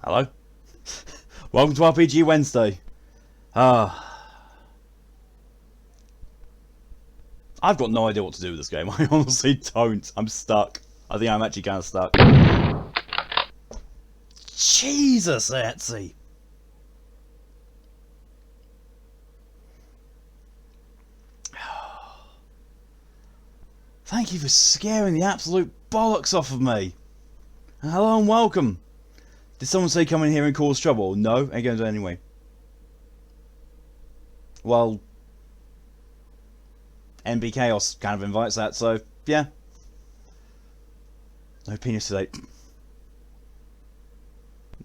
Hello. Welcome to RPG Wednesday. I've got no idea what to do with this game. I honestly don't. I'm stuck. I think I'm actually kind of stuck. Jesus, Etsy. Thank you for scaring the absolute bollocks off of me. Hello and welcome. Did someone say come in here and cause trouble? No, ain't gonna do it anyway. Well, NB Chaos kind of invites that, so yeah. No penis today.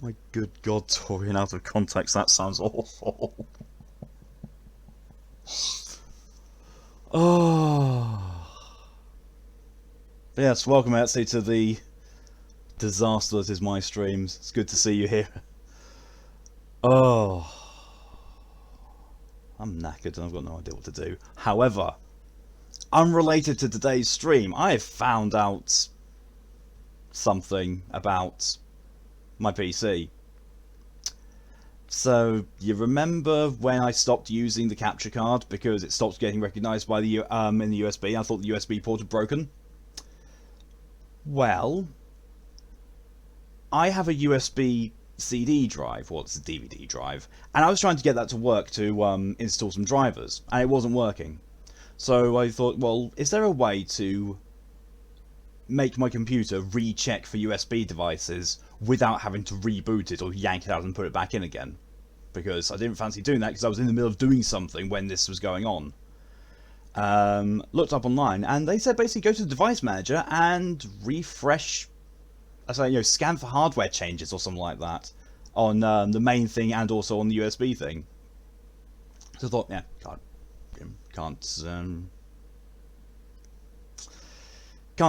My good God, Torian, out of context, that sounds awful. Oh. But yes, welcome Etsy to the disaster that is my streams. It's good to see you here. Oh. I'm knackered and I've got no idea what to do. However, unrelated to today's stream, I have found out something about my PC. So, you remember when I stopped using the capture card because it stopped getting recognised by the in the USB? I thought the USB port had broken. Well, I have a USB CD drive, well it's a DVD drive, and I was trying to get that to work to install some drivers, and it wasn't working. So I thought, well, is there a way to make my computer recheck for USB devices without having to reboot it or yank it out and put it back in again? Because I didn't fancy doing that because I was in the middle of doing something when this was going on. Looked up online and they said basically go to the device manager and refresh, scan for hardware changes or something like that on the main thing and also on the USB thing. So I thought, yeah, can't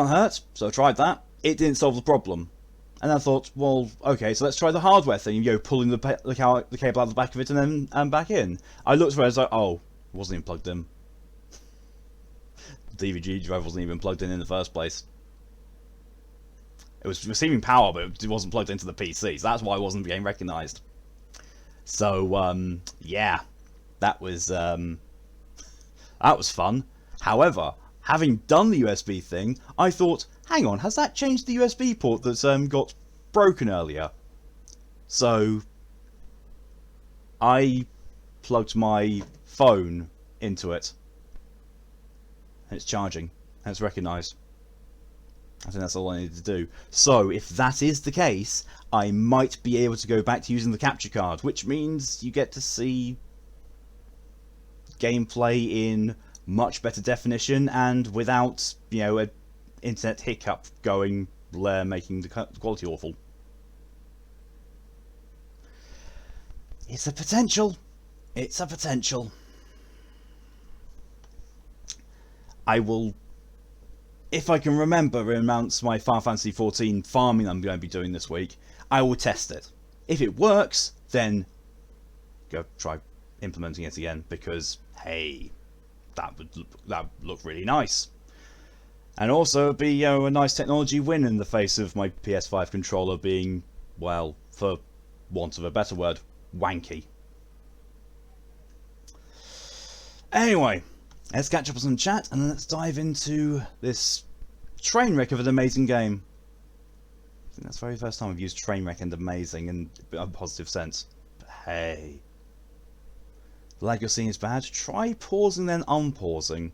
hurt. So I tried that. It didn't solve the problem. And I thought, well, okay, so let's try the hardware thing. Pulling the cable out the back of it and then back in. I looked for it. I was like, oh, it wasn't even plugged in. The DVD drive wasn't even plugged in the first place. It was receiving power, but it wasn't plugged into the PC, so that's why it wasn't being recognised. So, yeah, that was fun. However, having done the USB thing, I thought, hang on, has that changed the USB port that's got broken earlier? So, I plugged my phone into it. And it's charging, and it's recognised. I think that's all I needed to do. So, if that is the case, I might be able to go back to using the capture card, which means you get to see gameplay in much better definition and without, an internet hiccup going there, making the quality awful. It's a potential. It's a potential. I will, if I can remember, amounts my Final Fantasy XIV farming I'm going to be doing this week, I will test it. If it works, then go try implementing it again, because, hey, that would look really nice. And also it'd be a nice technology win in the face of my PS5 controller being, well, for want of a better word, wanky. Anyway, let's catch up on some chat and let's dive into this train wreck of an amazing game. I think that's the very first time I've used train wreck and amazing in a positive sense. But hey, the lag you're seeing is bad. Try pausing then unpausing.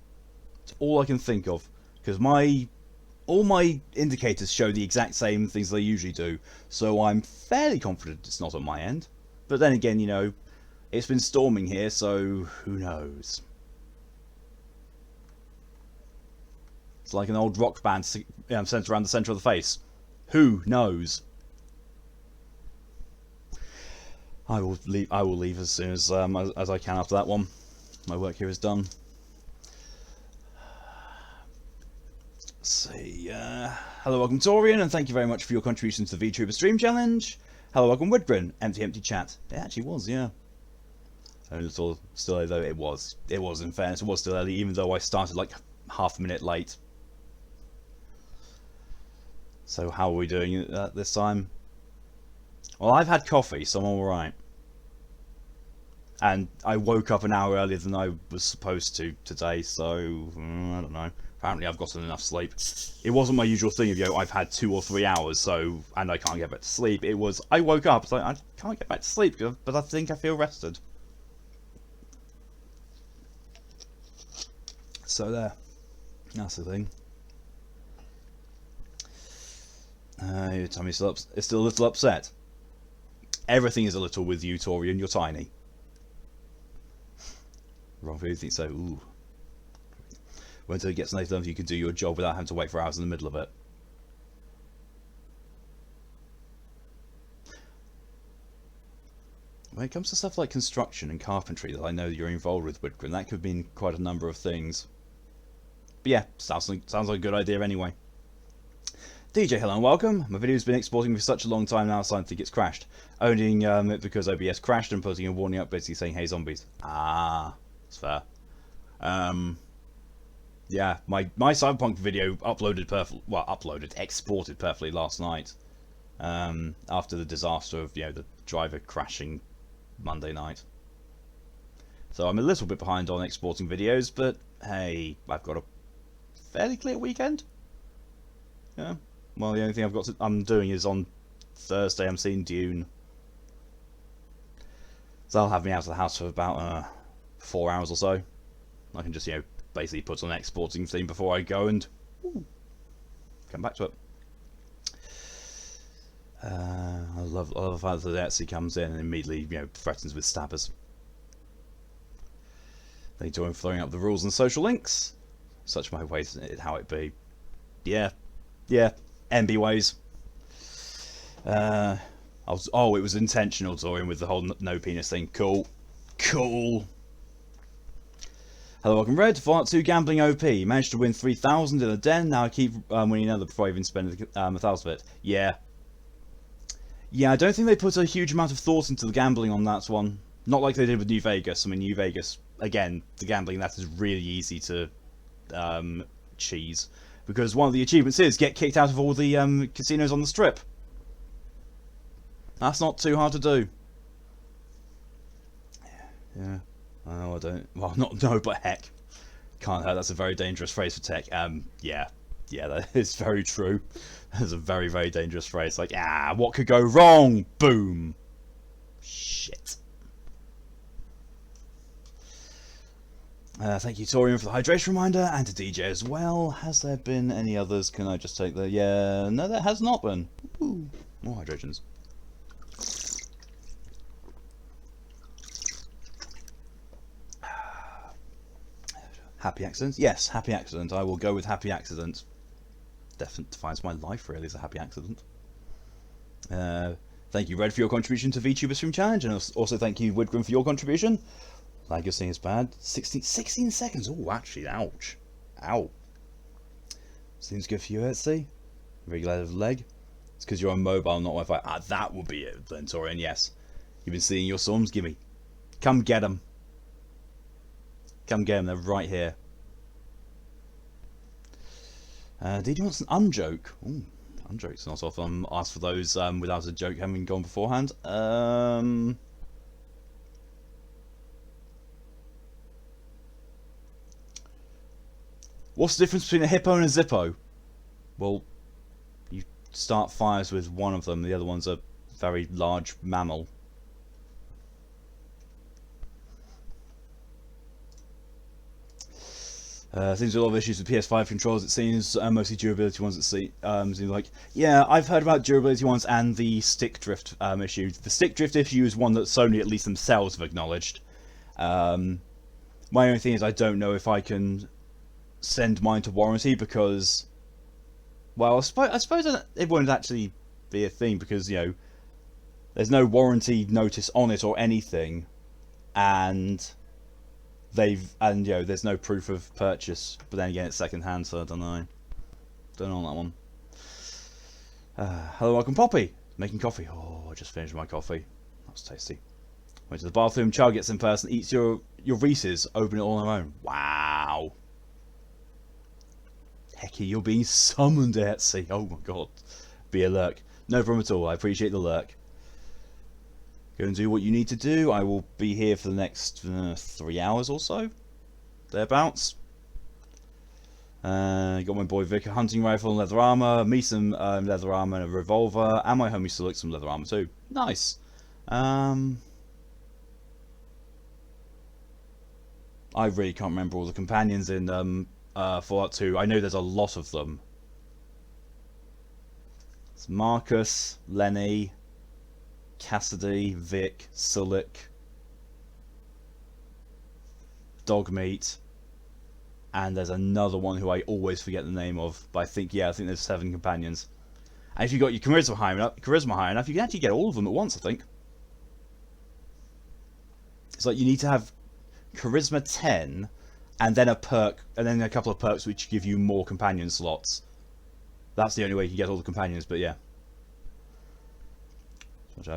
It's all I can think of, because all my indicators show the exact same things they usually do, so I'm fairly confident it's not on my end. But then again, it's been storming here, so who knows? It's like an old rock band centered around the centre of the face. Who knows? I will leave as soon as I can after that one. My work here is done. Let's see. Hello, welcome Torian, and thank you very much for your contribution to the VTuber Stream Challenge. Hello, welcome Woodburn. Empty chat. It actually was, yeah. A little still early though. It was in fairness. It was still early, even though I started like half a minute late. So how are we doing this time? Well, I've had coffee, so I'm alright. And I woke up an hour earlier than I was supposed to today, so I don't know. Apparently I've gotten enough sleep. It wasn't my usual thing of, I've had 2 or 3 hours, so, and I can't get back to sleep. It was, I woke up, so I can't get back to sleep, but I think I feel rested. So there. That's the thing. Your tummy's still, it's still a little upset. Everything is a little with you, Torian. You're tiny. Wrong for you think so. Ooh. Wait until it gets nice enough you can do your job without having to wait for hours in the middle of it. When it comes to stuff like construction and carpentry that I know you're involved with, Whitgren, that could mean quite a number of things. But yeah, sounds like a good idea anyway. DJ, hello and welcome. My video's been exporting for such a long time now, I starting to think it's crashed. Owning it because OBS crashed and putting a warning up basically saying, hey zombies. Ah, it's fair. Yeah, my Cyberpunk video exported perfectly last night. After the disaster of, the driver crashing Monday night. So I'm a little bit behind on exporting videos, but hey, I've got a fairly clear weekend. Yeah. Well, the only thing I'm doing is on Thursday I'm seeing Dune. So that'll have me out of the house for about 4 hours or so. I can just, basically put on an exporting theme before I go and come back to it. I love the fact that Etsy comes in and immediately, threatens with stabbers. They join throwing up the rules and social links. Such my ways, how it be. Yeah, MB ways. It was intentional, Dorian, with the whole no penis thing. Cool. Hello, welcome Red. Fallout 2 gambling OP. Managed to win 3,000 in a den. Now I keep winning another before I even spend 1,000 of it. Yeah, I don't think they put a huge amount of thought into the gambling on that one. Not like they did with New Vegas. I mean, New Vegas, again, the gambling that is really easy to cheese. Because one of the achievements is get kicked out of all the casinos on the strip. That's not too hard to do. Yeah. Oh, I don't. Well, not no, but heck, can't hurt. That's a very dangerous phrase for tech. Yeah, that is very true. That's a very, very dangerous phrase. Like, what could go wrong? Boom. Shit. Thank you, Torian, for the hydration reminder, and to DJ as well. Has there been any others? Can I just take the... Yeah, no, there has not been. Ooh, more hydrations. Happy accident? Yes, happy accident. I will go with happy accident. Definitely defines my life, really, as a happy accident. Thank you, Red, for your contribution to VTuber Stream Challenge, and also thank you, Widgren, for your contribution. Lag you're seeing is bad. 16 seconds. Oh, actually, ouch. Ow. Seems good for you, Etsy. Regular leg. It's because you're on mobile, not Wi-Fi. That would be it, Torian, yes. You've been seeing your storms. Gimme. Come get them. Come get them. They're right here. Did you want an unjoke? Ooh, unjoke's not often asked for those without a joke having gone beforehand. What's the difference between a hippo and a zippo? Well, you start fires with one of them, the other one's a very large mammal. Seems a lot of issues with PS5 controls, it seems, mostly durability ones, it seems like. Yeah, I've heard about durability ones and the stick drift issue. The stick drift issue is one that Sony, at least themselves, have acknowledged. My only thing is I don't know if I can send mine to warranty because, well, I suppose it won't actually be a thing because, there's no warranty notice on it or anything, and there's no proof of purchase, but then again it's second hand, so I don't know on that one. Hello, welcome Poppy. Making coffee. Oh, I just finished my coffee. That was tasty. Went to the bathroom, child gets in person, eats your Reese's, open it all on her own. Wow. Hecky, you're being summoned, Etsy. Oh my god. Be a lurk. No problem at all. I appreciate the lurk. Go and do what you need to do. I will be here for the next 3 hours or so. Thereabouts. Got my boy Vic a hunting rifle and leather armor, me some leather armor and a revolver, and my homie Select some leather armor too. Nice. I really can't remember all the companions in Fallout 2. I know there's a lot of them. It's Marcus, Lenny, Cassidy, Vic, Sulik, Dogmeat, and there's another one who I always forget the name of. But I think there's 7 companions. And if you got your charisma high enough, you can actually get all of them at once. I think it's like you need to have charisma 10, and then a perk, and then a couple of perks which give you more companion slots. That's the only way you can get all the companions. But yeah.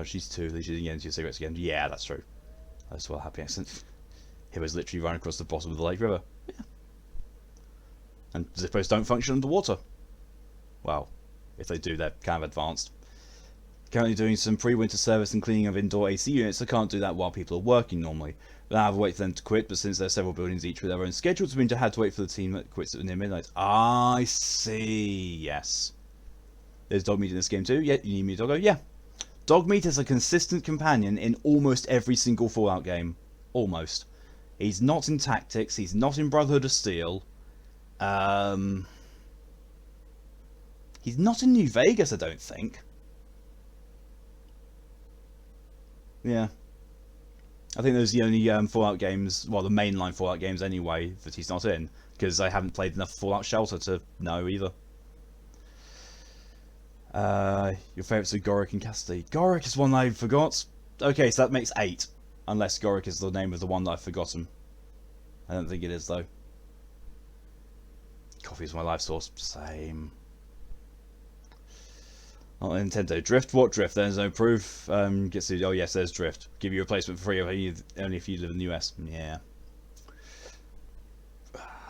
She's 2. At least she didn't get into your cigarettes again. Yeah, that's true. That's well, happy accident. He was literally running across the bottom of the lake river. Yeah. And Zippos don't function underwater. Well, if they do, they're kind of advanced. Currently doing some pre-winter service and cleaning of indoor AC units, so can't do that while people are working normally. But I have to wait for them to quit, but since there's several buildings each with their own schedules, we had to wait for the team that quits at near midnight. I see. Yes. There's dog meat in this game too. Yeah, you need me, doggo? Yeah. Dogmeat is a consistent companion in almost every single Fallout game. Almost. He's not in Tactics, he's not in Brotherhood of Steel. He's not in New Vegas, I don't think. Yeah. I think those are the only Fallout games, well, the mainline Fallout games anyway, that he's not in. Because I haven't played enough Fallout Shelter to know either. Your favourites are Goric and Cassidy. Goric is one I forgot. Okay, so that makes 8. Unless Goric is the name of the one that I've forgotten. I don't think it is, though. Coffee is my life source. Same. Not Nintendo. Drift? What drift? There's no proof. Oh yes, there's drift. Give you a replacement for free only if you live in the US. Yeah.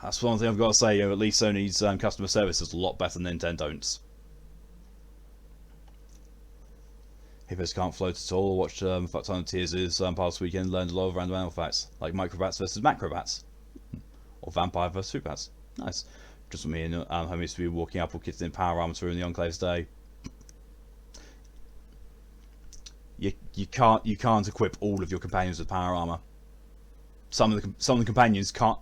That's one thing I've got to say. At least Sony's customer service is a lot better than Nintendo's. Hippos can't float at all. Watched Fuck Ton of Tears' past weekend. Learned a lot of random animal facts, like microbats versus macrobats, or vampire versus superbats. Nice. Just me and homies to be walking up or kids in power armor to ruin the Enclave's day. You can't equip all of your companions with power armor. Some of the companions can't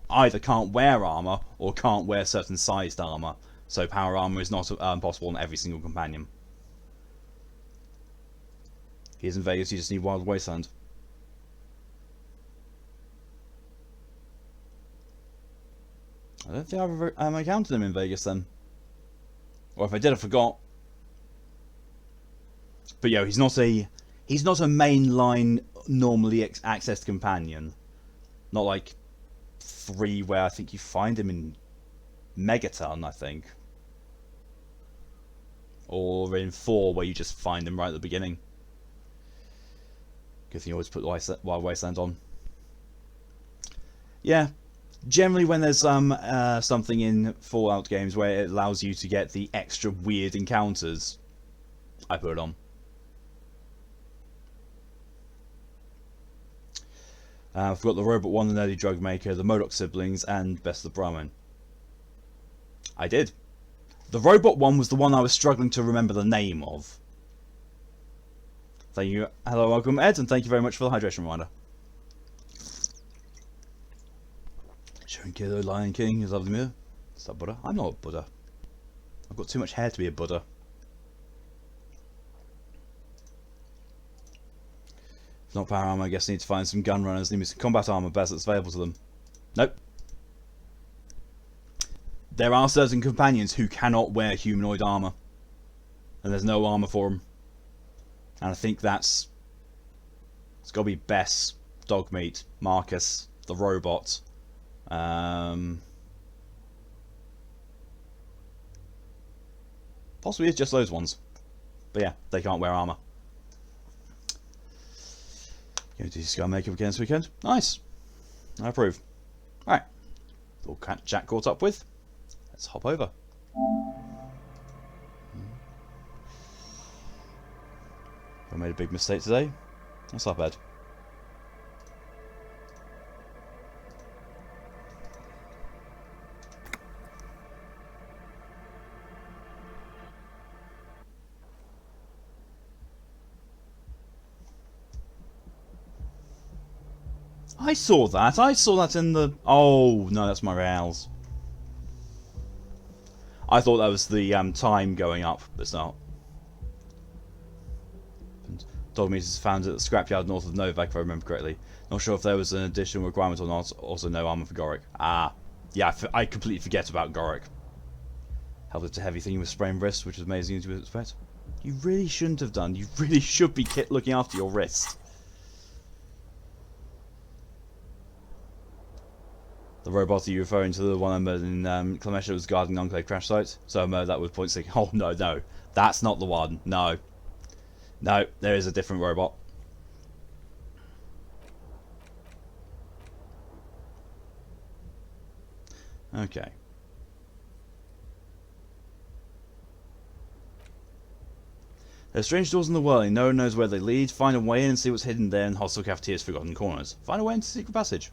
wear armor or can't wear certain sized armor. So power armor is not possible on every single companion. He's in Vegas, you just need Wild Wasteland. I don't think I've ever encountered him in Vegas then. Or if I did, I forgot. But yeah, he's not a mainline normally accessed companion. Not like 3 where I think you find him in Megaton, I think. Or in 4 where you just find him right at the beginning. Good thing you always put Wild Wasteland on. Yeah, generally when there's something in Fallout games where it allows you to get the extra weird encounters, I put it on. I've got the Robot One, the Nerdy Drug Maker, the MODOK Siblings, and Best of the Brahmin. I did. The Robot One was the one I was struggling to remember the name of. Thank you. Hello, welcome, Ed, and thank you very much for the hydration reminder. Showing Kiddo, Lion King, is lovely mirror. Is that Buddha? I'm not a Buddha. I've got too much hair to be a Buddha. If not power armor, I guess I need to find some gun runners. Need me some combat armor best that's available to them. Nope. There are certain companions who cannot wear humanoid armor. And there's no armor for them. And I think it's got to be Bess, Dogmeat, Marcus, the robot. Possibly it's just those ones. But yeah, they can't wear armor. Going to do Sky Makeup again this weekend. Nice. I approve. Alright. All chat caught up with. Let's hop over. I made a big mistake today. That's not bad. I saw that. I saw that in the... Oh, no, that's my rails. I thought that was the time going up, but it's not. Dogmeat found at the scrapyard north of Novak, if I remember correctly. Not sure if there was an additional requirement or not. Also, no armor for Goric. Ah, yeah, I completely forget about Goric. Held it to heavy thing with sprained wrist, which is amazing as you would expect. You really shouldn't have done. You really should be looking after your wrist. The robot, are you referring to the one I murdered in Clemesha was guarding the Enclave crash site? So I murdered that with .6. Oh, no, no. That's not the one. No. No, there is a different robot. Okay. There are strange doors in the world and no one knows where they lead. Find a way in and see what's hidden there in hostile cafeteria's forgotten corners. Find a way into the secret passage.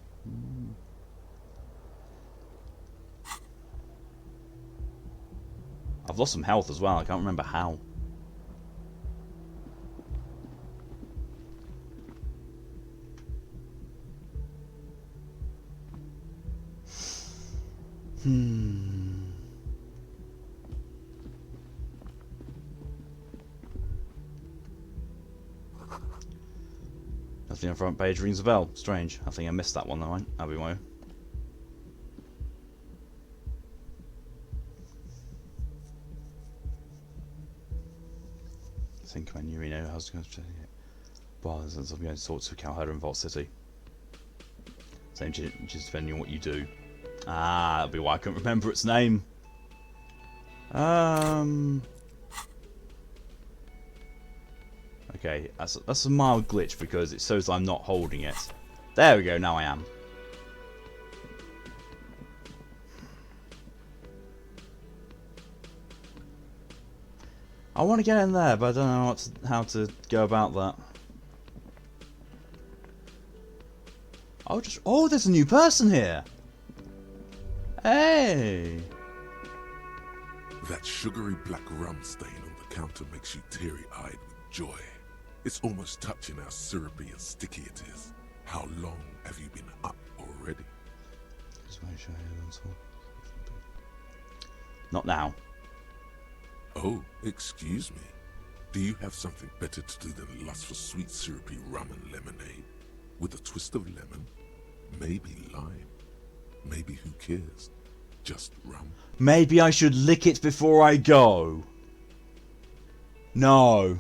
I've lost some health as well. I can't remember how. Nothing on the front page rings a bell. Strange. I think I missed that one though, right? That'll be my... I think when you know how's going to... Well, I'm going to talk to Cowherder in Vault City. Same just depending on what you do. Ah, that'll be why I couldn't remember its name. Okay, that's a mild glitch because it shows I'm not holding it. There we go, now I am. I want to get in there, but I don't know how to go about that. Oh, there's a new person here. Hey. That sugary black rum stain on the counter makes you teary-eyed with joy. It's almost touching how syrupy and sticky it is. How long have you been up already? Not now. Oh, excuse me. Do you have something better to do than lust for sweet syrupy rum and lemonade? With a twist of lemon? Maybe lime? Maybe who cares? Just rum? Maybe I should lick it before I go. No.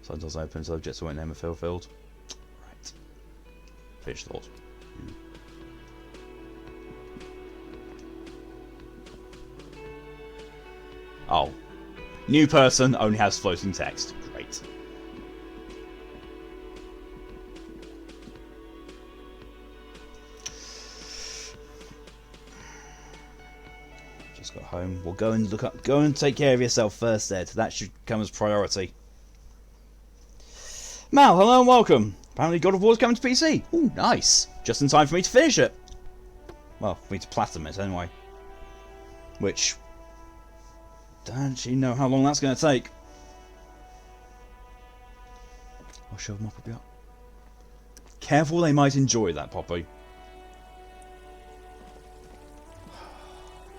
Sun does open, subjects won't name a fulfilled. Right. Fish thought. Oh. New person only has floating text. Great. Just got home. Well, go and look up. Go and take care of yourself first, Ed. That should come as priority. Mal, hello and welcome. Apparently God of War's coming to PC. Ooh, nice. Just in time for me to finish it. Well, for me to platinum it anyway. Which... don't actually know how long that's going to take. I'll shove them up a bit. Careful, they might enjoy that, Poppy.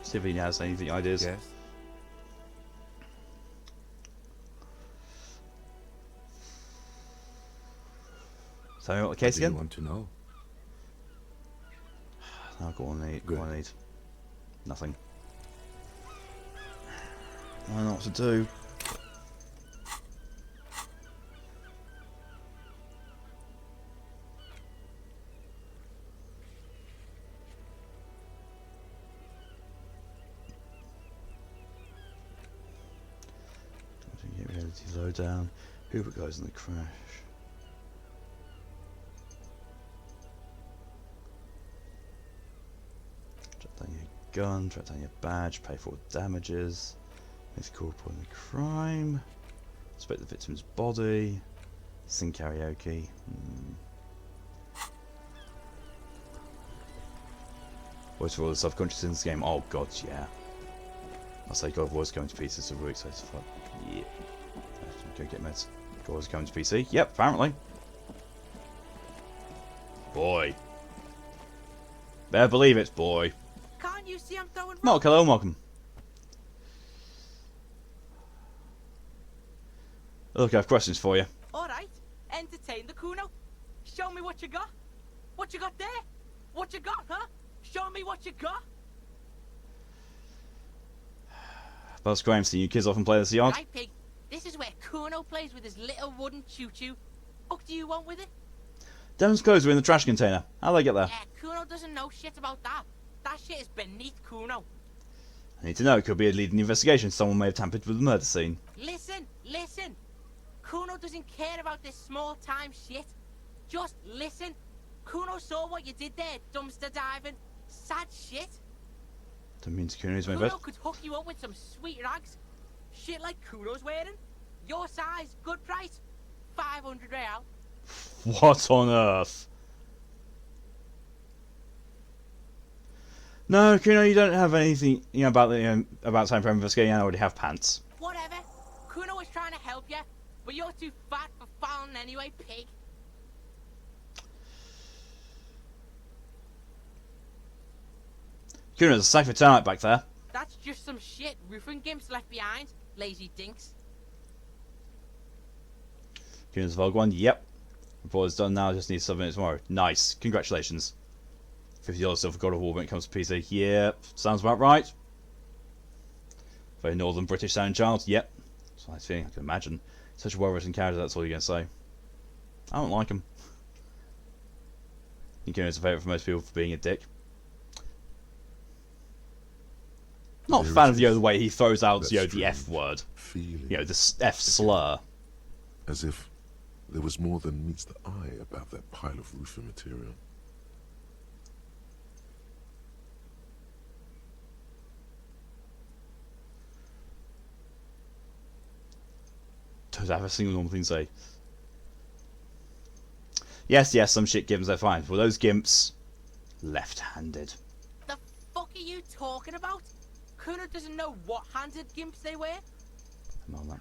See if he has any ideas. Yes. Tell me what the case again? You want to know? No, go on, need. Go on, need. Nothing. I don't know what to do. Get reality low down. Hubert goes in the crash. Track down your gun, track down your badge, pay for damages. Let's corporal in the crime. Inspect the victim's body. Sing karaoke. Voice for all the self-conscious in this game. Oh god, yeah. I say God Voice going to pieces, so we're excited for yeah. Go get meds. God Voice going to PC. Yep, apparently. Boy. Better believe it's boy. Can't you see I'm throwing Mark, hello, welcome. Look, I have questions for you. Alright, entertain the Kuno. Show me what you got. What you got there? What you got, huh? Show me what you got. Buzz Grimes, you kids often play this yard? Right, pig. This is where Kuno plays with his little wooden choo-choo. What do you want with it? Demon's clothes were in the trash container. How'd they get there? Yeah, Kuno doesn't know shit about that. That shit is beneath Kuno. I need to know. It could be a leading investigation. Someone may have tampered with the murder scene. Listen, listen. Kuno doesn't care about this small-time shit. Just listen. Kuno saw what you did there, dumpster diving. Sad shit. Don't mean to Kuno's my bed. Kuno could hook you up with some sweet rags. Shit like Kuno's wearing. Your size, good price. 500 real. What on earth? No, Kuno, you don't have anything about the about time for investigating. I already have pants. Whatever. Kuno was trying to help you, but you're too fat for falling anyway, pig. Kuno, there's a safe for tonight back there. That's just some shit roofing gimps left behind. Lazy dinks. Kuno's Vogue one. Yep. Report is done now. Just need to submit it tomorrow. Nice. Congratulations. $50 still for God of War when it comes to PC. Yep. Sounds about right. Very northern British sounding child. Yep. It's a nice feeling. I can imagine. Such a well-written character. That's all you're going to say. I don't like him. Kuno's a favourite for most people for being a dick. Not a fan of the way he throws out the F word. The F slur. As if there was more than meets the eye about that pile of roofing material. Don't have a single normal thing to say. Yes, some shit gimps are fine. Well, those gimps, left-handed. The fuck are you talking about? Kuno doesn't know what handed gimps they wear. I'm on that.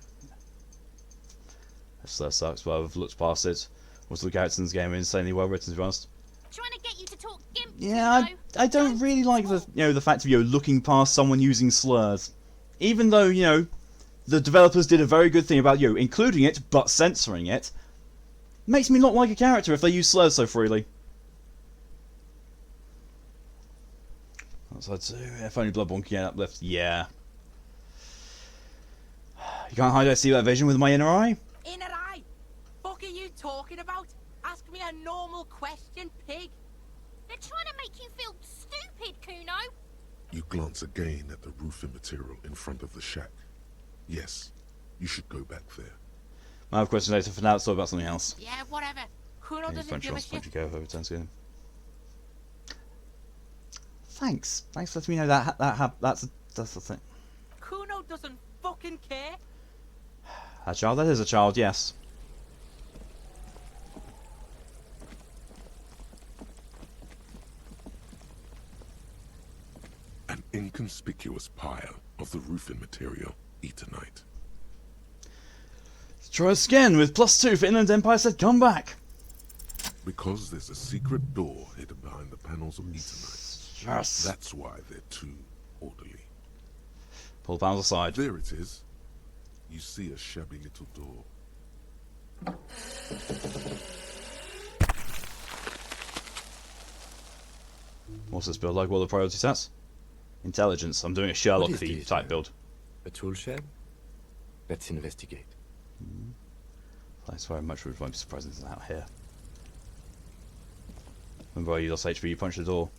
That slur sucks, but I've looked past it. Also, the characters in this game are insanely well written, to be honest. Trying to get you to talk gimp. Yeah, I don't really like the the fact of looking past someone using slurs, even though the developers did a very good thing about including it but censoring it. Makes me not like a character if they use slurs so freely. Outside too. If only Bloodborne can get uplift. Yeah. You can't hide I see that vision with my inner eye. Inner eye? Fuck are you talking about? Ask me a normal question, pig. They're trying to make you feel stupid, Kuno. You glance again at the roofing material in front of the shack. Yes, you should go back there. I have questions later. For now, it's all about something else. Yeah, whatever. Kuno doesn't give a shit. Thanks for letting me know that's the thing. Kuno doesn't fucking care. A child? That is a child, yes. An inconspicuous pile of the roofing material, Eternite. Let's try again with +2 for Inland Empire said come back. Because there's a secret door hidden behind the panels of Eternite. Yes. That's why they're too orderly. Pull the panels aside. There it is. You see a shabby little door. What's this build like? What are the priority stats? Intelligence. I'm doing a Sherlock What is theme this, type man? build. A tool shed? Let's investigate. Thanks very much for my presence out here. Remember you lost HP, you punched the door.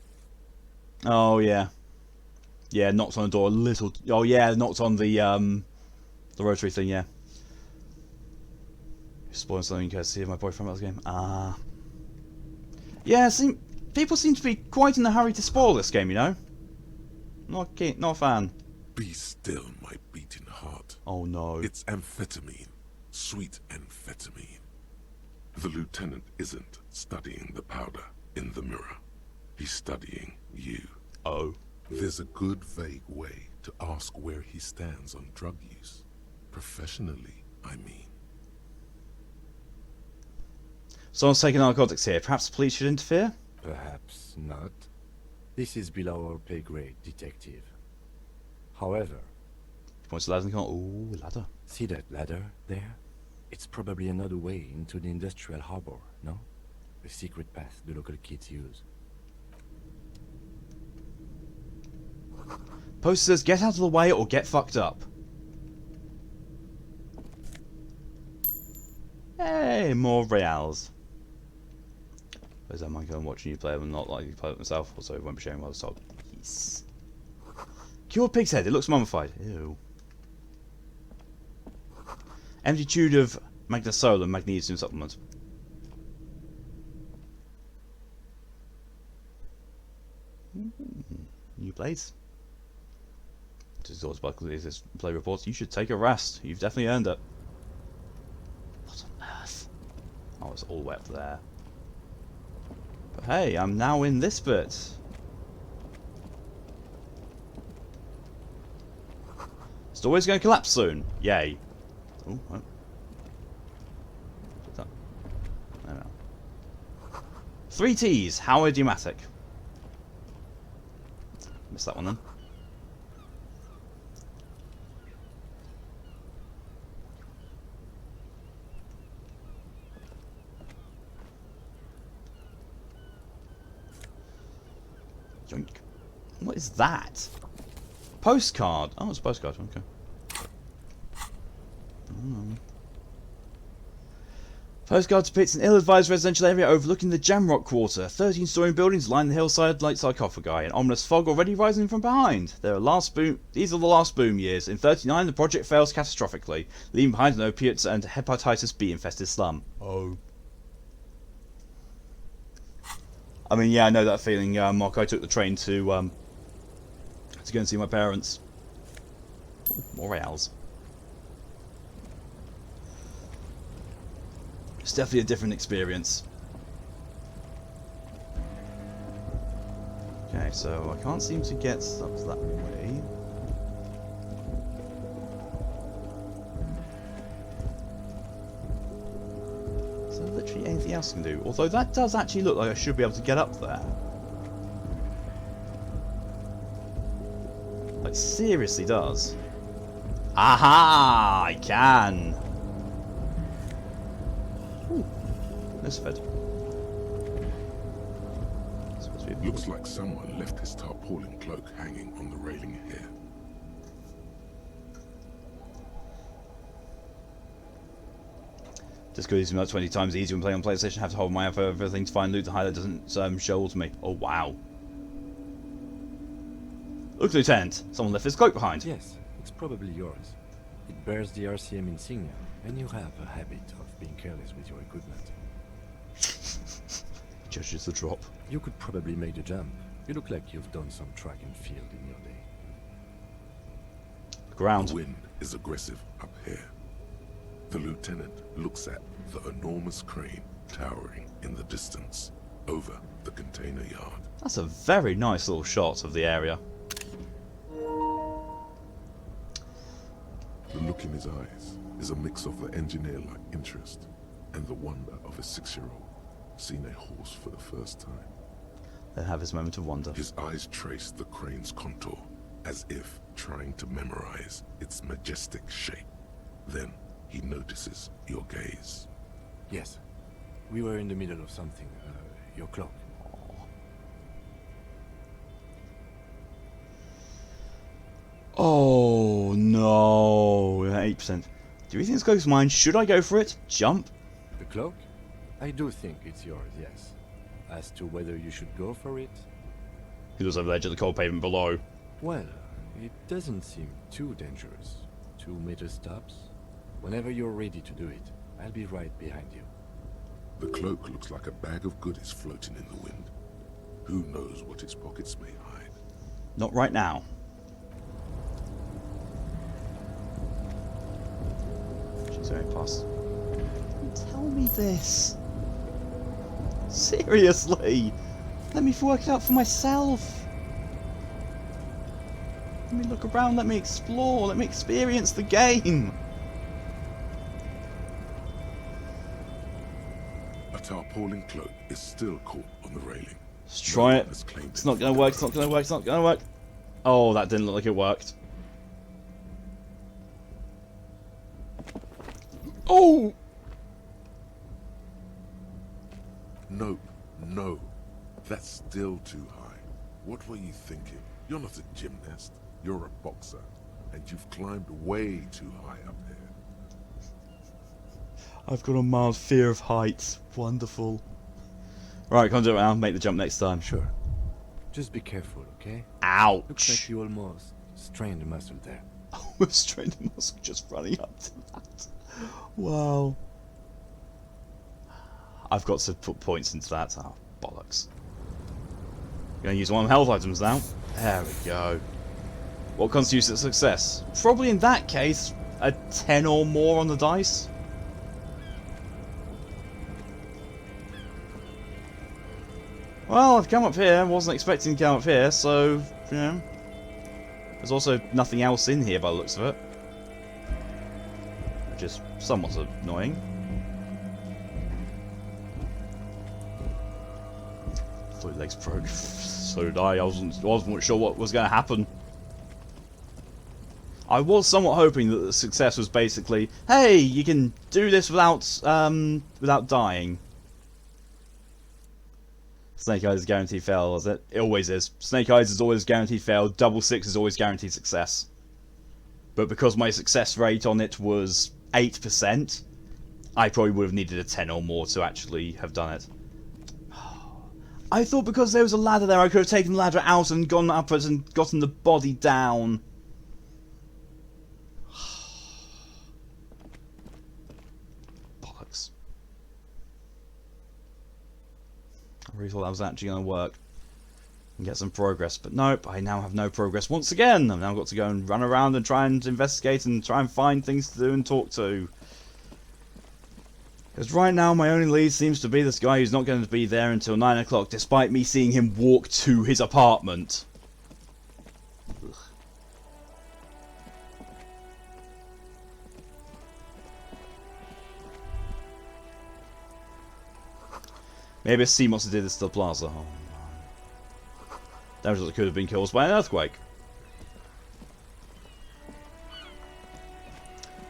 Oh yeah. Yeah, knocked on the door a little. Oh yeah, knocked on the rotary thing, yeah. Spoiling something because see my boyfriend about this game. Ah. Yeah, people seem to be quite in a hurry to spoil this game, Not a fan. Be still, my beating heart. Oh no. It's amphetamine. Sweet amphetamine. The lieutenant isn't studying the powder in the mirror. He's studying you. Oh. There's a good vague way to ask where he stands on drug use. Professionally, I mean. Someone's taking narcotics here. Perhaps the police should interfere? Perhaps not. This is below our pay grade, detective. However, He points to the ladder and can't. Ooh, ladder. see that ladder there? It's probably another way into the industrial harbor, no? The secret path the local kids use. Poster says, get out of the way or get fucked up. Hey, more reals. Where's that mic? I'm watching you play them, not likely to play it myself. Also, I won't be sharing while I talk. Yes. Cured pig's head. It looks mummified. Ew. Empty tube of magnesol and magnesium supplement. New blades. This is Buckley. This play reports. You should take a rest. You've definitely earned it. What on earth? Oh, it's all the way up there. But hey, I'm now in this bit. It's always going to collapse soon. Yay. Oh, what? What's that? I don't know. 3 T's. How idiomatic. Missed that one then. Yoink. What is that? Postcard. Oh, it's a postcard. Okay. Postcard depicts an ill-advised residential area overlooking the Jamrock Quarter. 13-story buildings line the hillside like sarcophagi, an ominous fog already rising from behind. These are the last boom years. In 39, the project fails catastrophically, leaving behind an opiates and hepatitis B-infested slum. Oh. I mean, yeah, I know that feeling, Mark. I took the train to go and see my parents. Ooh, more reals. It's definitely a different experience. Okay, so I can't seem to get up that way. Is there literally anything else I can do? Although that does actually look like I should be able to get up there. Like, seriously does. Aha! I can! This fed. Looks like someone left his tarpaulin cloak hanging on the railing here. Disco Elysium about 20 times easier when playing on PlayStation. Have to hold my eye for everything to find loot. The highlight doesn't show to me. Oh wow! Look, Lieutenant. Someone left his cloak behind. Yes, it's probably yours. It bears the RCM insignia, and you have a habit of being careless with your equipment. Judges the drop. You could probably make the jump. You look like you've done some track and field in your day. Ground. The wind is aggressive up here. The lieutenant looks at the enormous crane towering in the distance over the container yard. That's a very nice little shot of the area. The look in his eyes is a mix of the engineer-like interest and the wonder of a 6-year-old seeing a horse for the first time. Then have his moment of wonder. His eyes trace the crane's contour as if trying to memorize its majestic shape. Then he notices your gaze. Yes. We were in the middle of something. Your cloak. Oh no! 8%. Do you think this cloak's mine? Should I go for it? Jump? The cloak? I do think it's yours, yes. As to whether you should go for it? He was over the edge of the cold pavement below. Well, it doesn't seem too dangerous. 2 meter stops. Whenever you're ready to do it, I'll be right behind you. The cloak looks like a bag of goodies floating in the wind. Who knows what its pockets may hide? Not right now. Zooming past. Tell me this. Seriously. Let me work it out for myself. Let me look around, let me explore, let me experience the game. A tarpaulin cloak is still caught on the railing. Let's try it. Has claimed It's not gonna work, it's not gonna work, it's not gonna work. Oh, that didn't look like it worked. Oh! Nope, no. That's still too high. What were you thinking? You're not a gymnast. You're a boxer. And you've climbed way too high up there. I've got a mild fear of heights. Wonderful. Right, come do it now. Make the jump next time. Sure. Just be careful, okay? Looks like Ouch! you almost strained a muscle there. I was strained a muscle just running up to that. Wow. I've got to put points into that. Oh, bollocks. Gonna use one of my health items now. There we go. What constitutes a success? Probably in that case, a 10 or more on the dice. Well, I've come up here, wasn't expecting to come up here, so, you know. There's also nothing else in here by the looks of it. Which is somewhat annoying. Thought legs broke. So did I. I wasn't sure what was going to happen. I was somewhat hoping that the success was basically, hey, you can do this without dying. Snake Eyes is guaranteed fail, is it? It always is. Snake Eyes is always guaranteed fail. Double Six is always guaranteed success. But because my success rate on it was 8%, I probably would have needed a 10 or more to actually have done it. I thought because there was a ladder there, I could have taken the ladder out and gone upwards and gotten the body down. Bollocks. I really thought that was actually going to work and get some progress, but nope, I now have no progress once again. I've now got to go and run around and try and investigate and try and find things to do and talk to. Because right now my only lead seems to be this guy who's not going to be there until 9 o'clock, despite me seeing him walk to his apartment. Ugh. Maybe a sea monster did this to the plaza. Oh, no. Damage that could have been caused by an earthquake.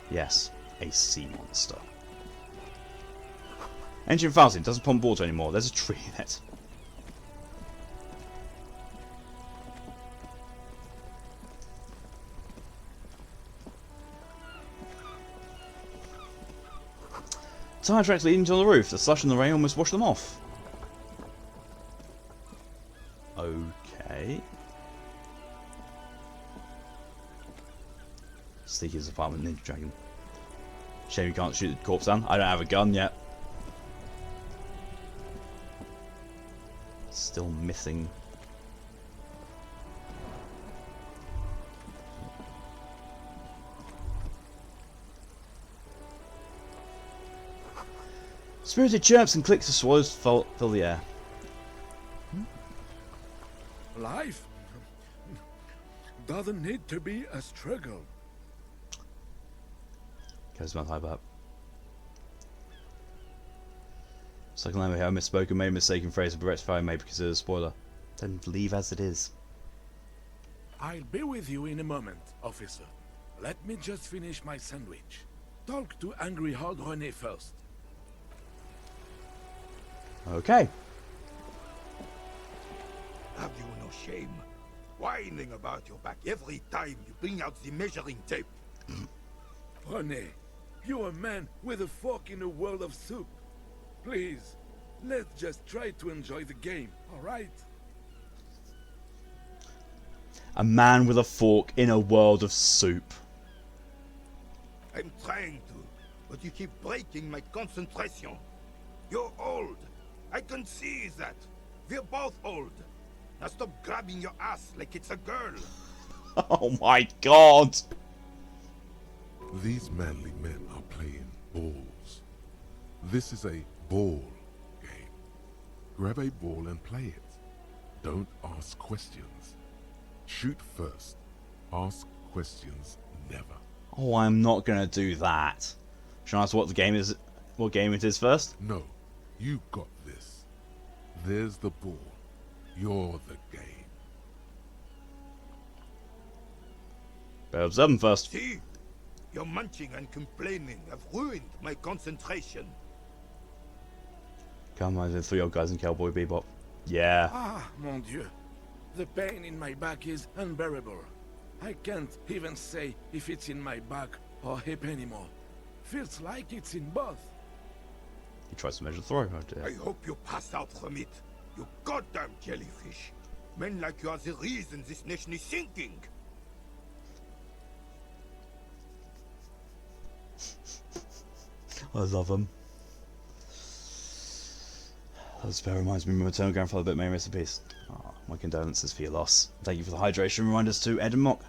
Yes, a sea monster. Engine fountain doesn't pump water anymore. There's a tree in it. Tire tracks leading to the roof. The slush and the rain almost washed them off. Okay. Sneaky's apartment, Ninja Dragon. Shame you can't shoot the corpse down. I don't have a gun yet. Still missing. Spirited chirps and clicks of swallows fill the air. Life doesn't need to be a struggle. Goes my type up. Second line, I misspoke and made a mistaken phrase, but rectify may be considered a spoiler. Then leave as it is. I'll be with you in a moment, officer. Let me just finish my sandwich. Talk to Angry Hog René first. Okay. Have you no shame? Whining about your back every time you bring out the measuring tape. René, you're a man with a fork in a world of soup. Please, let's just try to enjoy the game, alright? A man with a fork in a world of soup. I'm trying to, but you keep breaking my concentration. You're old. I can see that. We're both old. Now stop grabbing your ass like it's a girl. Oh my god! These manly men are playing balls. This is a ball game. Grab a ball and play it. Don't ask questions. Shoot first. Ask questions never. Oh, I'm not gonna do that. Should I ask what the game is? What game it is first? No, you got this. There's the ball. You're the game. Better observe them first. See? Your munching and complaining have ruined my concentration. Come on, the 3 old guys in Cowboy Bebop. Yeah. Ah, mon Dieu. The pain in my back is unbearable. I can't even say if it's in my back or hip anymore. Feels like it's in both. He tries to measure the throw. Oh dear. I hope you pass out from it, you goddamn jellyfish. Men like you are the reason this nation is sinking. I love them. That reminds me of my maternal grandfather, but may rest in peace. Oh, my condolences for your loss. Thank you for the hydration reminders to Ed and Mock.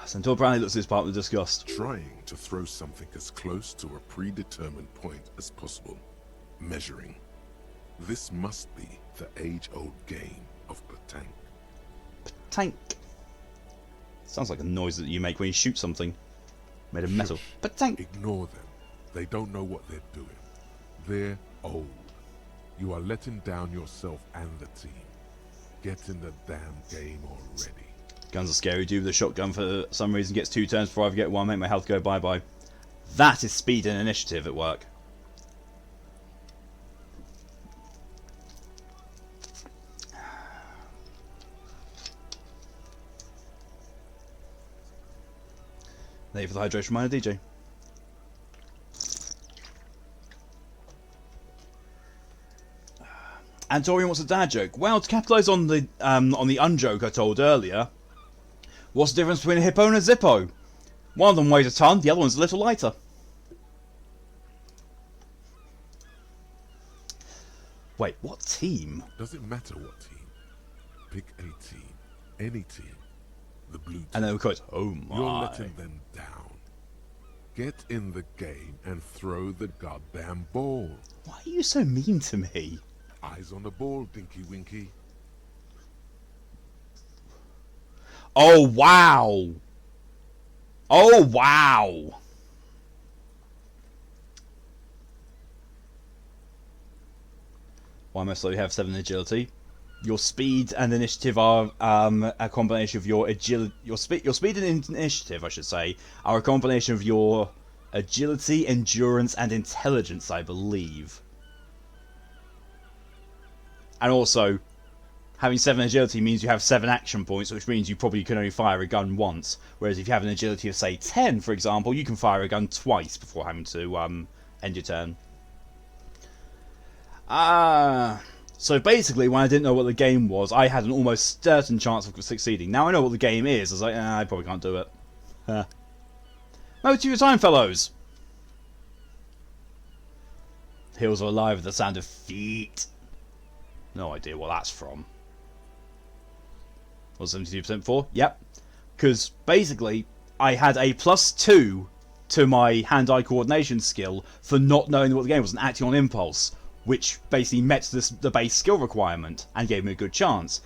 Centaur Brownlee looks at his partner with disgust. Trying to throw something as close to a predetermined point as possible. Measuring. This must be the age-old game of petanque. Tank. Sounds like a noise that you make when you shoot something made of metal. Shush. But tank. Ignore them. They don't know what they're doing. They're old. You are letting down yourself and the team. Get in the damn game already. Guns are scary. Dude with a shotgun for some reason gets 2 turns before I get 1. Make my health go bye-bye. That is speed and initiative at work. Thank you for the hydration reminder, DJ. Antorian wants a dad joke. Well, to capitalise on the unjoke I told earlier, what's the difference between a hippo and a zippo? One of them weighs a ton, the other one's a little lighter. Wait, what team? Doesn't matter what team. Pick a team. Any team. The blue team. And then of course, oh my. You're letting them down. Get in the game and throw the goddamn ball. Why are you so mean to me? Eyes on the ball, Dinky Winky. Oh wow! Oh wow! Why must you have 7 agility? Your speed and initiative are a combination of your agility. Your speed and initiative, I should say, are a combination of your agility, endurance, and intelligence, I believe. And also, having 7 agility means you have 7 action points, which means you probably can only fire a gun once. Whereas if you have an agility of, say, 10, for example, you can fire a gun twice before having to end your turn. So basically, when I didn't know what the game was, I had an almost certain chance of succeeding. Now I know what the game is, I was like, I probably can't do it. Over to your time, fellows! Hills are alive with the sound of feet. No idea what that's from. Was 72% for? Yep. Because basically, I had a +2 to my hand-eye coordination skill for not knowing what the game was and acting on impulse, which basically met the base skill requirement and gave me a good chance.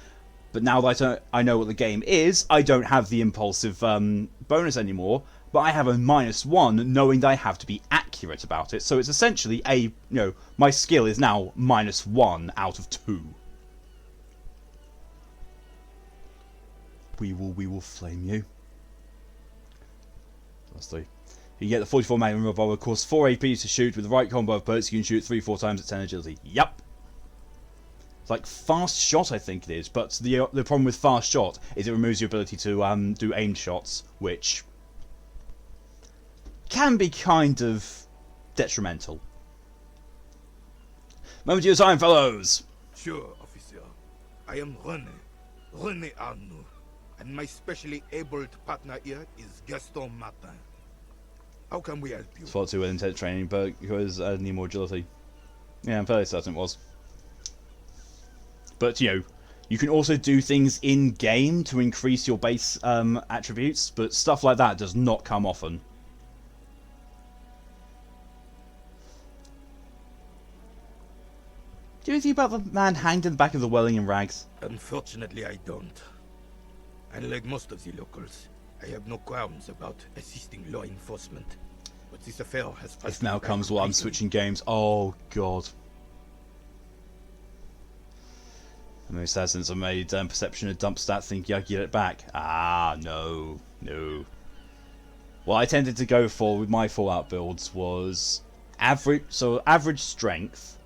But now that I know what the game is, I don't have the impulsive bonus anymore, but I have a -1 knowing that I have to be accurate about it. So it's essentially my skill is now -1 out of 2. We will flame you. Let's see. You get the 44 Magnum revolver, costs 4 AP to shoot. With the right combo of bullets, you can shoot 3-4 times at 10 agility. Yep. It's like fast shot, I think it is. But the problem with fast shot is it removes your ability to do aimed shots, which can be kind of detrimental. Moment of your time, fellows. Sure, officer. I am René Arnoux. And my specially abled partner here is Gaston Martin. How can we help you? It's far too well intense training, but because I need more agility. Yeah, I'm fairly certain it was. But, You can also do things in-game to increase your base attributes, but stuff like that does not come often. Do you think about the man hanged in the back of the Welling in rags? Unfortunately, I don't. Unlike most of the locals, I have no qualms about assisting law enforcement. But this affair has... This now comes while I'm switching games. Oh, God. The most sad since I made perception a dump stat thinking I could get it back. Ah, no. No. What I tended to go for with my Fallout builds was average strength,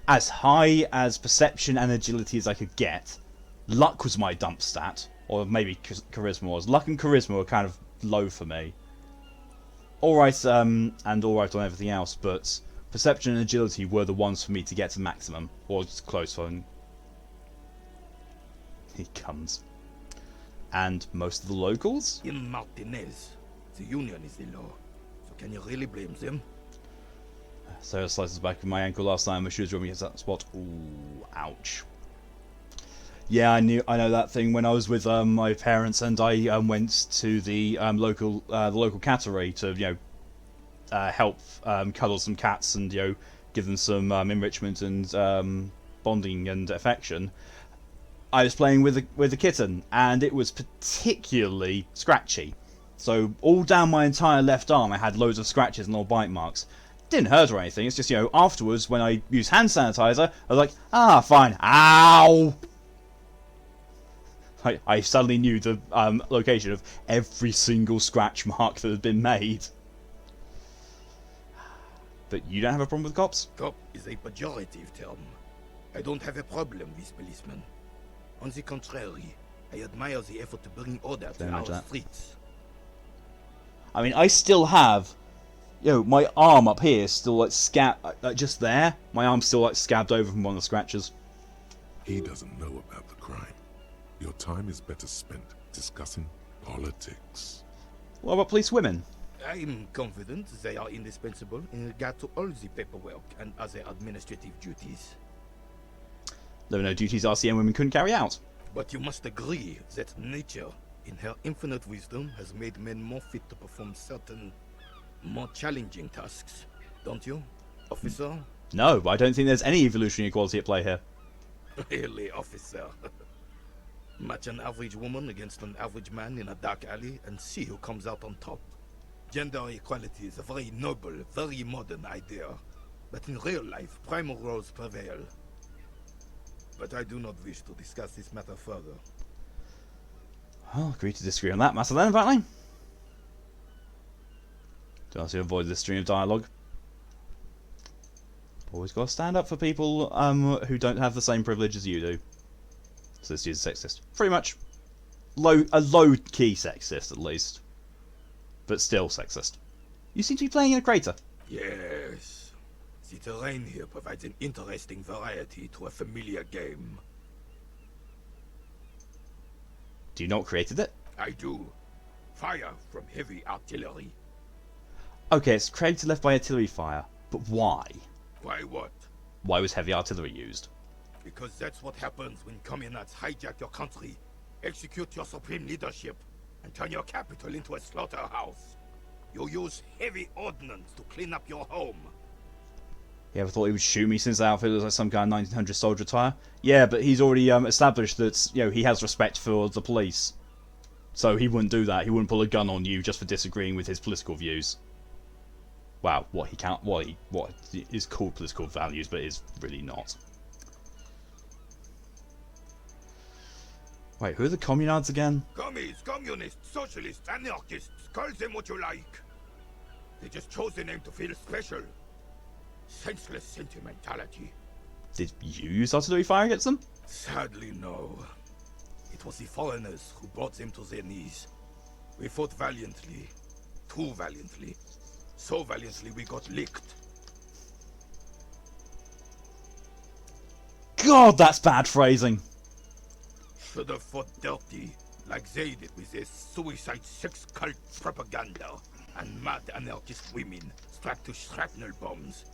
as high as perception and agility as I could get. Luck was my dump stat, or maybe charisma was. Luck and charisma were kind of low for me. Alright, and alright on everything else, but perception and agility were the ones for me to get to maximum, or just close one. He comes. And most of the locals? In Martinez, the Union is the law. So can you really blame them? Sarah slices back of my ankle last time. My shoes were on me at that spot. Ooh, ouch. Yeah, I know that thing when I was with my parents, and I went to the local cattery to help cuddle some cats and give them some enrichment and bonding and affection. I was playing with a kitten, and it was particularly scratchy. So all down my entire left arm, I had loads of scratches and little bite marks. Didn't hurt or anything. It's just afterwards when I used hand sanitizer, I was like, ah, fine. Ow! I suddenly knew the location of every single scratch mark that had been made. But you don't have a problem with cops? Cop is a pejorative term. I don't have a problem with policemen. On the contrary, I admire the effort to bring order to our streets. I mean, I still have, my arm up here is still just there. My arm's still scabbed over from one of the scratches. He doesn't know about the crime. Your time is better spent discussing politics. What about police women? I'm confident they are indispensable in regard to all the paperwork and other administrative duties. There were no duties RCM women couldn't carry out. But you must agree that nature, in her infinite wisdom, has made men more fit to perform certain, more challenging tasks. Don't you, officer? No, I don't think there's any evolutionary equality at play here. Really, officer? Match an average woman against an average man in a dark alley and see who comes out on top. Gender equality is a very noble, very modern idea. But in real life, primal roles prevail. But I do not wish to discuss this matter further. I'll agree to disagree on that matter then, apparently. Don't to avoid this stream of dialogue. Always got to stand up for people who don't have the same privilege as you do. So this is sexist. Pretty much. A low-key sexist, at least. But still sexist. You seem to be playing in a crater. Yes. The terrain here provides an interesting variety to a familiar game. Do you know what created it? I do. Fire from heavy artillery. Okay, it's created left by artillery fire. But why? Why what? Why was heavy artillery used? Because that's what happens when communards hijack your country, execute your supreme leadership, and turn your capital into a slaughterhouse. You use heavy ordnance to clean up your home. You ever thought he would shoot me since the outfit was like some kind of 1900 soldier attire? Yeah, but he's already established that he has respect for the police. So he wouldn't do that. He wouldn't pull a gun on you just for disagreeing with his political views. Wow, what is called political values, but is really not. Wait, who are the communards again? Commies, communists, socialists, anarchists, call them what you like. They just chose the name to feel special. Senseless sentimentality. Did you use artillery fire against them? Sadly, no. It was the foreigners who brought them to their knees. We fought valiantly. Too valiantly. So valiantly we got licked. God, that's bad phrasing. Should have fought dirty, like they did with their suicide sex cult propaganda and mad anarchist women strapped to shrapnel bombs.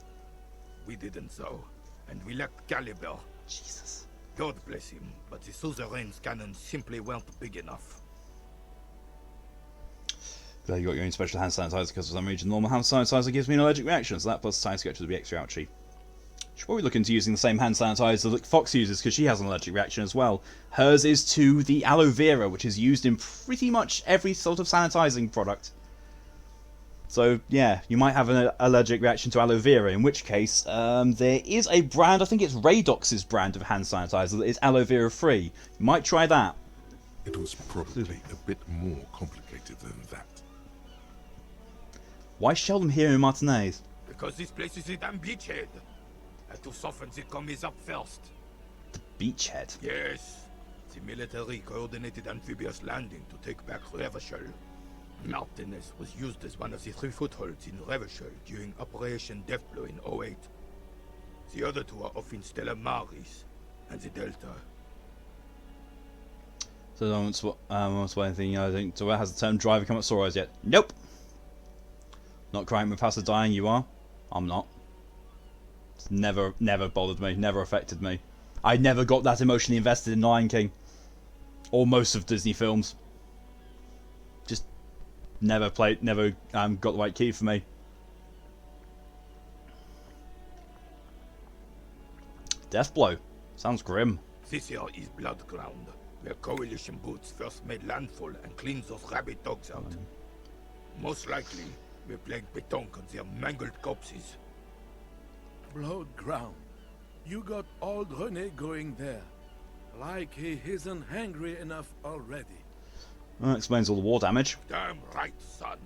We didn't so, and we lacked caliber. Jesus. God bless him, but the suzerain's cannons simply weren't big enough. Glad you got your own special hand sanitizer, because for some reason normal hand sanitizer gives me an allergic reaction, so that plus time sketch would be extra ouchy. Should probably look into using the same hand sanitizer that Fox uses, because she has an allergic reaction as well. Hers is to the aloe vera, which is used in pretty much every sort of sanitizing product. So yeah, you might have an allergic reaction to aloe vera, in which case there is a brand, I think it's Radox's brand of hand sanitizer that is aloe vera free. You might try that. It was probably a bit more complicated than that. Why Sheldon here in Martinez? Because this place is a damn beachhead. And to soften the commies up first. Beachhead. Yes. The military coordinated amphibious landing to take back Revachol. Martinez was used as one of the 3 footholds in Revachol during Operation Deathblow in 08. The other 2 are off in Stella Maris and the Delta. So I don't want anything. I think so. Has the term driver come up sore eyes yet? Nope. Not crying with Pastor dying. You are. I'm not. It's never bothered me. Never affected me. I never got that emotionally invested in Lion King, or most of Disney films. Just never got the right key for me. Deathblow. Sounds grim. This here is Blood Ground, where Coalition boots first made landfall and cleaned those rabid dogs out. Most likely, we're playing pétanque on their mangled corpses. Blood ground. You got old René going there. Like he isn't hungry enough already. Well, that explains all the war damage. Damn right, son.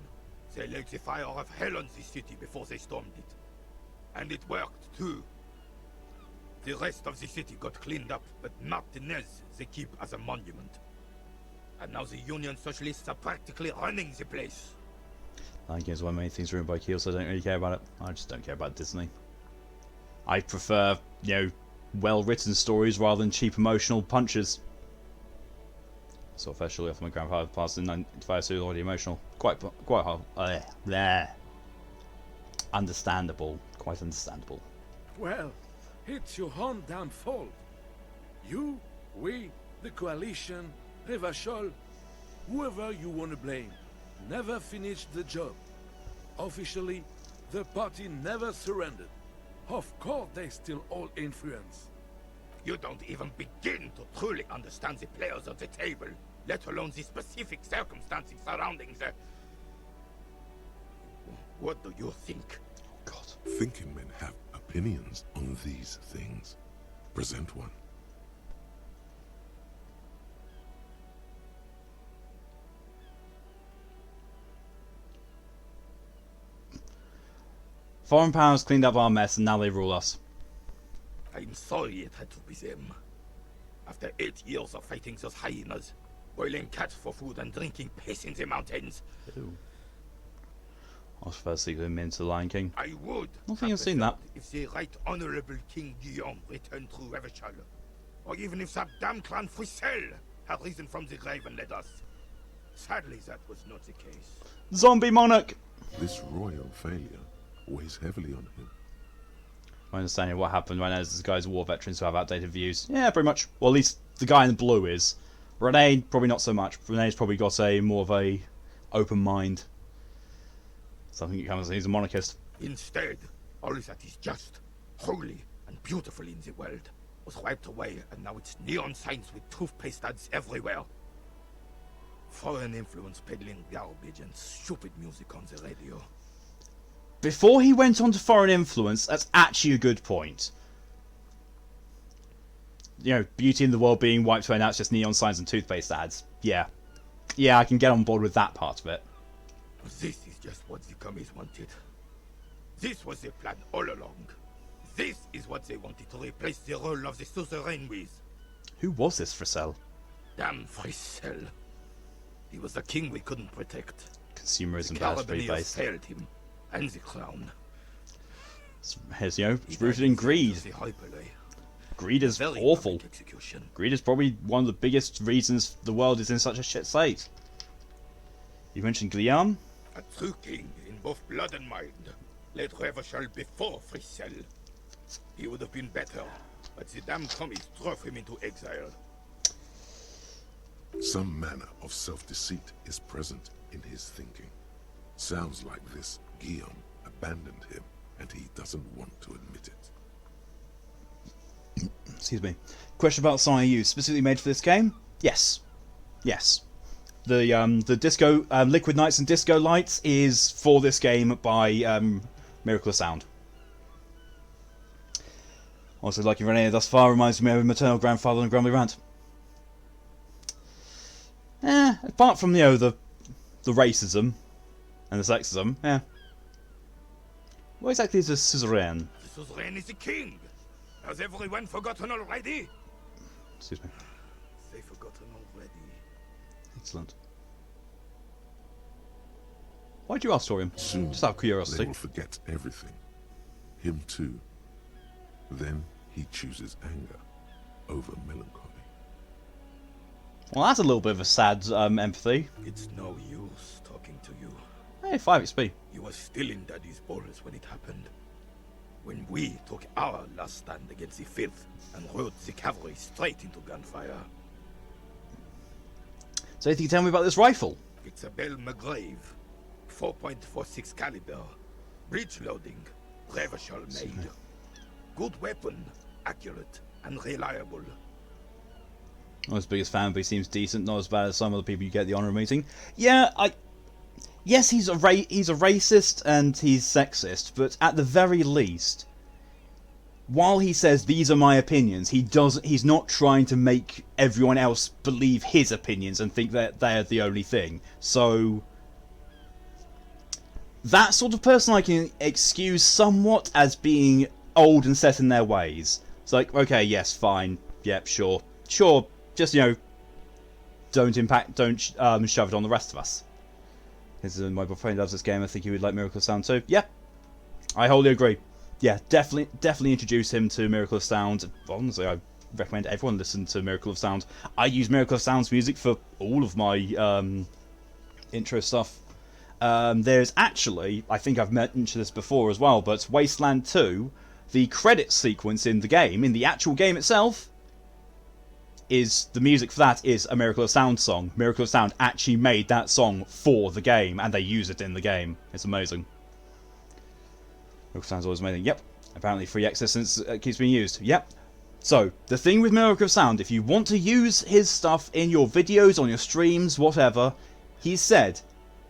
They laid the fire of hell on the city before they stormed it. And it worked, too. The rest of the city got cleaned up, but Martinez they keep as a monument. And now the Union Socialists are practically running the place. I guess one many things ruined by Keel, so I don't really care about it. I just don't care about Disney. I prefer, well-written stories rather than cheap emotional punches. So officially off my grandfather passed in 95, so already emotional. Quite hard. Understandable. Quite understandable. Well, it's your own damn fault. You, we, the Coalition, Revachol, whoever you want to blame, never finished the job. Officially, the party never surrendered. Of course they still hold influence. You don't even begin to truly understand the players of the table, let alone the specific circumstances surrounding the... What do you think? God. Thinking men have opinions on these things. Present one. Foreign powers cleaned up our mess and now they rule us. I'm sorry it had to be them. After 8 years of fighting those hyenas, boiling cats for food and drinking piss in the mountains. Ew. I was first seeing into the Lion King. I would. I don't think I've seen that. If the Right Honorable King Guillaume returned through Revachol, or even if that damn clan Frisell had risen from the grave and led us. Sadly, that was not the case. Zombie monarch! This royal failure weighs heavily on him. My understanding of what happened right now is this guy's war veterans who have outdated views. Yeah, pretty much. Well, at least the guy in the blue is. Renee, probably not so much. Renee's probably got a more of a open mind. Something that comes, he's a monarchist. Instead, all that is just, holy, and beautiful in the world was wiped away, and now it's neon signs with toothpaste ads everywhere. Foreign influence peddling garbage and stupid music on the radio. Before he went on to foreign influence, that's actually a good point. Beauty in the world being wiped away, now it's just neon signs and toothpaste ads. Yeah. Yeah, I can get on board with that part of it. This is just what the commies wanted. This was their plan all along. This is what they wanted to replace the role of the suzerain with. Who was this Frisell? Damn Frisell. He was the king we couldn't protect. Consumerism The palatability Carabineers based. failed him, and the crown. It's rooted in greed. The hyperlay. Greed is Very awful. public execution. Greed is probably one of the biggest reasons the world is in such a shit state. You mentioned Guillaume? A true king in both blood and mind led Revachol before Frisell. He would have been better, but the damn commies drove him into exile. Some manner of self-deceit is present in his thinking. Sounds like this Guillaume abandoned him, and he doesn't want to admit it. Excuse me. Question about song I used, specifically made for this game? Yes. Yes. The Disco Liquid Nights and Disco Lights is for this game by Miracle of Sound. Also, like you Renee thus far reminds me of a maternal grandfather and grumbly rant. Apart from the racism and the sexism, what exactly is a suzerain? The suzerain is the king. Has everyone forgotten already? Excuse me. They forgotten already. Excellent. Why'd you ask, Torium? Soon, Just out of they curiosity. will forget everything. Him too. Then he chooses anger over melancholy. Well, that's a little bit of a sad empathy. It's no use talking to you. Hey, 5 XP. You were still in Daddy's balls when it happened. When we took our last stand against the filth and rode the cavalry straight into gunfire. So, anything you can tell me about this rifle? It's a Bell McGrave. 4.46 caliber. Breech loading. Revachol made. Good weapon. Accurate and reliable. Not his biggest fan, but he seems decent. Not as bad as some of the people you get at the honour meeting. Yeah, yes, he's a racist and he's sexist, but at the very least, while he says these are my opinions, he's not trying to make everyone else believe his opinions and think that they're the only thing. So that sort of person I can excuse somewhat as being old and set in their ways. It's like, okay, yes, fine, yep, sure, just don't shove it on the rest of us. Because my boyfriend loves this game. I think he would like Miracle of Sound too. Yeah, I wholly agree. Yeah, definitely introduce him to Miracle of Sound. Honestly, I recommend everyone listen to Miracle of Sound. I use Miracle of Sound's music for all of my intro stuff. There's actually, I think I've mentioned this before as well, but Wasteland 2, the credit sequence in the game, in the actual game itself, is the music for that is a Miracle of Sound song. Miracle of Sound actually made that song for the game, and they use it in the game. It's amazing. Miracle of Sound's always amazing. Yep. Apparently free access since it keeps being used. Yep. So, the thing with Miracle of Sound, if you want to use his stuff in your videos, on your streams, whatever, he said,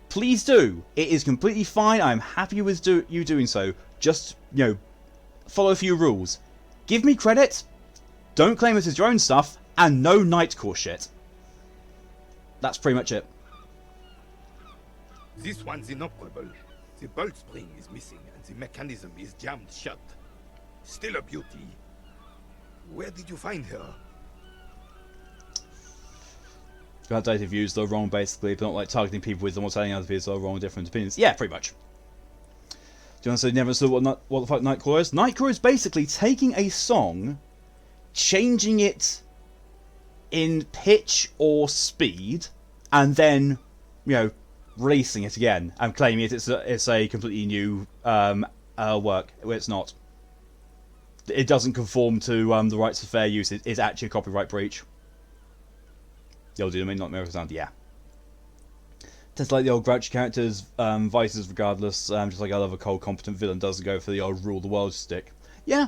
please do. It is completely fine. I'm happy with you doing so. Just, follow a few rules. Give me credit. Don't claim it as your own stuff. And no Nightcore shit. That's pretty much it. This one's inoperable. The bolt spring is missing and the mechanism is jammed shut. Still a beauty. Where did you find her? Outdated views, they're wrong basically, but not like targeting people with them or telling other people they're wrong with different opinions. Yeah, pretty much. Do you want to say never saw what the fuck Nightcore is? Nightcore is basically taking a song, changing it in pitch or speed, and then, releasing it again and claiming it's a completely new work. It's not. It doesn't conform to the rights of fair use. It's actually a copyright breach. You'll do not Miracle Sound, yeah. Just like the old grouchy characters, vices regardless, just like I love a cold, competent villain doesn't go for the old rule the world stick. Yeah.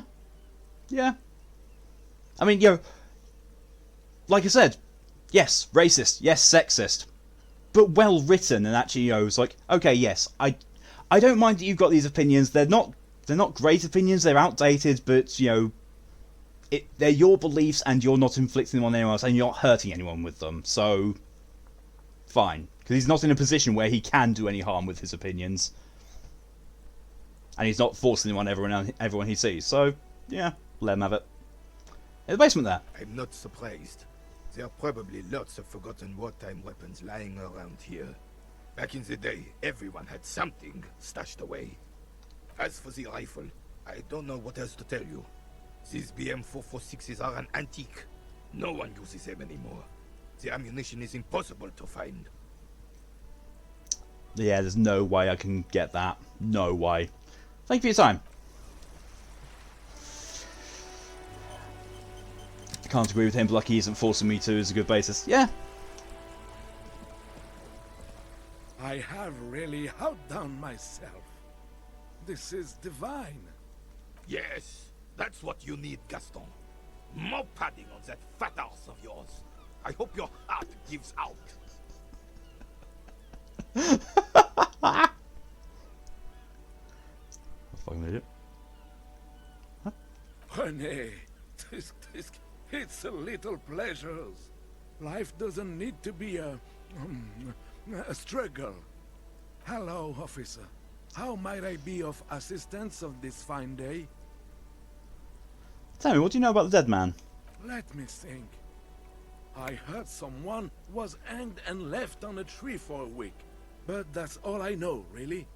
Yeah. I mean, like I said, yes, racist, yes, sexist, but well written and actually, it's like, okay, yes, I don't mind that you've got these opinions. They're not great opinions. They're outdated, but they're your beliefs, and you're not inflicting them on anyone else, and you're not hurting anyone with them. So, fine, because he's not in a position where he can do any harm with his opinions, and he's not forcing them on everyone he sees. So, yeah, let him have it. In the basement there. I'm not surprised. There are probably lots of forgotten wartime weapons lying around here. Back in the day, everyone had something stashed away. As for the rifle, I don't know what else to tell you. These BM-446s are an antique. No one uses them anymore. The ammunition is impossible to find. Yeah, there's no way I can get that. No way. Thank you for your time. I can't agree with him, but like he isn't forcing me to is a good basis. Yeah. I have really outdone myself. This is divine. Yes, that's what you need, Gaston. More padding on that fat arse of yours. I hope your heart gives out. Fucking idiot. Honey, it's a little pleasures. Life doesn't need to be a struggle. Hello, officer. How might I be of assistance of this fine day? Tell me, what do you know about the dead man? Let me think. I heard someone was hanged and left on a tree for a week. But that's all I know, really.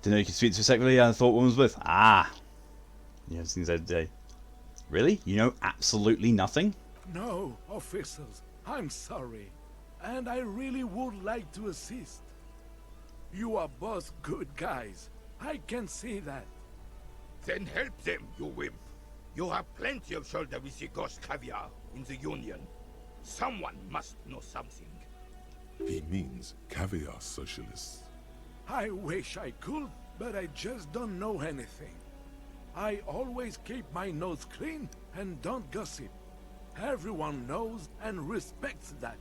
Didn't know you could speak to a secretary and thought one was with. Ah. Yeah, things every day. Really? You know absolutely nothing? No, officers. I'm sorry. And I really would like to assist. You are both good guys. I can see that. Then help them, you wimp. You have plenty of shoulder with your ghost caviar in the Union. Someone must know something. He means caviar socialists. I wish I could, but I just don't know anything. I always keep my nose clean and don't gossip. Everyone knows and respects that.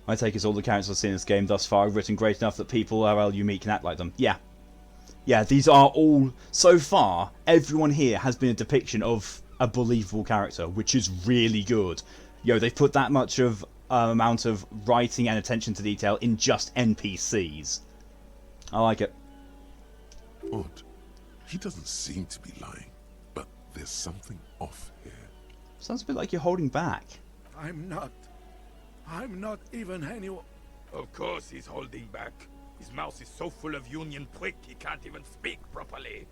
My take is all the characters I've seen in this game thus far are written great enough that people around you meet can act like them. Yeah. Yeah, these are all, so far, everyone here has been a depiction of a believable character, which is really good. Yo, they've put that much of amount of writing and attention to detail in just NPCs. I like it. Odd. He doesn't seem to be lying, but there's something off here. Sounds a bit like you're holding back. I'm not even anyone. Of course he's holding back. His mouth is so full of Union prick he can't even speak properly.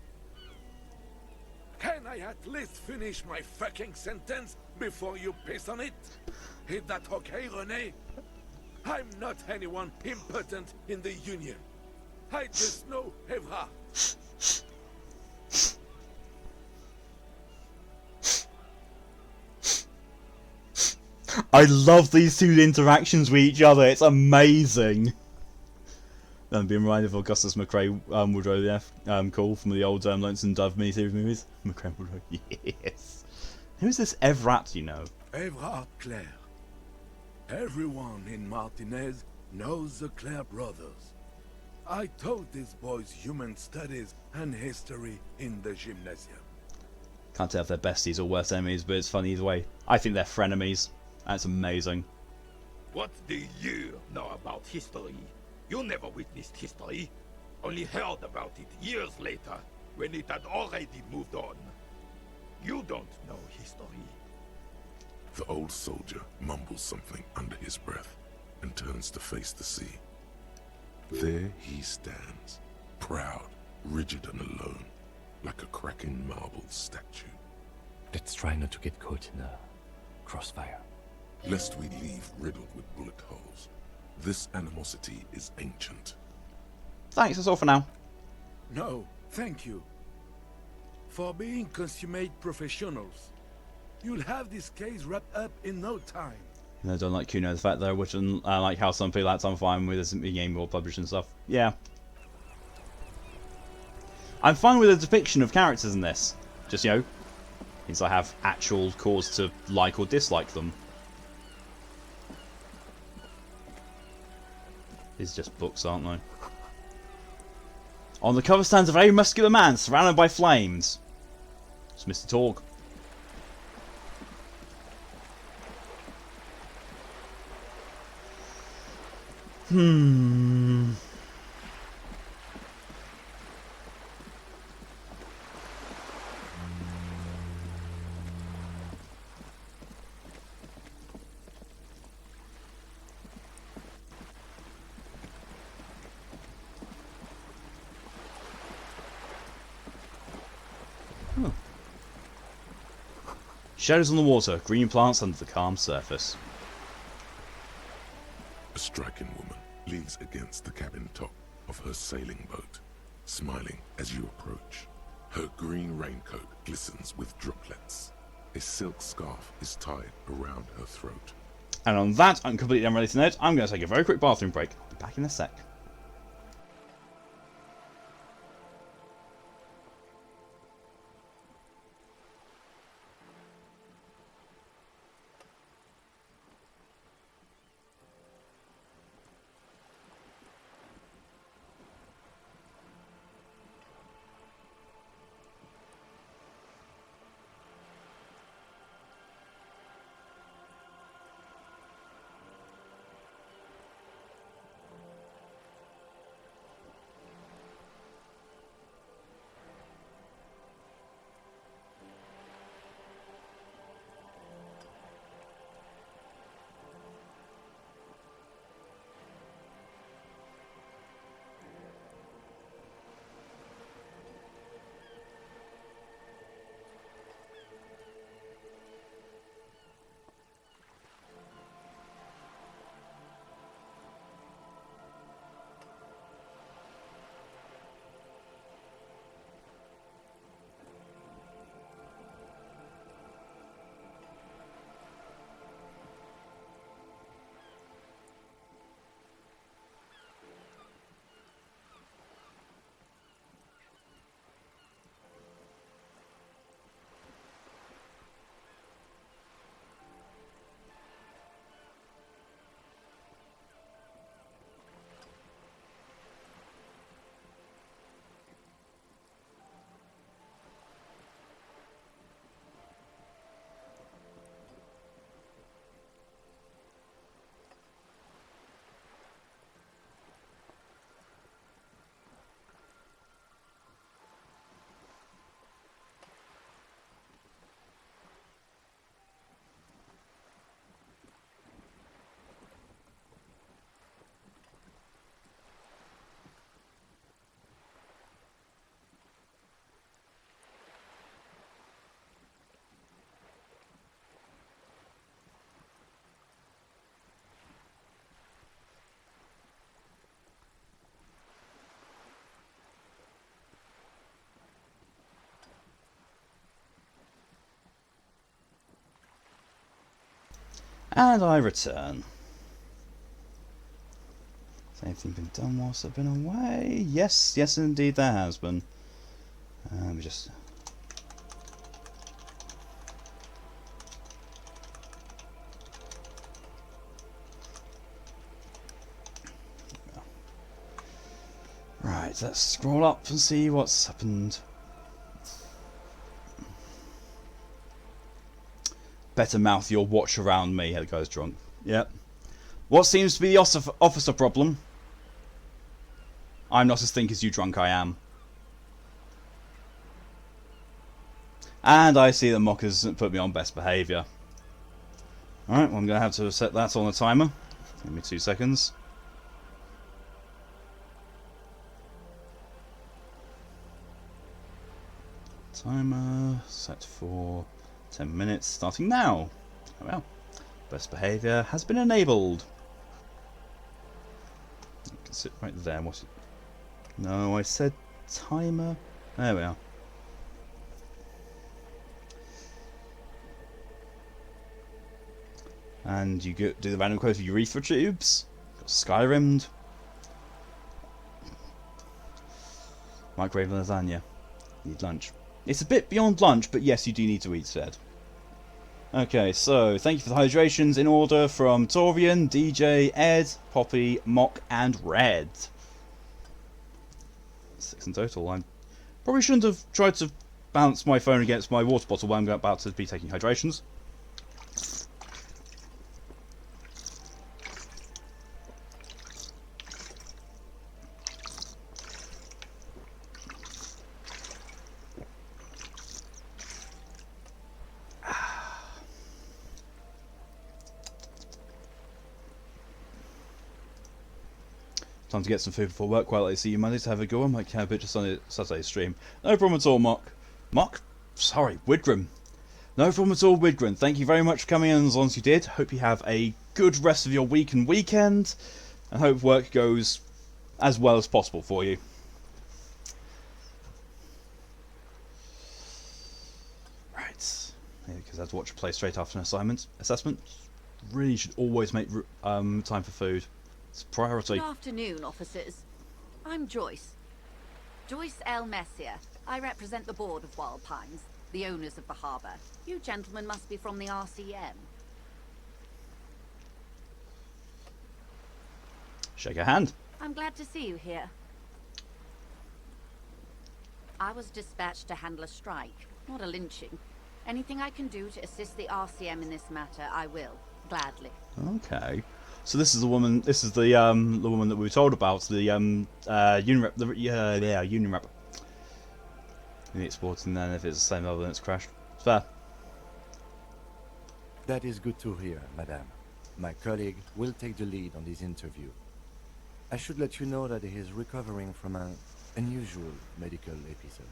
Can I at least finish my fucking sentence before you piss on it? Is that okay, René? I'm not anyone important in the Union. I just know Evrard. I love these two interactions with each other. It's amazing. I'm being reminded of Augustus McCrae Woodrow, cool, from the old Lonesome Dove miniseries movies. McCrae Woodrow, yes. Who's this Evrat, you know? Evrard Claire. Everyone in Martinez knows the Claire brothers. I taught these boys human studies and history in the gymnasium. Can't tell if they're besties or worse enemies, but it's funny either way. I think they're frenemies. That's amazing. What do you know about history? You never witnessed history, only heard about it years later, when it had already moved on. You don't know history. The old soldier mumbles something under his breath and turns to face the sea. There he stands, proud, rigid and alone, like a cracking marble statue. Let's try not to get caught in a crossfire. Lest we leave riddled with bullet holes. This animosity is ancient. Thanks, that's all for now. No, thank you. For being consummate professionals. You'll have this case wrapped up in no time. I don't like Kuno, the fact that I wouldn't like how some people act, I'm fine with this game or published and stuff. Yeah. I'm fine with the depiction of characters in this. Just, you know, means I have actual cause to like or dislike them. These are just books, aren't they? On the cover stands a very muscular man surrounded by flames. It's Mr. Torg. Shadows on the water, green plants under the calm surface. A striking woman leans against the cabin top of her sailing boat, smiling as you approach. Her green raincoat glistens with droplets. A silk scarf is tied around her throat. And on that I'm completely unrelated note, I'm going to take a very quick bathroom break. Be back in a sec. And I return. Has anything been done whilst I've been away? Yes, yes indeed there has been. Let me just... Right, let's scroll up and see what's happened. Better mouth your watch around me, the guy's drunk. Yep. What seems to be the officer problem? I'm not as think as you drunk I am. And I see that Mockers put me on best behaviour. Alright, well I'm going to have to set that on a timer. Give me 2 seconds. Timer set for 10 minutes, starting now. Oh well. Best behaviour has been enabled. You can sit right there. What's it? No, I said timer. There we are. And you do the random quote of urethra tubes. Got Skyrimmed. Microwave lasagna. Need lunch. It's a bit beyond lunch, but yes, you do need to eat said. Okay, so thank you for the hydrations in order from Torian, DJ, Ed, Poppy, Mock, and Red. 6 in total. I probably shouldn't have tried to bounce my phone against my water bottle while I'm about to be taking hydrations. Time to get some food before work. Quite like to see you Monday to have a go on. Might have a bit just on a Saturday stream. No problem at all, Mock. Mock? Sorry, Widgrim. No problem at all, Widgrim. Thank you very much for coming in as long as you did. Hope you have a good rest of your week and weekend. And hope work goes as well as possible for you. because I had to watch a play straight after an assessment. Really should always make time for food. It's a priority. Good afternoon, officers. I'm Joyce. Joyce L. Messier. I represent the board of Wild Pines, the owners of the harbour. You gentlemen must be from the RCM. Shake a hand. I'm glad to see you here. I was dispatched to handle a strike, not a lynching. Anything I can do to assist the RCM in this matter, I will. Gladly. Okay. So this is the woman. This is the woman that we were told about. The union rep. Union rep. The exporting then if it's the same level then it's crashed. It's fair. That is good to hear, madame. My colleague will take the lead on this interview. I should let you know that he is recovering from an unusual medical episode.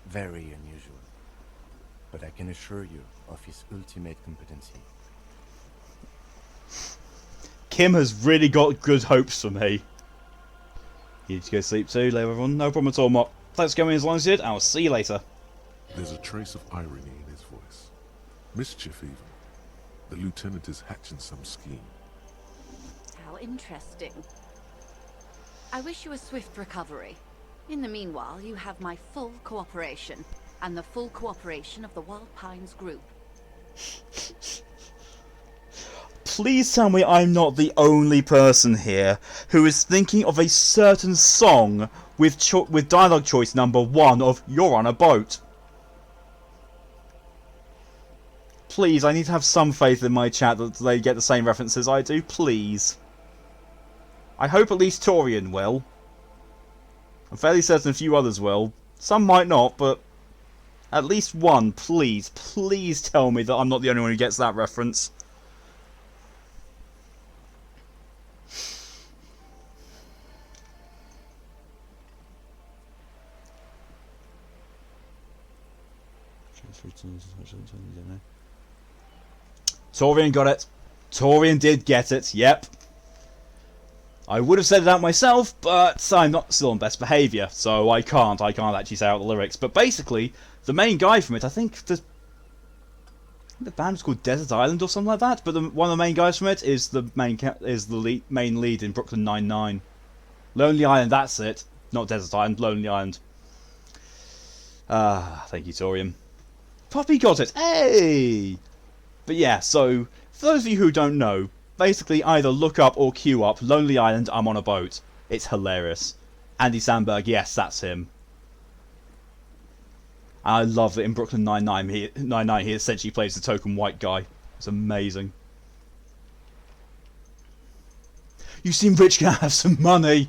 Very unusual. But I can assure you of his ultimate competency. Kim has really got good hopes for me. You need to go sleep too, later everyone. No problem at all, Mop. Thanks for coming as long as you did. I'll see you later. There's a trace of irony in his voice. Mischief even. The lieutenant is hatching some scheme. How interesting. I wish you a swift recovery. In the meanwhile, you have my full cooperation, and the full cooperation of the Wild Pines group. Please tell me I'm not the only person here who is thinking of a certain song with dialogue choice number 1 of "You're on a boat." Please, I need to have some faith in my chat that they get the same references I do. Please. I hope at least Torian will. I'm fairly certain a few others will. Some might not, but at least one, please. Please tell me that I'm not the only one who gets that reference. Torian got it. Torian did get it, yep. I would have said it out myself, but I'm not still on best behaviour, so I can't actually say out the lyrics. But basically, the main guy from it, I think the band was called Desert Island or something like that. But one of the main guys from it is the main lead in Brooklyn Nine-Nine. Lonely Island, that's it. Not Desert Island, Lonely Island. Thank you, Torian. Poppy got it. Hey! But yeah, so for those of you who don't know, basically either look up or queue up Lonely Island, I'm on a boat. It's hilarious. Andy Samberg, yes, that's him. I love that in Brooklyn Nine-Nine, he essentially plays the token white guy. It's amazing. You seem rich, can I have some money?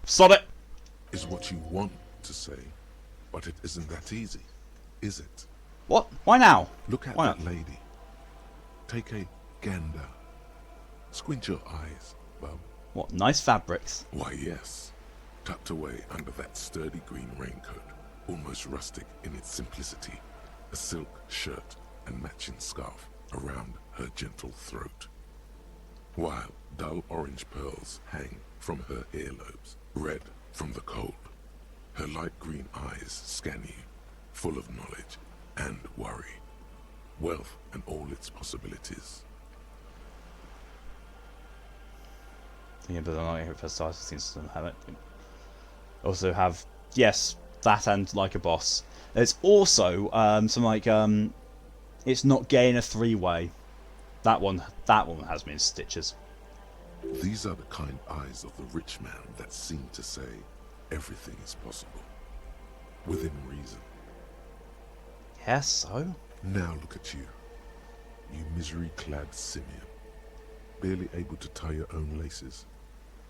Sod it! Is what you want to say, but it isn't that easy, is it? What? Why now? Look at Why that not? lady. Take a gander. Squint your eyes, bub. What, nice fabrics? Why, yes. Tucked away under that sturdy green raincoat, almost rustic in its simplicity, a silk shirt and matching scarf around her gentle throat, while dull orange pearls hang from her earlobes, red from the cold. Her light green eyes scan you, full of knowledge and worry, wealth and all its possibilities. Yeah, but I'm not here for starters, seems to have it. Also have, yes, that and Like a Boss. There's also some like it's not gay in a three-way. That one has me in stitches. These are the kind eyes of the rich man that seem to say everything is possible, within reason. Yes, so? Now look at you, you misery-clad simian, barely able to tie your own laces.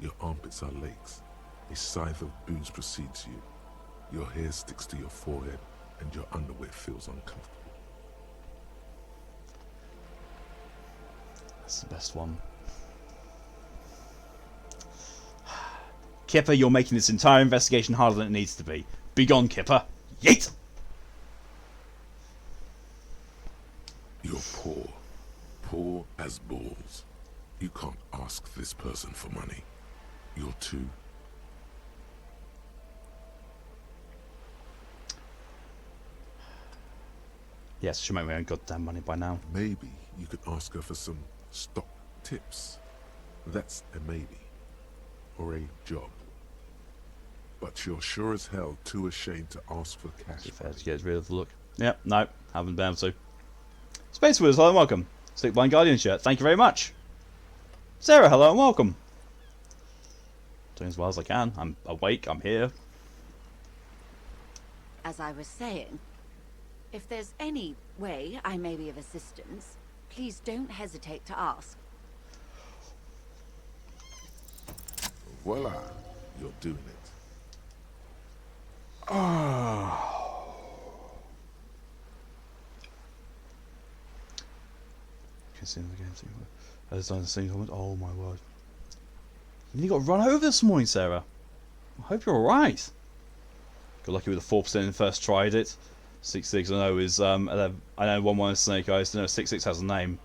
Your armpits are lakes, a scythe of booze precedes you, your hair sticks to your forehead, and your underwear feels uncomfortable. That's the best one. Kipper, you're making this entire investigation harder than it needs to be. Be gone, Kipper. Yeet! You're poor, poor as balls. You can't ask this person for money. You're too... Yes, she make my own goddamn money by now. Maybe you could ask her for some stock tips. That's a maybe. Or a job. But you're sure as hell too ashamed to ask for cash. Fair to get rid of the look. Yep, no, haven't been able to. Space Wheels, hello and welcome. Stick Blind Guardian shirt, thank you very much. Sarah, hello and welcome. Doing as well as I can. I'm awake, I'm here. As I was saying, if there's any way I may be of assistance, please don't hesitate to ask. Voila, you're doing it. Oh my word. You got run over this morning, Sarah. I hope you're alright. Got lucky with the 4% in the first try at it. 6-6 I know is 11, I know 1-1 is Snake Eyes, I know 6-6 has a name.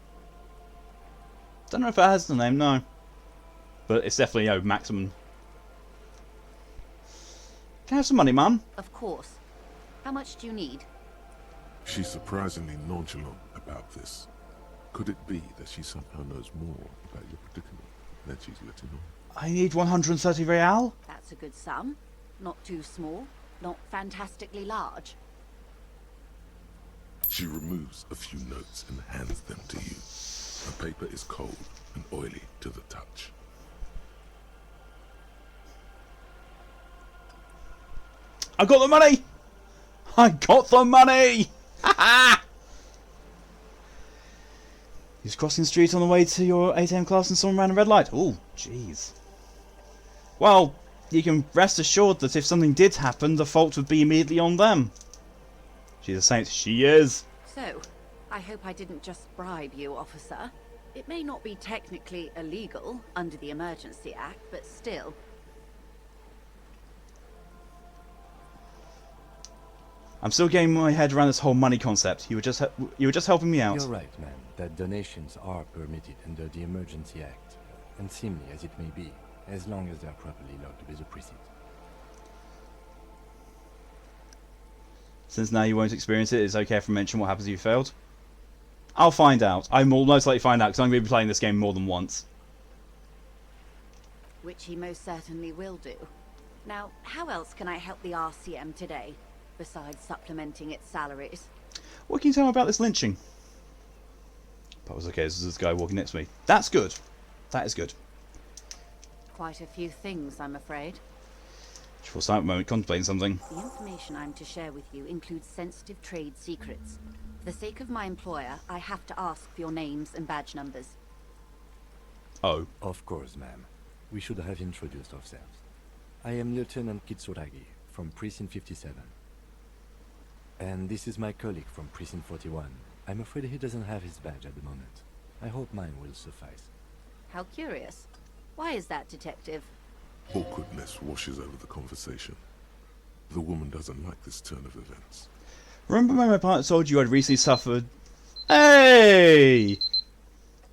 Don't know if it has the name, no. But it's definitely, you know, maximum. Can I have some money, Mum? Of course. How much do you need? She's surprisingly nonchalant about this. Could it be that she somehow knows more about your predicament than she's letting on? I need 130 real. That's a good sum. Not too small, not fantastically large. She removes a few notes and hands them to you. The paper is cold and oily to the touch. I got the money! I got the money! Ha ha! He's crossing the street on the way to your 8 AM class and someone ran a red light. Oh, jeez. Well, you can rest assured that if something did happen, the fault would be immediately on them. She's a saint. She is. So, I hope I didn't just bribe you, officer. It may not be technically illegal under the Emergency Act, but still. I'm still getting my head around this whole money concept. You were just helping me out. You're right, man, that donations are permitted under the Emergency Act, unseemly as it may be, as long as they're properly logged with the precinct. Since now you won't experience it, it's okay if I mention what happens if you failed? I'll find out. I will most likely find out because I'm going to be playing this game more than once. Which he most certainly will do. Now, how else can I help the RCM today, besides supplementing its salaries? What can you tell me about this lynching? That was okay, this is this guy walking next to me. That's good. That is good. Quite a few things, I'm afraid. For a silent moment, contemplating something. The information I'm to share with you includes sensitive trade secrets. For the sake of my employer, I have to ask for your names and badge numbers. Oh. Of course, ma'am. We should have introduced ourselves. I am Lieutenant Kitsuragi, from Precinct 57. And this is my colleague from Precinct 41. I'm afraid he doesn't have his badge at the moment. I hope mine will suffice. How curious. Why is that, Detective? Awkwardness washes over the conversation. The woman doesn't like this turn of events. Remember when my partner told you I'd recently suffered... Hey!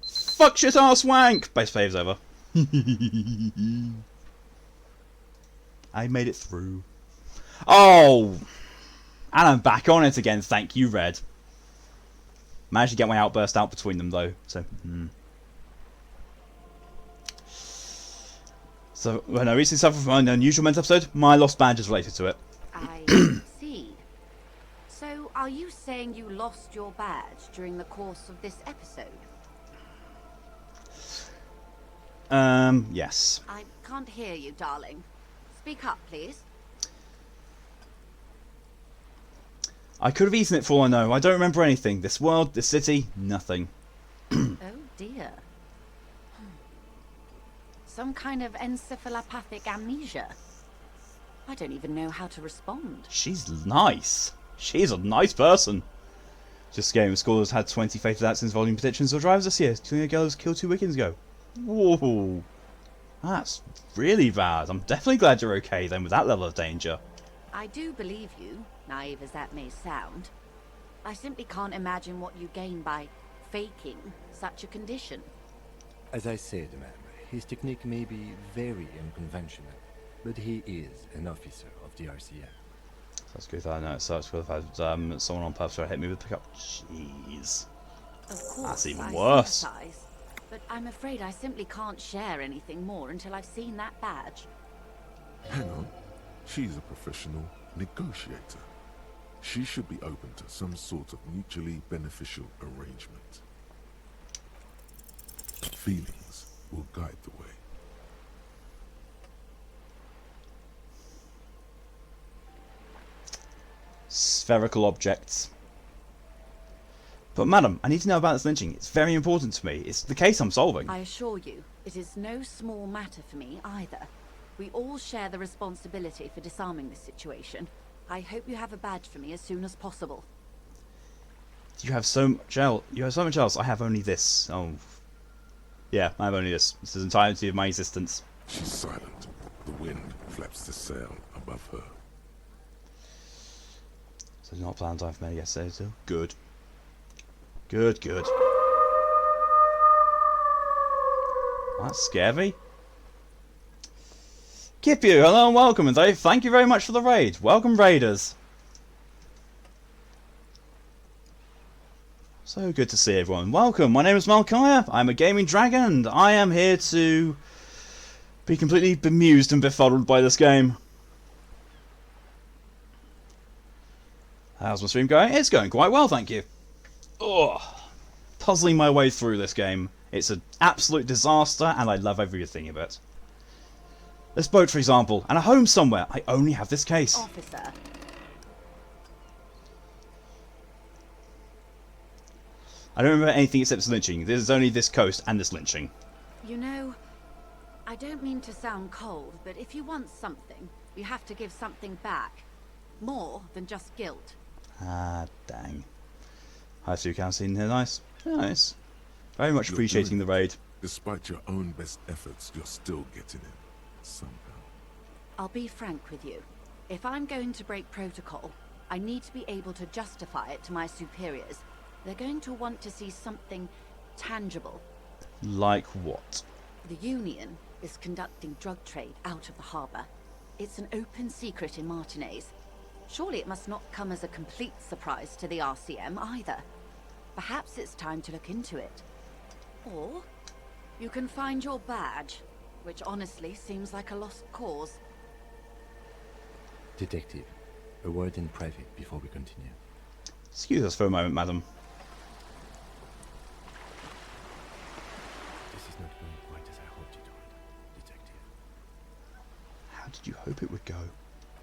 Fuck shit ass wank! Base fave's over. I made it through. Oh! And I'm back on it again, thank you, Red. Managed to get my outburst out between them, though, so... So, when I recently suffered from an unusual mental episode, my lost badge is related to it. I see. So, are you saying you lost your badge during the course of this episode? Yes. I can't hear you, darling. Speak up, please. I could have eaten it for all I know. I don't remember anything. This world, this city, nothing. Oh dear. Some kind of encephalopathic amnesia. I don't even know how to respond. She's nice. She's a nice person. Just game scholars had 20 fatal accidents involving petitions or drivers this year, including a girl who was killed 2 weekends ago. Whoa. That's really bad. I'm definitely glad you're okay then with that level of danger. I do believe you, naive as that may sound. I simply can't imagine what you gain by faking such a condition. As I said, ma'am, his technique may be very unconventional, but he is an officer of the RCM. That's good. I know it sucks for the fact someone on purpose hit me with the pickup. Jeez. Of course, That's even I worse. sympathize, but I'm afraid I simply can't share anything more until I've seen that badge. Hang on. She's a professional negotiator. She should be open to some sort of mutually beneficial arrangement. Feelings will guide the way. Spherical objects. But madam, I need to know about this lynching. It's very important to me. It's the case I'm solving. I assure you, it is no small matter for me either. We all share the responsibility for disarming this situation. I hope you have a badge for me as soon as possible. You have so much else. You have so much else. I have only this. Oh. Yeah, I have only this. This is the entirety of my existence. She's silent. The wind flaps the sail above her. So not planned I've made yesterday, so good. Good, good. That's scary. Kipu, hello and welcome, and Dave, thank you very much for the raid. Welcome, raiders. So good to see everyone. Welcome, my name is Malkaya. I'm a gaming dragon, and I am here to be completely bemused and befuddled by this game. How's my stream going? It's going quite well, thank you. Oh, puzzling my way through this game. It's an absolute disaster, and I love everything of it. This boat, for example, and a home somewhere. I only have this case. Officer. I don't remember anything except this lynching. There's only this coast and this lynching. You know, I don't mean to sound cold, but if you want something, you have to give something back. More than just guilt. Ah, dang. Hi, Sue Cassian here. Nice. Nice. Very much appreciating the raid. Despite your own best efforts, you're still getting in. Somehow. I'll be frank with you. If I'm going to break protocol, I need to be able to justify it to my superiors. They're going to want to see something tangible. Like what? The Union is conducting drug trade out of the harbour. It's an open secret in Martinez. Surely it must not come as a complete surprise to the RCM either. Perhaps it's time to look into it. Or you can find your badge, which honestly seems like a lost cause. Detective, a word in private before we continue. Excuse us for a moment, madam. This is not going quite as I hoped it would, Detective. How did you hope it would go?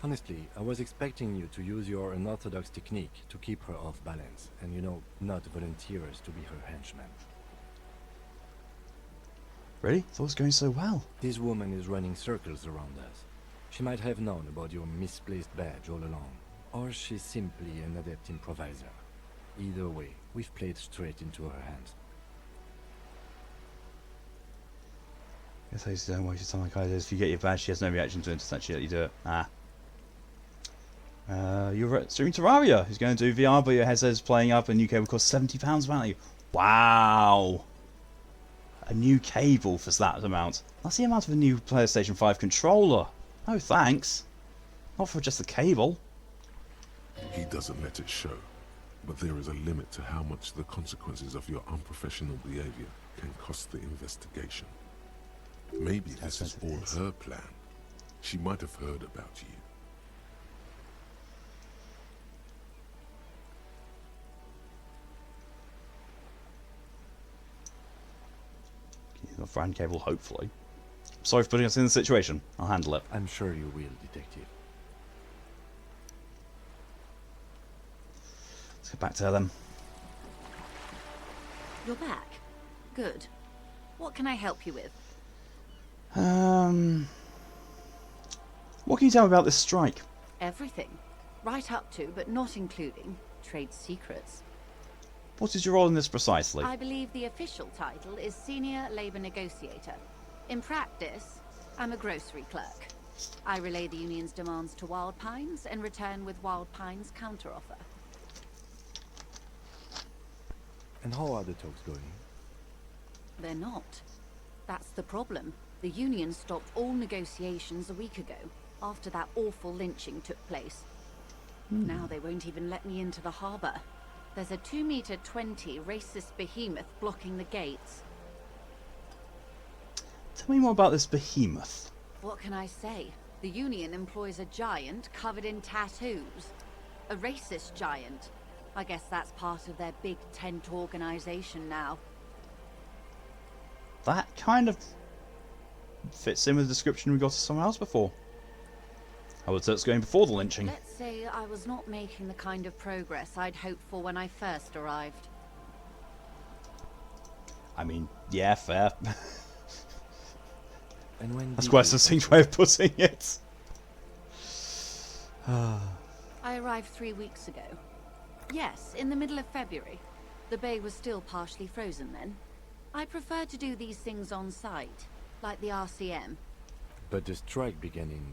Honestly, I was expecting you to use your unorthodox technique to keep her off balance, and you know, not volunteer us to be her henchmen. Really? Thought it was going so well. This woman is running circles around us. She might have known about your misplaced badge all along, or she's simply an adept improviser. Either way, we've played straight into her hands. Guess I used to don't waste your time like I did. If you get your badge, she has no reaction to it, so she let you do it. Ah. You're streaming Terraria, who's going to do VR, but your headset is playing up, and UK will cost £70 value. Wow! A new cable for that amount. That's the amount of a new PlayStation 5 controller. Oh, thanks. Not for just the cable. He doesn't let it show, but there is a limit to how much the consequences of your unprofessional behavior can cost the investigation. Maybe this is all her plan. She might have heard about you. The friend cable, hopefully. Sorry for putting us in this situation. I'll handle it. I'm sure you will, Detective. Let's get back to her then. You're back. Good. What can I help you with? What can you tell me about this strike? Everything. Right up to, but not including, trade secrets. What is your role in this precisely? I believe the official title is Senior Labor Negotiator. In practice, I'm a grocery clerk. I relay the Union's demands to Wild Pines and return with Wild Pines' counteroffer. And how are the talks going? They're not. That's the problem. The Union stopped all negotiations a week ago, after that awful lynching took place. Now they won't even let me into the harbour. There's a 2-meter-20 racist behemoth blocking the gates. Tell me more about this behemoth. What can I say? The Union employs a giant covered in tattoos. A racist giant. I guess that's part of their big tent organisation now. That kind of fits in with the description we got of someone else before. How was it going before the lynching? Let's say I was not making the kind of progress I'd hoped for when I first arrived. I mean, yeah, fair. And when That's did quite a you succinct way of putting it. I arrived 3 weeks ago. Yes, in the middle of February. The bay was still partially frozen then. I prefer to do these things on site, like the RCM. But the strike began in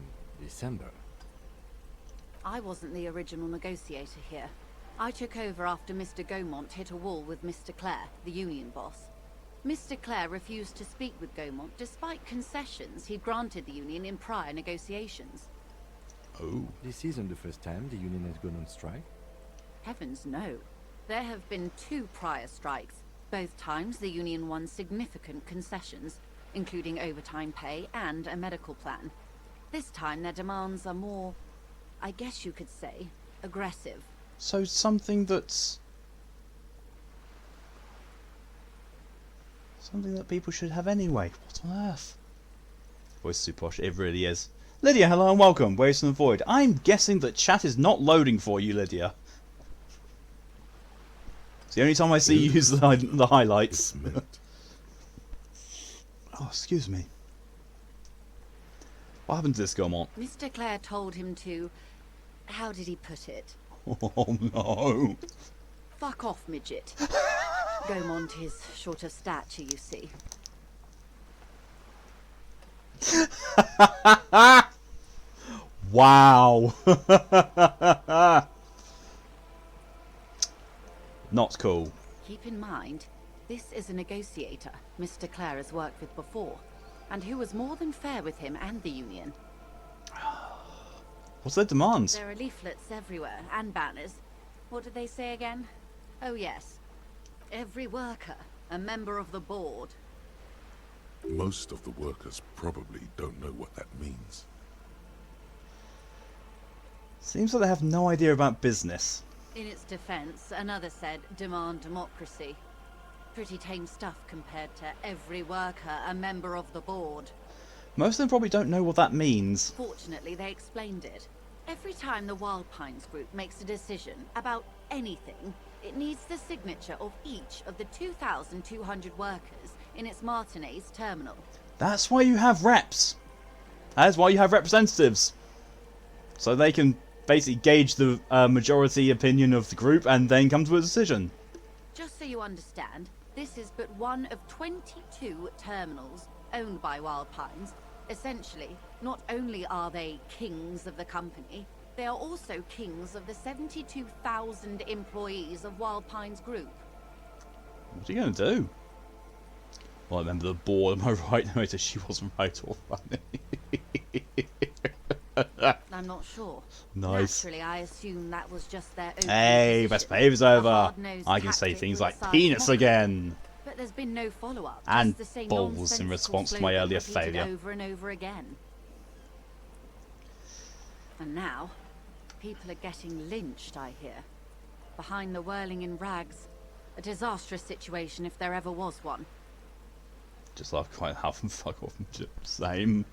December. I wasn't the original negotiator here. I took over after Mr. Gaumont hit a wall with Mr. Clare, the union boss. Mr. Clare refused to speak with Gaumont despite concessions he'd granted the union in prior negotiations. Oh. This isn't the first time the union has gone on strike. Heavens no. There have been 2 prior strikes. Both times the union won significant concessions, including overtime pay and a medical plan. This time their demands are more, I guess you could say, aggressive. So something that's... something that people should have anyway. What on earth? Voice too posh. It really is. Lydia, hello and welcome. Waves from the Void. I'm guessing that chat is not loading for you, Lydia. It's the only time I see you use the highlights. It's meant. Oh, excuse me. What happened to this Gaumont? Mr. Clare told him to... how did he put it? Oh no. Fuck off, midget. Gaumont is short of stature, you see. Wow. Not cool. Keep in mind, this is a negotiator Mr. Clare has worked with before, and who was more than fair with him and the union. What's their demands? There are leaflets everywhere, and banners. What did they say again? Oh yes. Every worker, a member of the board. Most of the workers probably don't know what that means. Seems like they have no idea about business. In its defense, another said, demand democracy. Pretty tame stuff compared to every worker, a member of the board. Most of them probably don't know what that means. Fortunately, they explained it. Every time the Wild Pines group makes a decision about anything, it needs the signature of each of the 2,200 workers in its Martinez terminal. That's why you have reps. That's why you have representatives. So they can basically gauge the majority opinion of the group and then come to a decision. Just so you understand, this is but one of 22 terminals owned by Wild Pines. Essentially, not only are they kings of the company, they are also kings of the 72,000 employees of Wild Pines Group. What are you going to do? Well, I remember the board. Am I right? No, she wasn't right or funny. I'm not sure. Nice. Naturally, I assume that was just their own Hey, decision. best behavior's A over. hard-nosed I can say tactic things with like a side penis mockery. again. But there's been no follow-up. And just the same balls in nonsensical response to my slogan earlier repeated failure. over and over again. And now, people are getting lynched, I hear. Behind the whirling in rags. A disastrous situation if there ever was one. Just laugh quite half and fuck off. Same.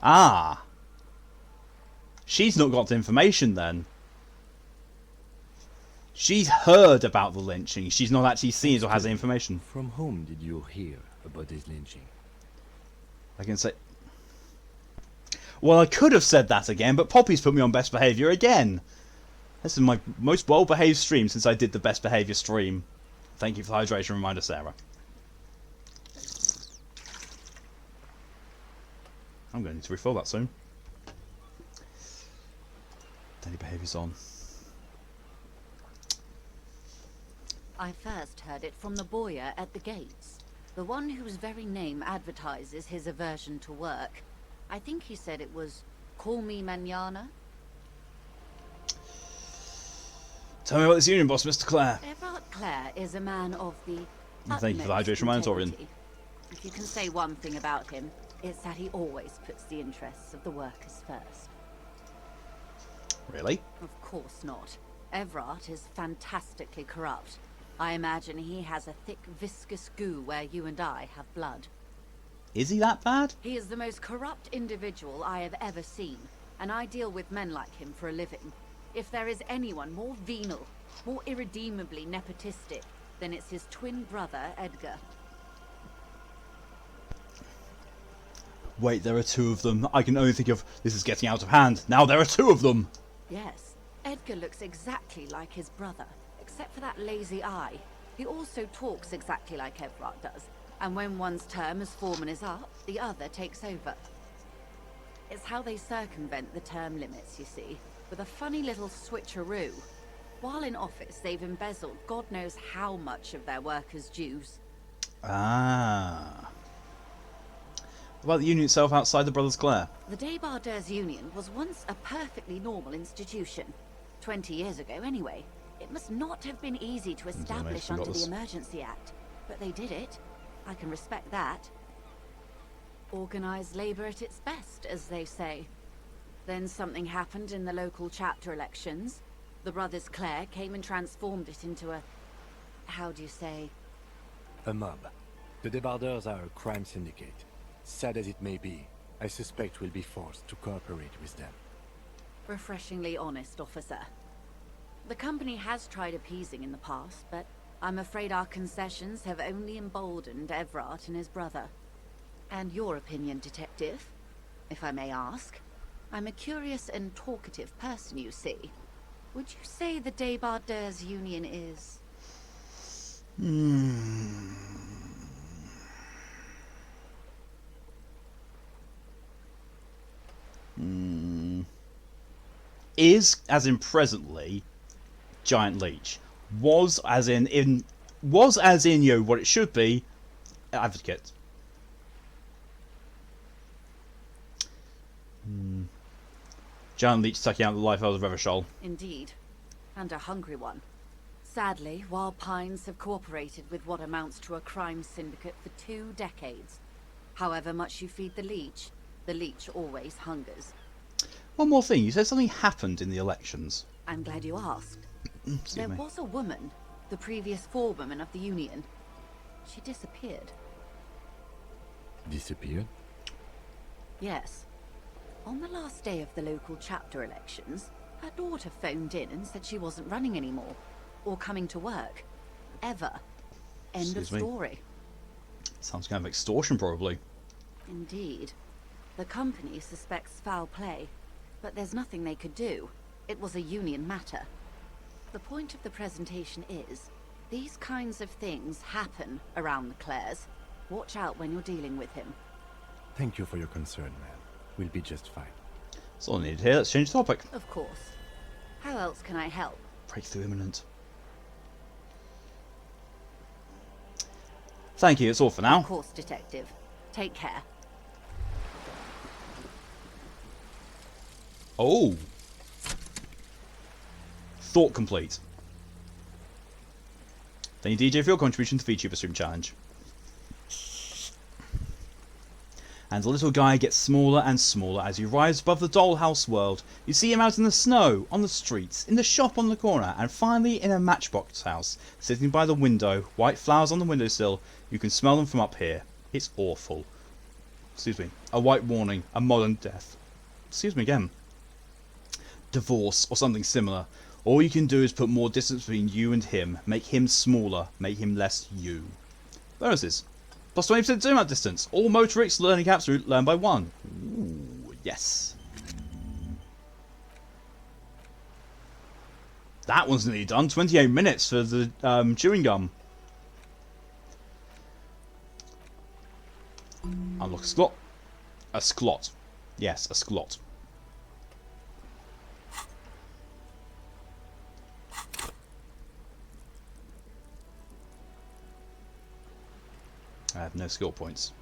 Ah. She's not got the information then. She's heard about the lynching. She's not actually seen it or has the information. From whom did you hear about this lynching? I can say... Well, I could have said that again, but Poppy's put me on best behaviour again. This is my most well-behaved stream since I did the best behaviour stream. Thank you for the hydration reminder, Sarah. I'm going to need to refill that soon. Daily behaviour's on. I first heard it from the bowyer at the gates. The one whose very name advertises his aversion to work. I think he said it was, call me mañana. Tell me about this union boss, Mr. Clare. Everard Clare is a man of the Thank you for the utmost hydration, Minotaurian. integrity. If you can say one thing about him, it's that he always puts the interests of the workers first. Really? Of course not. Everard is fantastically corrupt. I imagine he has a thick, viscous goo where you and I have blood. Is he that bad? He is the most corrupt individual I have ever seen, and I deal with men like him for a living. If there is anyone more venal, more irredeemably nepotistic, then it's his twin brother, Edgar. Wait, there are two of them. I can only think of this is getting out of hand. Now there are two of them. Yes, Edgar looks exactly like his brother, except for that lazy eye. He also talks exactly like Everard does, and when one's term as foreman is up, the other takes over. It's how they circumvent the term limits, you see, with a funny little switcheroo. While in office, they've embezzled God knows how much of their workers' dues. Ah. What about the union itself outside the Brothers Clare? The Débardeurs Union was once a perfectly normal institution. 20 years ago, anyway. It must not have been easy to establish under the Emergency Act, but they did it. I can respect that. Organised labour at its best, as they say. Then something happened in the local chapter elections. The Brothers Clare came and transformed it into a... how do you say? A mob. The Débardeurs are a crime syndicate. Sad as it may be, I suspect we'll be forced to cooperate with them. Refreshingly honest, officer. The company has tried appeasing in the past, but I'm afraid our concessions have only emboldened Everard and his brother. And your opinion, detective, if I may ask? I'm a curious and talkative person, you see. Would you say the Débardeurs Union is... Is, as in presently, giant leech. Was as in you know, what it should be, advocate. Giant leech sucking out the life out of Revachol. Indeed. And a hungry one. Sadly, Wild Pines have cooperated with what amounts to a crime syndicate for 2 decades. However much you feed the leech always hungers. One more thing, you said something happened in the elections. I'm glad you asked. Excuse There me. was a woman, the previous forewoman of the Union. She disappeared. Disappeared? Yes. On the last day of the local chapter elections, her daughter phoned in and said she wasn't running anymore. Or coming to work. Ever. End Excuse of me. story. Sounds kind of extortion, probably. Indeed. The company suspects foul play, but there's nothing they could do. It was a union matter. The point of the presentation is, these kinds of things happen around the Clares. Watch out when you're dealing with him. Thank you for your concern, man. We'll be just fine. That's all I needed here. Let's change the topic. Of course. How else can I help? Breakthrough imminent. Thank you, that's all for now. Of course, detective. Take care. Oh. Thought complete. Thank you, DJ, for your contribution to the VTuber Stream Challenge. And the little guy gets smaller and smaller as he rises above the dollhouse world. You see him out in the snow, on the streets, in the shop on the corner, and finally in a matchbox house, sitting by the window, white flowers on the windowsill. You can smell them from up here. It's awful. Excuse me. A white warning. A modern death. Excuse me again. Divorce, or something similar. All you can do is put more distance between you and him. Make him smaller. Make him less you. Bonuses. Plus 20% zoom out distance. All motorics learning caps learned by 1. Ooh, yes. That one's nearly done. 28 minutes for the chewing gum. Unlock a sklot. A sklot. Yes, a sklot. I have no skill points.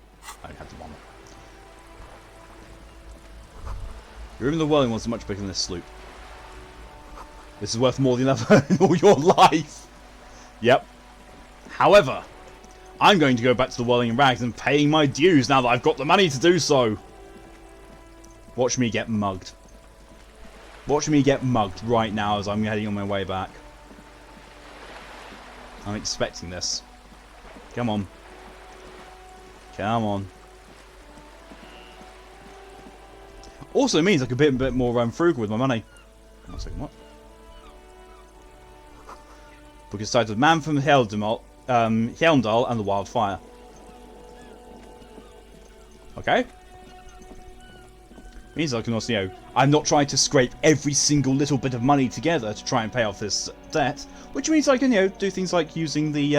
I only have the one. The room in the whirling ones are much bigger than this sloop. This is worth more than ever in all your life. Yep. However, I'm going to go back to the Whirling Rags and paying my dues now that I've got the money to do so. Watch me get mugged. Watch me get mugged right now as I'm heading on my way back. I'm expecting this. Come on. Come on. Also means I could be a bit more frugal with my money. One second, what? Book is titled Man from Helmdall and the Wildfire. Okay. Means I can also, you know, I'm not trying to scrape every single little bit of money together to try and pay off this debt, which means I can, you know, do things like using the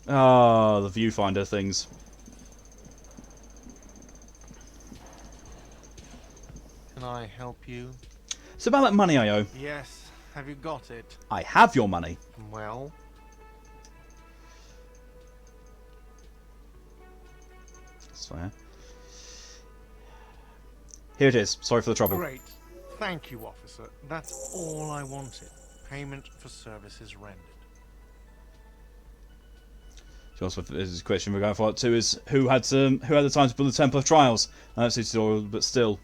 viewfinder things. Can I help you? It's about that money I owe. Yes. Have you got it? I have your money. Well? That's fair. Here it is. Sorry for the trouble. Great. Thank you, officer. That's all I wanted. Payment for services rendered. Also, this is a question we're going for too. Is who had the time to build the Temple of Trials? That's a tutorial, but still.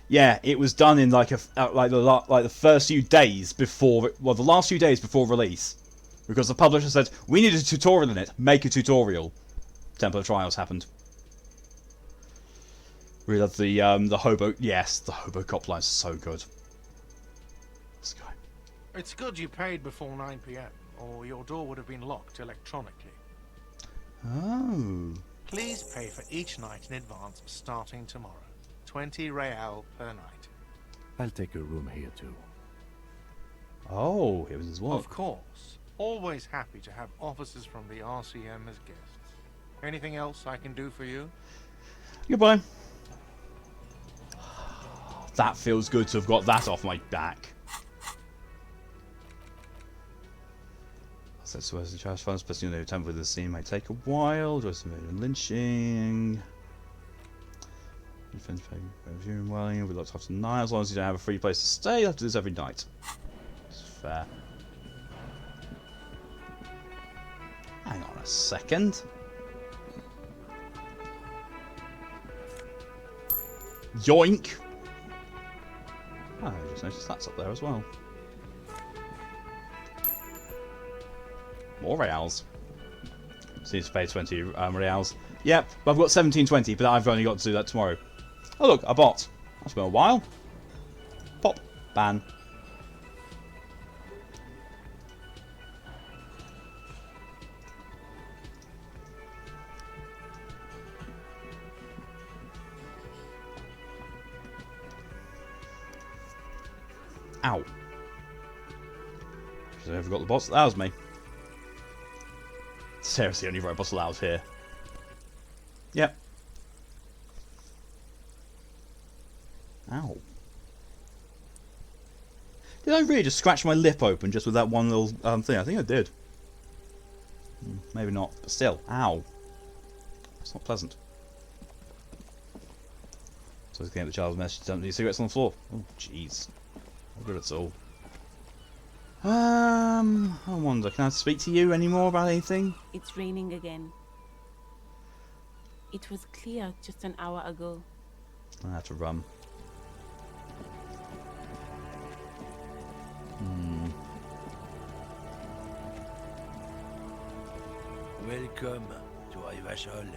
Yeah, it was done in like the first few days before, well, the last few days before release, because the publisher said we need a tutorial in it. Make a tutorial. Temple of Trials happened. Really love the hobo. Yes, the hobo cop line's so good. This guy. It's good you paid before 9 p.m. or your door would have been locked electronically. Oh. Please pay for each night in advance starting tomorrow. 20 real per night. I'll take a room here too. Oh, it was his work. Of course. Always happy to have officers from the RCM as guests. Anything else I can do for you? Goodbye. That feels good to have got that off my back. That's where's the charge funds, especially in the temple with the scene might take a while. Just lynching. Defense pay reviewing well, we locked off tonight. As long as you don't have a free place to stay, you have to do this every night. It's fair. Hang on a second. Yoink! Oh, I just noticed that's up there as well. More reals. So you need to pay 20 reals. Yep, but I've got 1720, but I've only got to do that tomorrow. Oh look, a bot. That's been a while. Pop. Ban. Ow. I forgot the boss. That was me. Seriously, only robot allows here. Yep. Ow. Did I really just scratch my lip open just with that one little thing? I think I did. Maybe not, but still. Ow. It's not pleasant. So I was looking at the child's message. Don't need cigarettes on the floor. Oh, jeez. Not good at all. I wonder, can I speak to you anymore about anything? It's raining again. It was clear just an hour ago. I have to run. Welcome to Rivachol.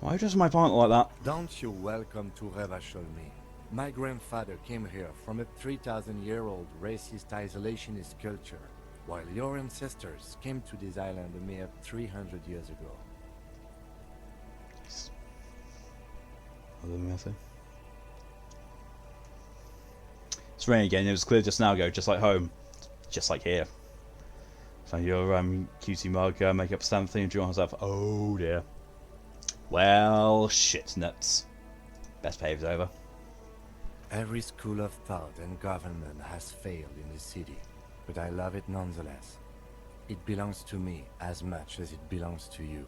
Why does my partner like that? Don't you welcome to Rivachol me. My grandfather came here from a 3,000-year-old racist isolationist culture, while your ancestors came to this island a mere 300 years ago. It's raining again. It was clear just now ago, just like home. Just like here. So your cutie mug make up stand thing and draw herself. Oh dear. Well, shit nuts. Best behavior's over. Every school of thought and government has failed in the city, but I love it nonetheless. It belongs to me as much as it belongs to you.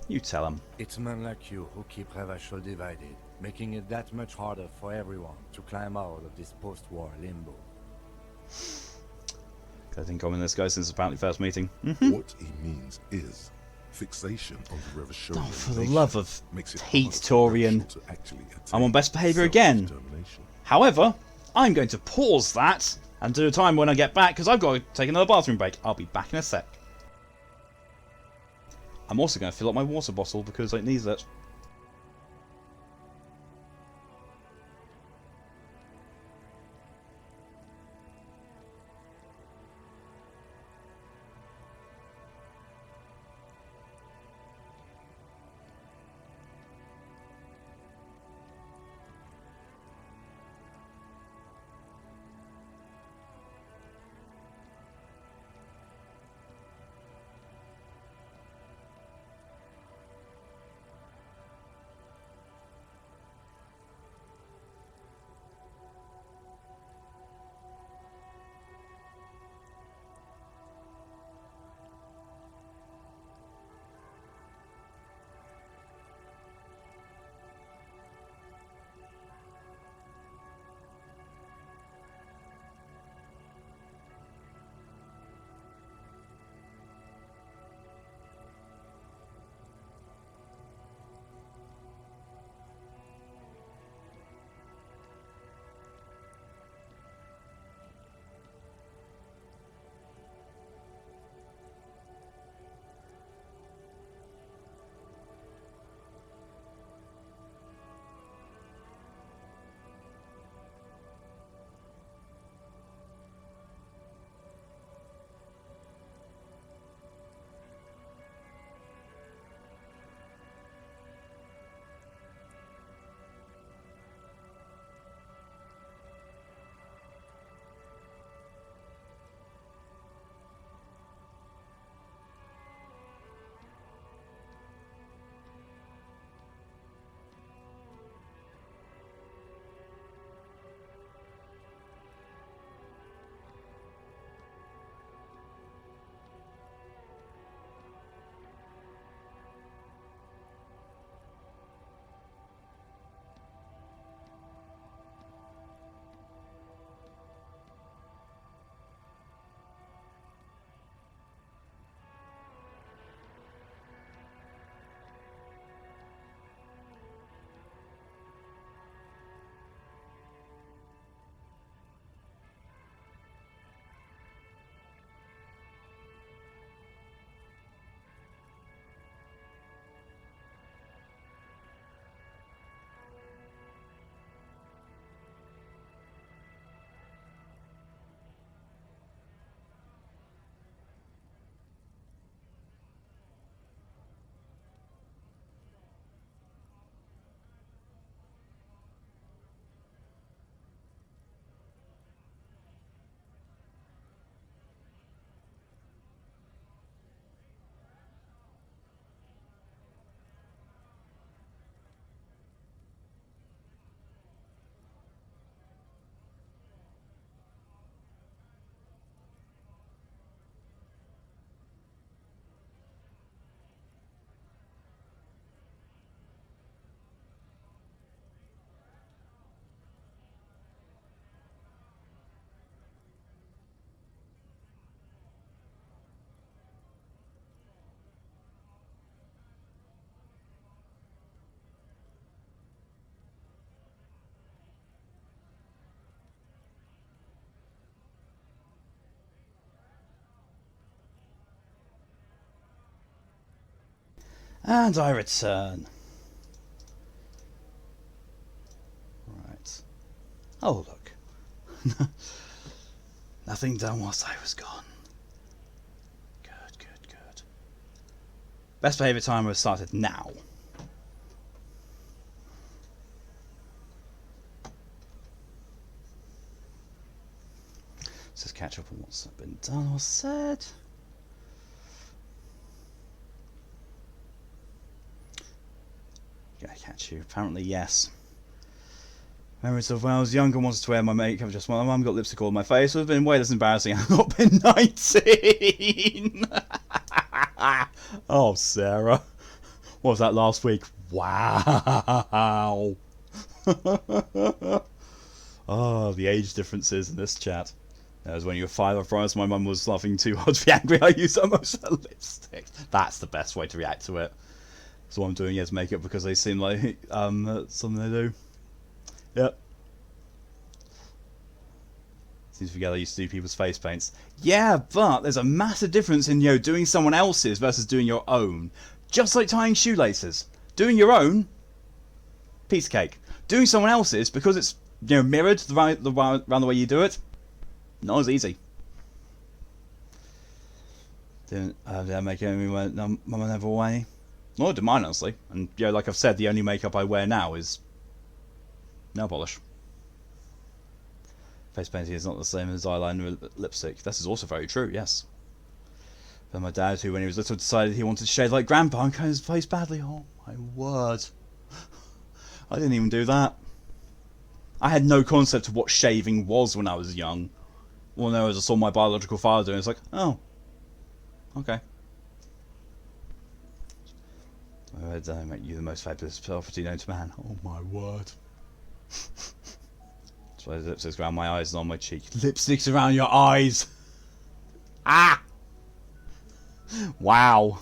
You tell him. It's men like you who keep Rivachol divided, making it that much harder for everyone to climb out of this post-war limbo. I think I'm in this guy since apparently first meeting. What he means is fixation on the Revacholian Oh, for the nation love of makes it Pete harder for Torian. Revachol to actually I'm on attain best behaviour again. self-determination. However, I'm going to pause that and do a time when I get back because I've got to take another bathroom break. I'll be back in a sec. I'm also going to fill up my water bottle because it needs it. And I return. Right. Oh, look. Nothing done whilst I was gone. Good, good, good. Best behaviour timer has started now. Let's just catch up on what's been done or said. Gonna catch you. Apparently, yes. Memories of when I was younger, wanted to wear my makeup. Just my mum got lipstick all on my face. It would have been way less embarrassing. I've not been 19. Oh, Sarah. What was that last week? Wow. Oh, the age differences in this chat. That was when you were 5, I promise my mum was laughing too hard to be angry I used so much lipstick. That's the best way to react to it. So what I'm doing is makeup because they seem like something they do. Yep. Seems to forget I used to do people's face paints. Yeah, but there's a massive difference in, doing someone else's versus doing your own. Just like tying shoelaces. Doing your own, piece of cake. Doing someone else's, because it's mirrored around the way you do it, not as easy. Did I make any mum never away? Nor did mine, honestly. And like I've said, the only makeup I wear now is nail polish. Face painting is not the same as eyeliner with lipstick. This is also very true, yes. But my dad, who when he was little decided he wanted to shave like Grandpa and cut his face badly. Oh my word. I didn't even do that. I had no concept of what shaving was when I was young. All I know is I saw my biological father doing it. It's like, oh, okay. I make you the most fabulous property known to man. Oh my word. That's why the lipstick's around my eyes and on my cheek. Lipstick's around your eyes! Ah! Wow.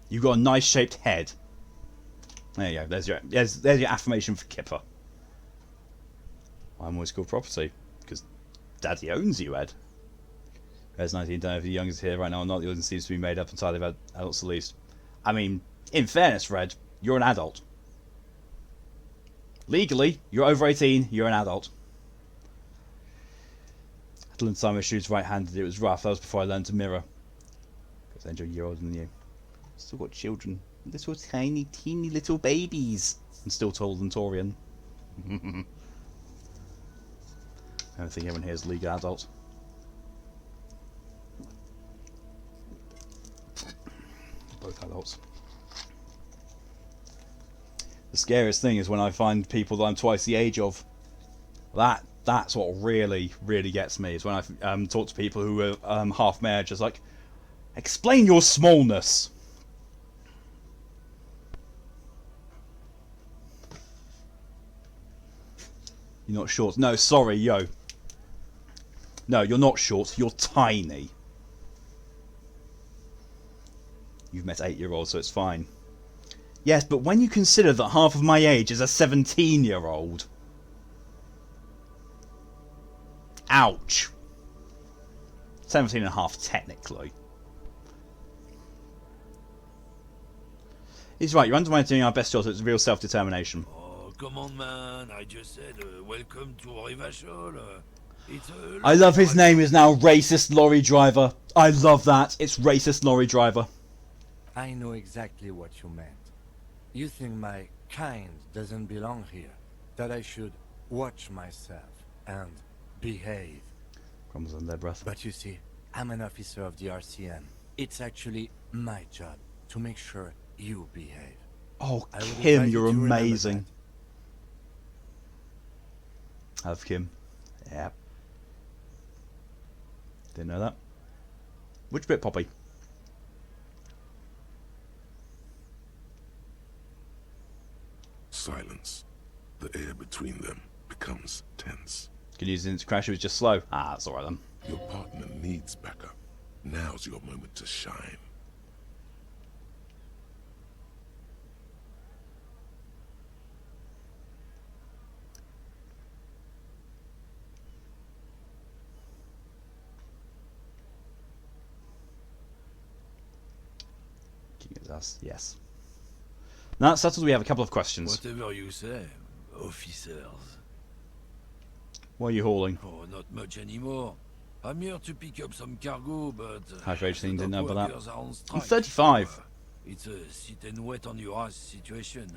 You've got a nice shaped head. There you go. There's your affirmation for Kipper. I'm always called property because Daddy owns you, Ed. There's 19. Don't know if the youngest here right now or not. The audience seems to be made up entirely of adults at least. I mean, in fairness, Red, you're an adult. Legally, you're over 18. You're an adult. I learned Simon shoots right-handed. It was rough. That was before I learned to mirror. Because Angel, you're older than you. Still got children. Little tiny, teeny little babies. And still taller than Torian. I don't think everyone here is legal adult. Both adults. The scariest thing is when I find people that I'm twice the age of. That's what really, really gets me. Is when I talk to people who are half my age. It's like, explain your smallness. You're not short. No, sorry, yo. No, you're not short. You're tiny. You've met 8-year-olds, so it's fine. Yes, but when you consider that half of my age is a 17-year-old... Ouch. 17 and a half, technically. He's right, you're undermining our best shot at real self-determination. Oh, come on, man. I just said, welcome to Rivachol. I love his name is now Racist Lorry Driver. I love that. It's Racist Lorry Driver. I know exactly what you meant. You think my kind doesn't belong here. That I should watch myself and behave. Crumbs on their breath. But you see, I'm an officer of the RCM. It's actually my job to make sure you behave. Oh, Kim, you're amazing. I love Kim. Yeah. Didn't know that. Which bit, Poppy? Silence. The air between them becomes tense. Could use it to crash, it was just slow. Ah, that's alright then. Your partner needs backup. Now's your moment to shine. Yes. Now that's settled, we have a couple of questions. Whatever you say, officers. What are you hauling? Oh, not much anymore. I'm here to pick up some cargo, but... Hydration didn't know about workers that. are on I'm strike. 35. It's a sit and wait on your ass situation.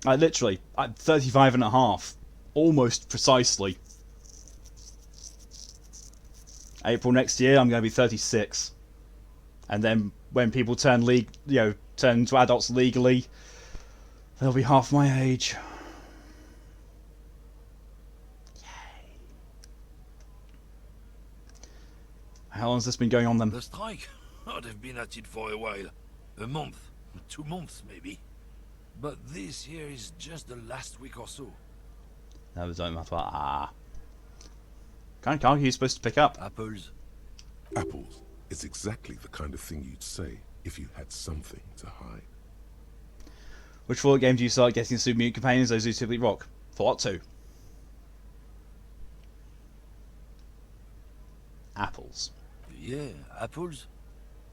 Literally, I'm 35 and a half. Almost precisely. April next year, I'm going to be 36. And then when people turn turn to adults legally, they'll be half my age. Yay. How long has this been going on then? The strike? Oh, they've been at it for a while. A month. 2 months, maybe. But this here is just the last week or so. No, don't matter. Kind of car are you supposed to pick up? Apples. Apples is exactly the kind of thing you'd say if you had something to hide. Which Fallout game do you start getting Super Mutant Companions? Those who typically rock. Fallout 2. Apples. Yeah, apples.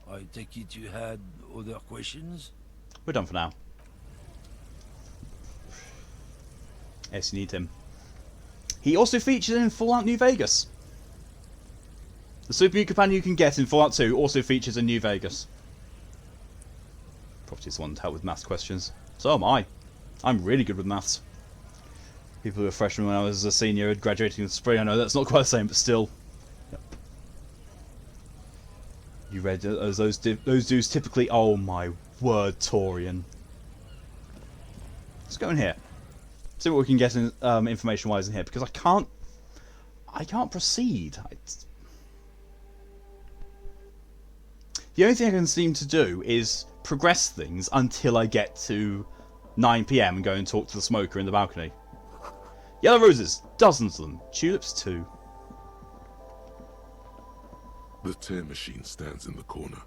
I take it you had other questions? We're done for now. Yes, you need him. He also featured in Fallout New Vegas. The Super Mutant Companion you can get in Fallout 2 also features in New Vegas. Probably just wanted to help with maths questions. So am I. I'm really good with maths. People who were freshmen when I was a senior graduating in the spring, I know that's not quite the same, but still. Yep. You read those dudes typically. Oh my word, Torian. Let's go in here. See what we can get in, information-wise in here, because I can't proceed. The only thing I can seem to do is progress things until I get to 9 PM and go and talk to the smoker in the balcony. Yellow roses, dozens of them. Tulips too. The tear machine stands in the corner.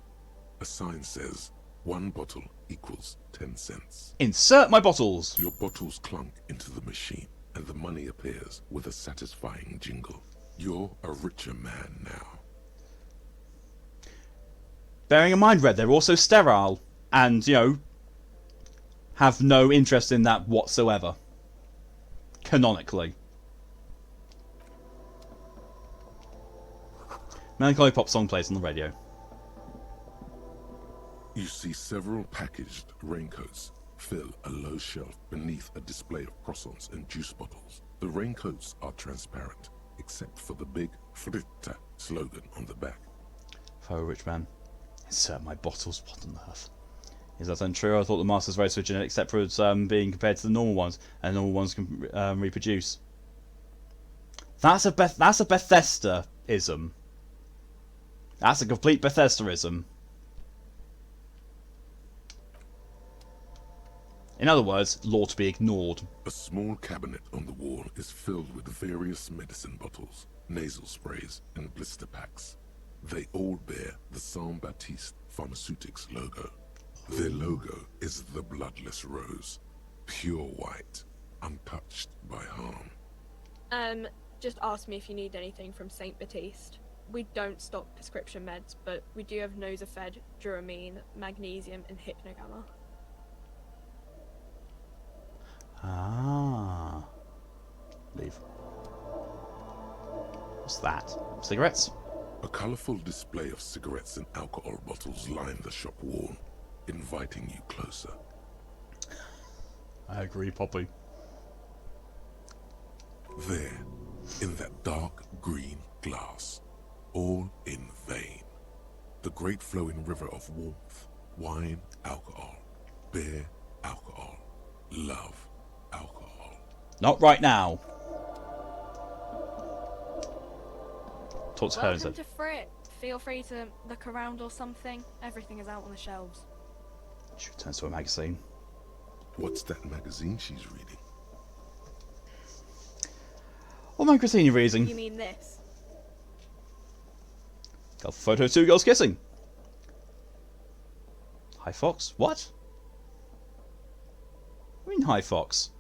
A sign says, 1 bottle equals 10 cents. Insert my bottles! Your bottles clunk into the machine, and the money appears with a satisfying jingle. You're a richer man now. Bearing in mind, Red, they're also sterile. And, you know, have no interest in that whatsoever. Canonically. Melancholy pop song plays on the radio. You see several packaged raincoats fill a low shelf beneath a display of croissants and juice bottles. The raincoats are transparent, except for the big Fritta slogan on the back. If I were a rich man, insert my bottles. What on earth? Is that untrue? I thought the Masters race were genetic separates being compared to the normal ones, and normal ones can reproduce. That's a Bethesda-ism. That's a complete Bethesda-ism. In other words, law to be ignored. A small cabinet on the wall is filled with various medicine bottles, nasal sprays, and blister packs. They all bear the Saint Baptiste Pharmaceutics logo. Their logo is the bloodless rose, pure white, untouched by harm. Just ask me if you need anything from Saint Baptiste. We don't stock prescription meds, but we do have Nosafed, Duramine, Magnesium, and Hypnogamma. Ah. Leave. What's that? Cigarettes? A colourful display of cigarettes and alcohol bottles line the shop wall, inviting you closer. I agree, Poppy. There, in that dark green glass, all in vain. The great flowing river of warmth, wine, alcohol, beer, alcohol, love, alcohol. Not right now. Talk to her and Welcome said, to Frick. Feel free to look around or something. Everything is out on the shelves. she returns to a magazine. What's that magazine she's reading? What magazine are you reading? You mean this? Got a photo of 2 girls kissing. Hi Fox? What? What do you mean hi Fox?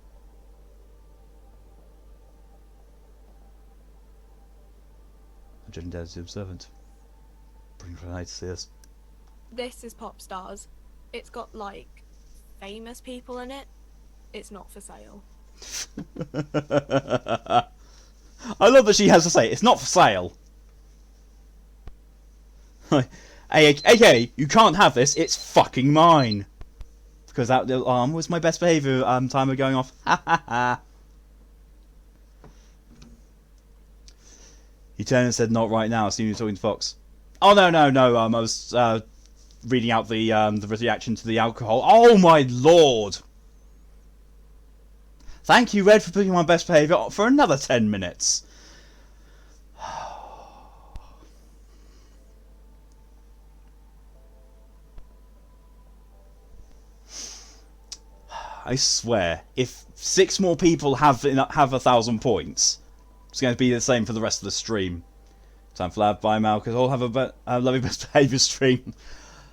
I'm judging down to the observant. Bring Renee to see us. This is Pop Stars. It's got, like, famous people in it. It's not for sale. I love that she has to say it's not for sale. AK, you can't have this. It's fucking mine. Because that was my best behaviour timer going off. Ha ha ha. He turned and said, "Not right now." I assume you're talking to Fox. Oh no. I was reading out the reaction to the alcohol. Oh my lord! Thank you, Red, for putting my best behaviour for another 10 minutes. I swear, if 6 more people have 1,000 points, it's going to be the same for the rest of the stream. Time for lab. Bye, Mal, because all have a lovely best behaviour stream.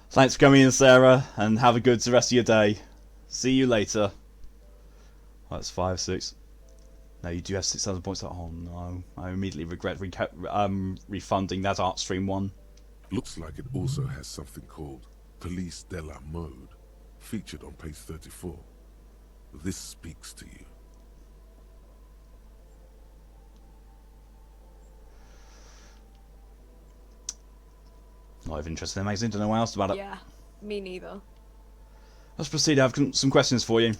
Thanks for coming in, Sarah, and have a good rest of your day. See you later. That's 5, 6. No, you do have 6,000 points. Oh no, I immediately regret refunding that art stream one. Looks like it also has something called Police de la Mode, featured on page 34. This speaks to you. Not of interest in the magazine, don't know what else about it. Yeah, me neither. Let's proceed. I have some questions for you.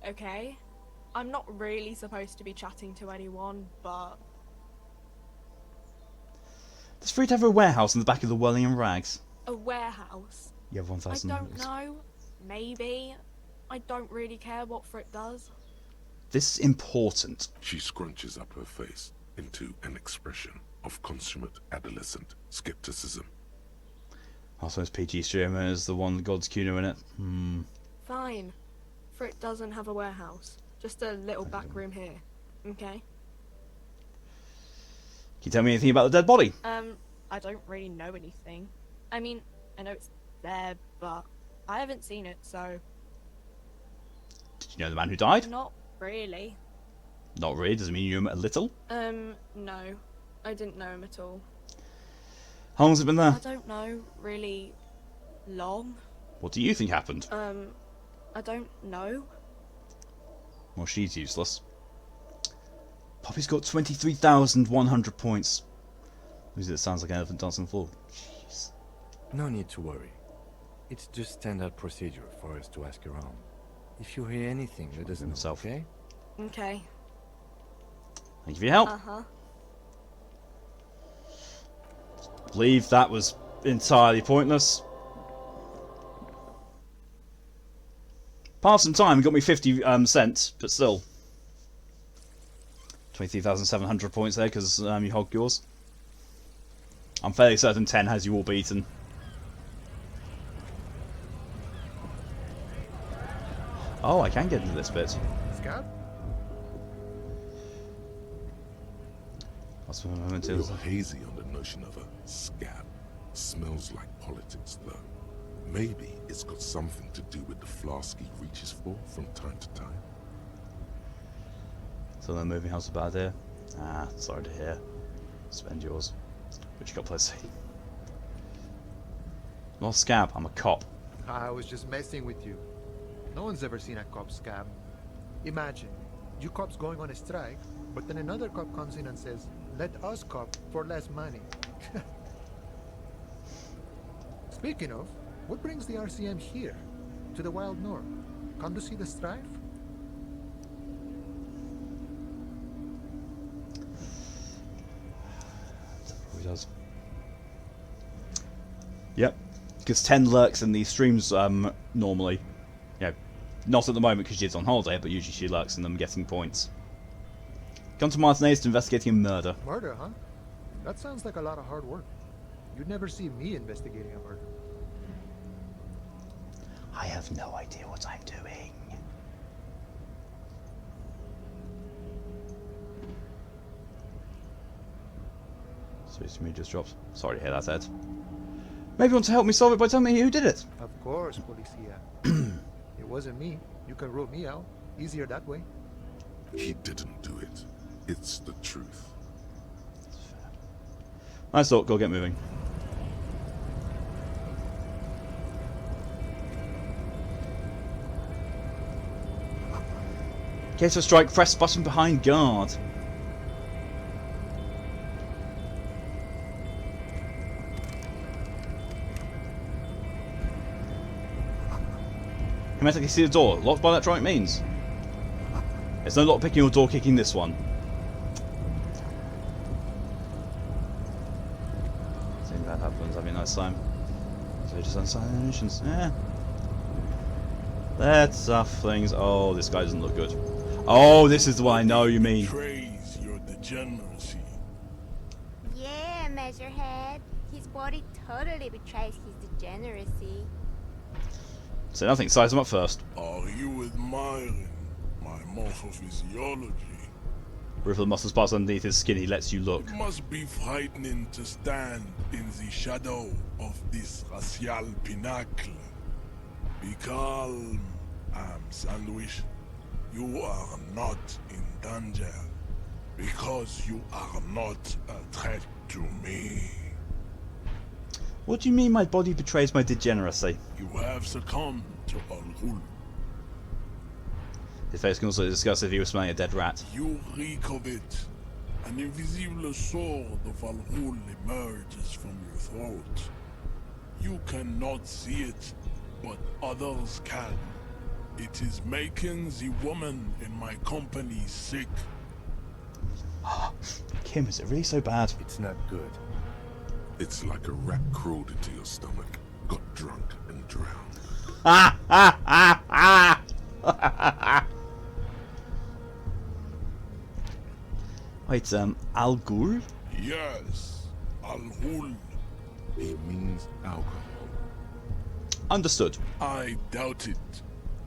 Okay. I'm not really supposed to be chatting to anyone, but... Does Fred have a warehouse in the back of the Whirling and Rags? A warehouse? You have 1,000. I don't know. Maybe. I don't really care what Frick does. This is important. She scrunches up her face into an expression of consummate adolescent skepticism. I suppose PG streamer is the one with God's Kuno in it. Fine. Frick doesn't have a warehouse. Just a little back room here. Okay? Can you tell me anything about the dead body? I don't really know anything. I mean, I know it's there, but I haven't seen it, so... Did you know the man who died? Not really. Not really? Does it mean you knew him a little? No. I didn't know him at all. How long has it been there? I don't know, really long. What do you think happened? I don't know. Well, she's useless. Poppy's got 23,100 points. Music that sounds like an elephant dancing on the floor. Jeez. No need to worry. It's just standard procedure for us to ask around. If you hear anything, let us know, okay? Okay. Thank you for your help. Uh-huh. I believe that was entirely pointless. Passed some time, got me 50 cents, but still. 23,700 points there because you hogged yours. I'm fairly certain 10 has you all beaten. Oh, I can get into this bit. Scout? That's what I meant to. You're hazy on the notion of a scab. Smells like politics, though. Maybe it's got something to do with the flask he reaches for from time to time. So the moving house is a bad idea. Ah, sorry to hear. Spend yours. What you got, please? Not a scab, I'm a cop. I was just messing with you. No one's ever seen a cop scab. Imagine, you cops going on a strike, but then another cop comes in and says, let us cop for less money. Speaking of, what brings the RCM here? To the Wild North? Come to see the strife? He does. Yep. Because 10 lurks in these streams normally. You know, not at the moment because she's on holiday, but usually she lurks in them getting points. Come to Martinez to investigating a murder. Murder, huh? That sounds like a lot of hard work. You'd never see me investigating a murder. I have no idea what I'm doing. Space to me just dropped. Sorry to hear that, Ed. Maybe you want to help me solve it by telling me who did it. Of course, Policia. It wasn't me. You can rule me out. Easier that way. He didn't do it. It's the truth. Nice thought, go get moving. Okay, so strike, press button behind guard. Automatically see the door. Locked by that right means. There's no lock picking or door kicking this one. Seeing that happens, having a nice time. So just unsigned missions. Yeah. Let's off things. Oh, this guy doesn't look good. Oh, this is the one I know you mean. Betrays your degeneracy. Yeah, Measurehead. His body totally betrays his degeneracy. So nothing, size him up first. Are you a Psychophysiology. With the muscle spots underneath his skin, he lets you look. It must be frightening to stand in the shadow of this racial pinnacle. Be calm, Sandwich. You are not in danger because you are not a threat to me. What do you mean my body betrays my degeneracy? You have succumbed to Al-Ghul. His face can also discuss if he was smelling a dead rat. You reek of it. An invisible sword of Al-Ghul emerges from your throat. You cannot see it, but others can. It is making the woman in my company sick. Kim, is it really so bad? It's not good. It's like a rat crawled into your stomach, got drunk and drowned. Wait, Al Ghul? Yes, Al-Ghul. He means alcohol. Understood. I doubt it.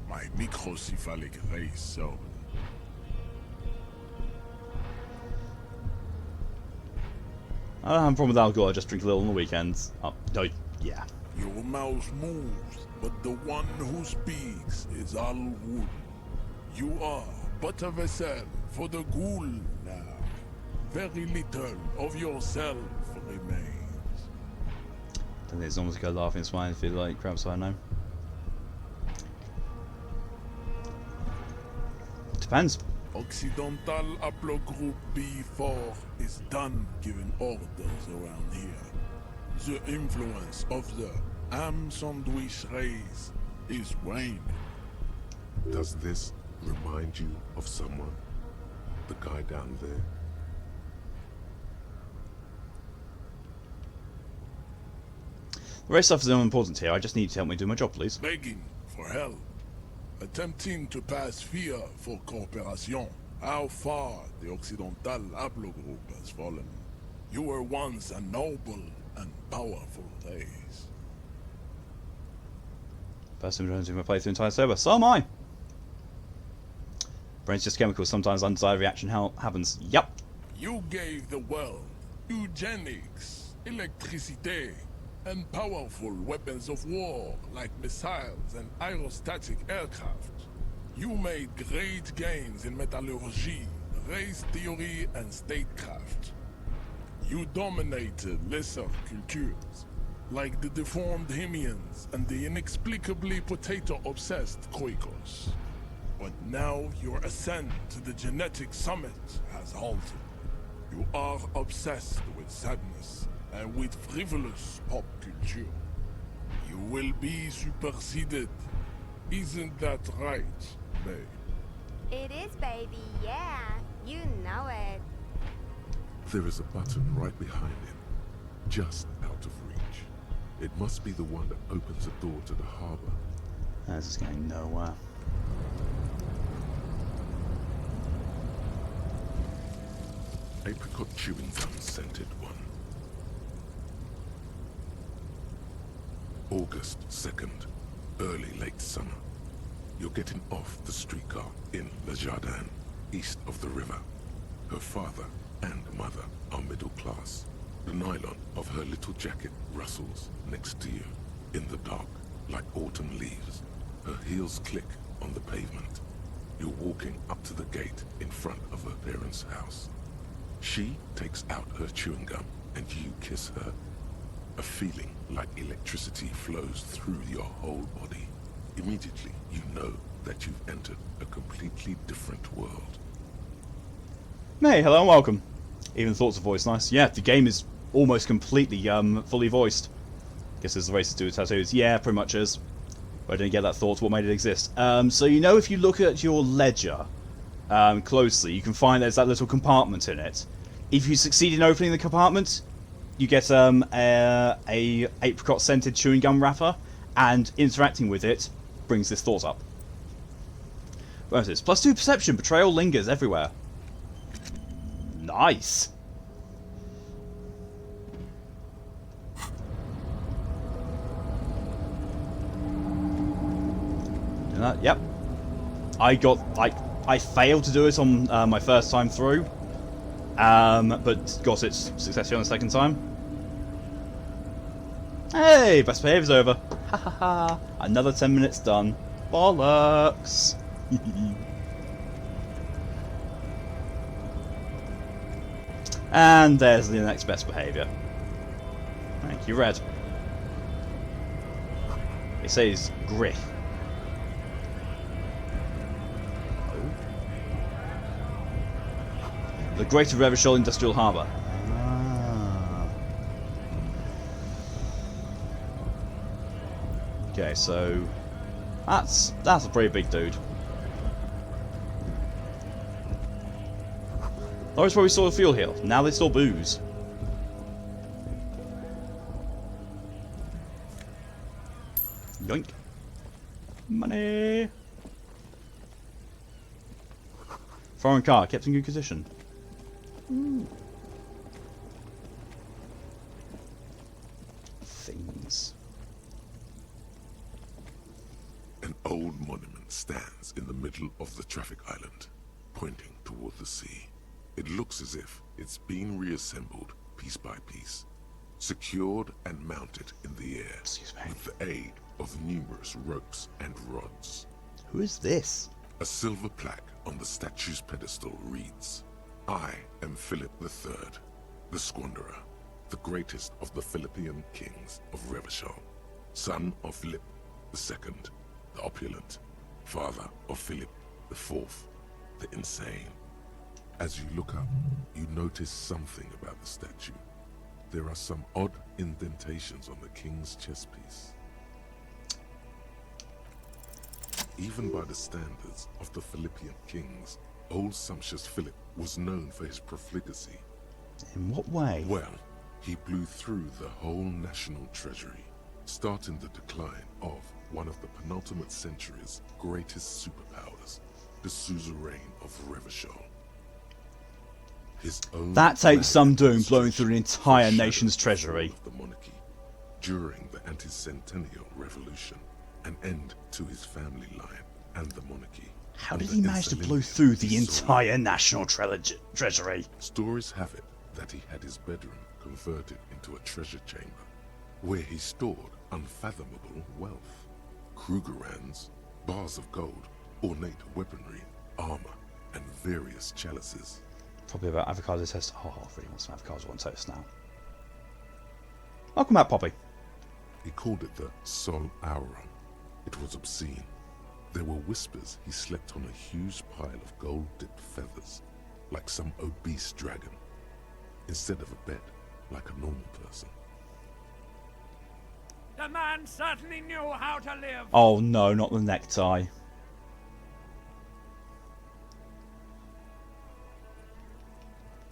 My microcephalic race, so. I don't have a problem with Al Ghul, I just drink a little on the weekends. Oh, no, yeah. Your mouth moves, but the one who speaks is Al-Ghul. You are but a vessel for the Ghul now. Very little of yourself remains. Don't think it's almost go laughing and smiling if you like crap, so I know. Depends. Occidental Haplogroup B4 is done giving orders around here. The influence of the Sandwich race is waning. Does this remind you of someone? The guy down there? The race stuff is unimportant here, I just need you to help me do my job, please. Begging for help. Attempting to pass fear for cooperation. How far the Occidental Haplogroup has fallen. You were once a noble and powerful race. First time to my playthrough entire sober. So am I! Brain's just chemicals, sometimes undesired reaction happens. Yup. You gave the world eugenics, electricity, and powerful weapons of war like missiles and aerostatic aircraft. You made great gains in metallurgy, race theory, and statecraft. You dominated lesser cultures, like the deformed Hemians and the inexplicably potato-obsessed Quakers. But now your ascent to the genetic summit has halted. You are obsessed with sadness and with frivolous pop culture. You will be superseded. Isn't that right, babe? It is, baby, yeah. You know it. There is a button right behind it, just out of reach. It must be the one that opens the door to the harbor. This is going nowhere. Apricot chewing gum scented one. August 2nd, early late summer. You're getting off the streetcar in Le Jardin, east of the river. Her father and mother are middle class. The nylon of her little jacket rustles next to you in the dark like autumn leaves. Her heels click on the pavement. You're walking up to the gate in front of her parents' house. She takes out her chewing gum and you kiss her. A feeling like electricity flows through your whole body. Immediately, you know that you've entered a completely different world. Hey, hello and welcome. Even thoughts of voice nice. Yeah, the game is almost completely fully voiced. Guess there's a race to do with tattoos. Yeah, pretty much is. But I didn't get that thought. What made it exist? So you know, if you look at your ledger closely, you can find there's that little compartment in it. If you succeed in opening the compartment, you get a apricot scented chewing gum wrapper, and interacting with it brings this thought up. Where is this? +2 perception. Betrayal lingers everywhere. Nice. Doing that? Yep. I got like I failed to do it on my first time through, but got it successfully on the second time. Hey, best behavior's over. Ha ha ha. Another 10 minutes done. Bollocks. And there's the next best behavior. Thank you, Red. It says Griff. The Greater Revachol Industrial Harbour. Okay, so that's a pretty big dude. That was where we saw the fuel hill. Now they saw booze. Yoink. Money. Foreign car kept in good condition. Things. An old monument stands in the middle of the traffic island, pointing toward the sea. It looks as if it's been reassembled piece by piece, secured and mounted in the air with the aid of numerous ropes and rods. Who is this? A silver plaque on the statue's pedestal reads, "I am Philip III, the Squanderer, the greatest of the Philippian kings of Revachol, son of Philip II, the opulent, father of Philip IV, the insane." As you look up, you notice something about the statue. There are some odd indentations on the king's chest piece. Even by the standards of the Philippian kings, old sumptuous Philip was known for his profligacy. In what way? Well, he blew through the whole national treasury, starting the decline of one of the penultimate century's greatest superpowers, the suzerain of Revachol. His own That takes some doing, land blowing through an entire foreshadowed nation's the treasury. fall of the monarchy during the anti-centennial revolution, an end to his family line and the monarchy. How and did the he manage to blow Insulindia through the he saw. entire national treasury? Stories have it that he had his bedroom converted into a treasure chamber, where he stored unfathomable wealth. Krugerrands, bars of gold, ornate weaponry, armor, and various chalices. Probably about avocado toast. Oh, I really want some avocado on toast now. Welcome back, Poppy. He called it the Sol Auron. It was obscene. There were whispers he slept on a huge pile of gold-dipped feathers, like some obese dragon, instead of a bed, like a normal person. The man certainly knew how to live. Oh no, not the necktie.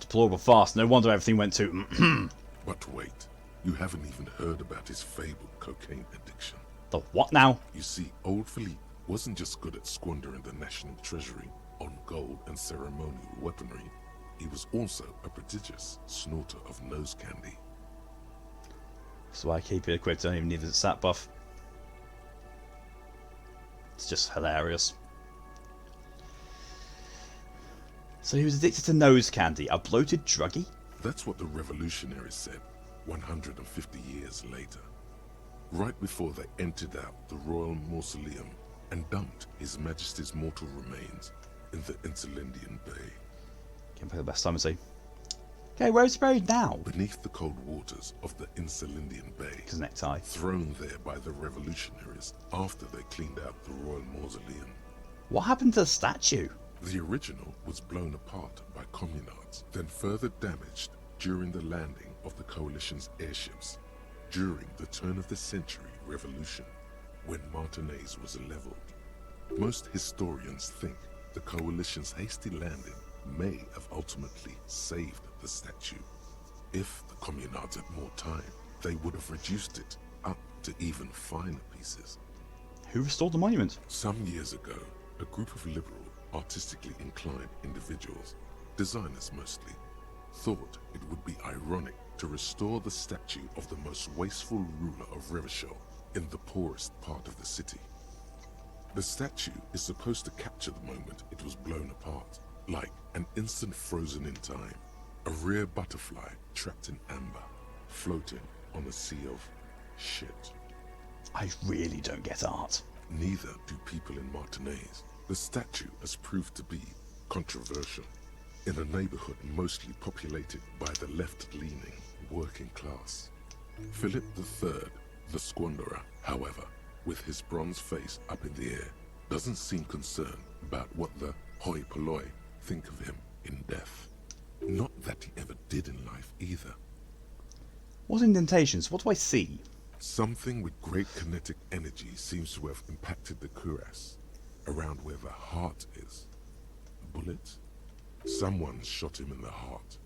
Deplorable fast. No wonder everything went to. But wait, you haven't even heard about his fabled cocaine addiction. The what now? You see, old Philippe wasn't just good at squandering the national treasury on gold and ceremonial weaponry. He was also a prodigious snorter of nose candy. So I keep it equipped. I don't even need the stat buff. It's just hilarious. So he was addicted to nose candy, a bloated druggie? That's what the revolutionaries said 150 years later. Right before they emptied out the royal mausoleum and dumped His Majesty's mortal remains in the Insulindian Bay. Can't play the best time to see. Okay, where is he buried now? Beneath the cold waters of the Insulindian Bay. His necktie. Thrown there by the revolutionaries after they cleaned out the royal mausoleum. What happened to the statue? The original was blown apart by communards, then further damaged during the landing of the coalition's airships during the turn-of-the-century revolution, when Martinez was leveled. Most historians think the coalition's hasty landing may have ultimately saved the statue. If the communards had more time, they would have reduced it up to even finer pieces. Who restored the monument? Some years ago, a group of liberal, artistically inclined individuals, designers mostly, thought it would be ironic to restore the statue of the most wasteful ruler of Revachol in the poorest part of the city. The statue is supposed to capture the moment it was blown apart, like an instant frozen in time. A rare butterfly trapped in amber, floating on a sea of shit. I really don't get art. Neither do people in Martinez. The statue has proved to be controversial in a neighborhood mostly populated by the left-leaning working class. Philip III, the squanderer, however, with his bronze face up in the air, doesn't seem concerned about what the hoi polloi think of him in death. Not that he ever did in life either. What indentations? What do I see? Something with great kinetic energy seems to have impacted the cuirass, around where the heart is. A bullet? Someone shot him in the heart.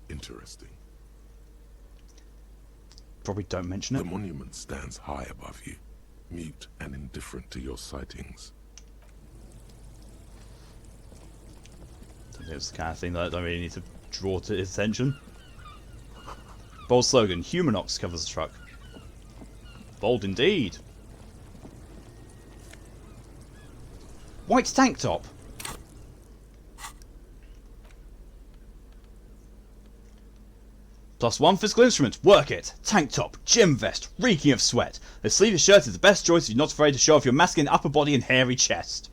Interesting. Probably don't mention it. The monument stands high above you, mute and indifferent to your sightings. It's the kind of thing that I don't really need to draw to his attention. Bold slogan, Humanox covers the truck. Bold indeed. White tank top. +1 physical instrument, work it. Tank top, gym vest, reeking of sweat. The sleeveless shirt is the best choice if you're not afraid to show off your masculine upper body and hairy chest.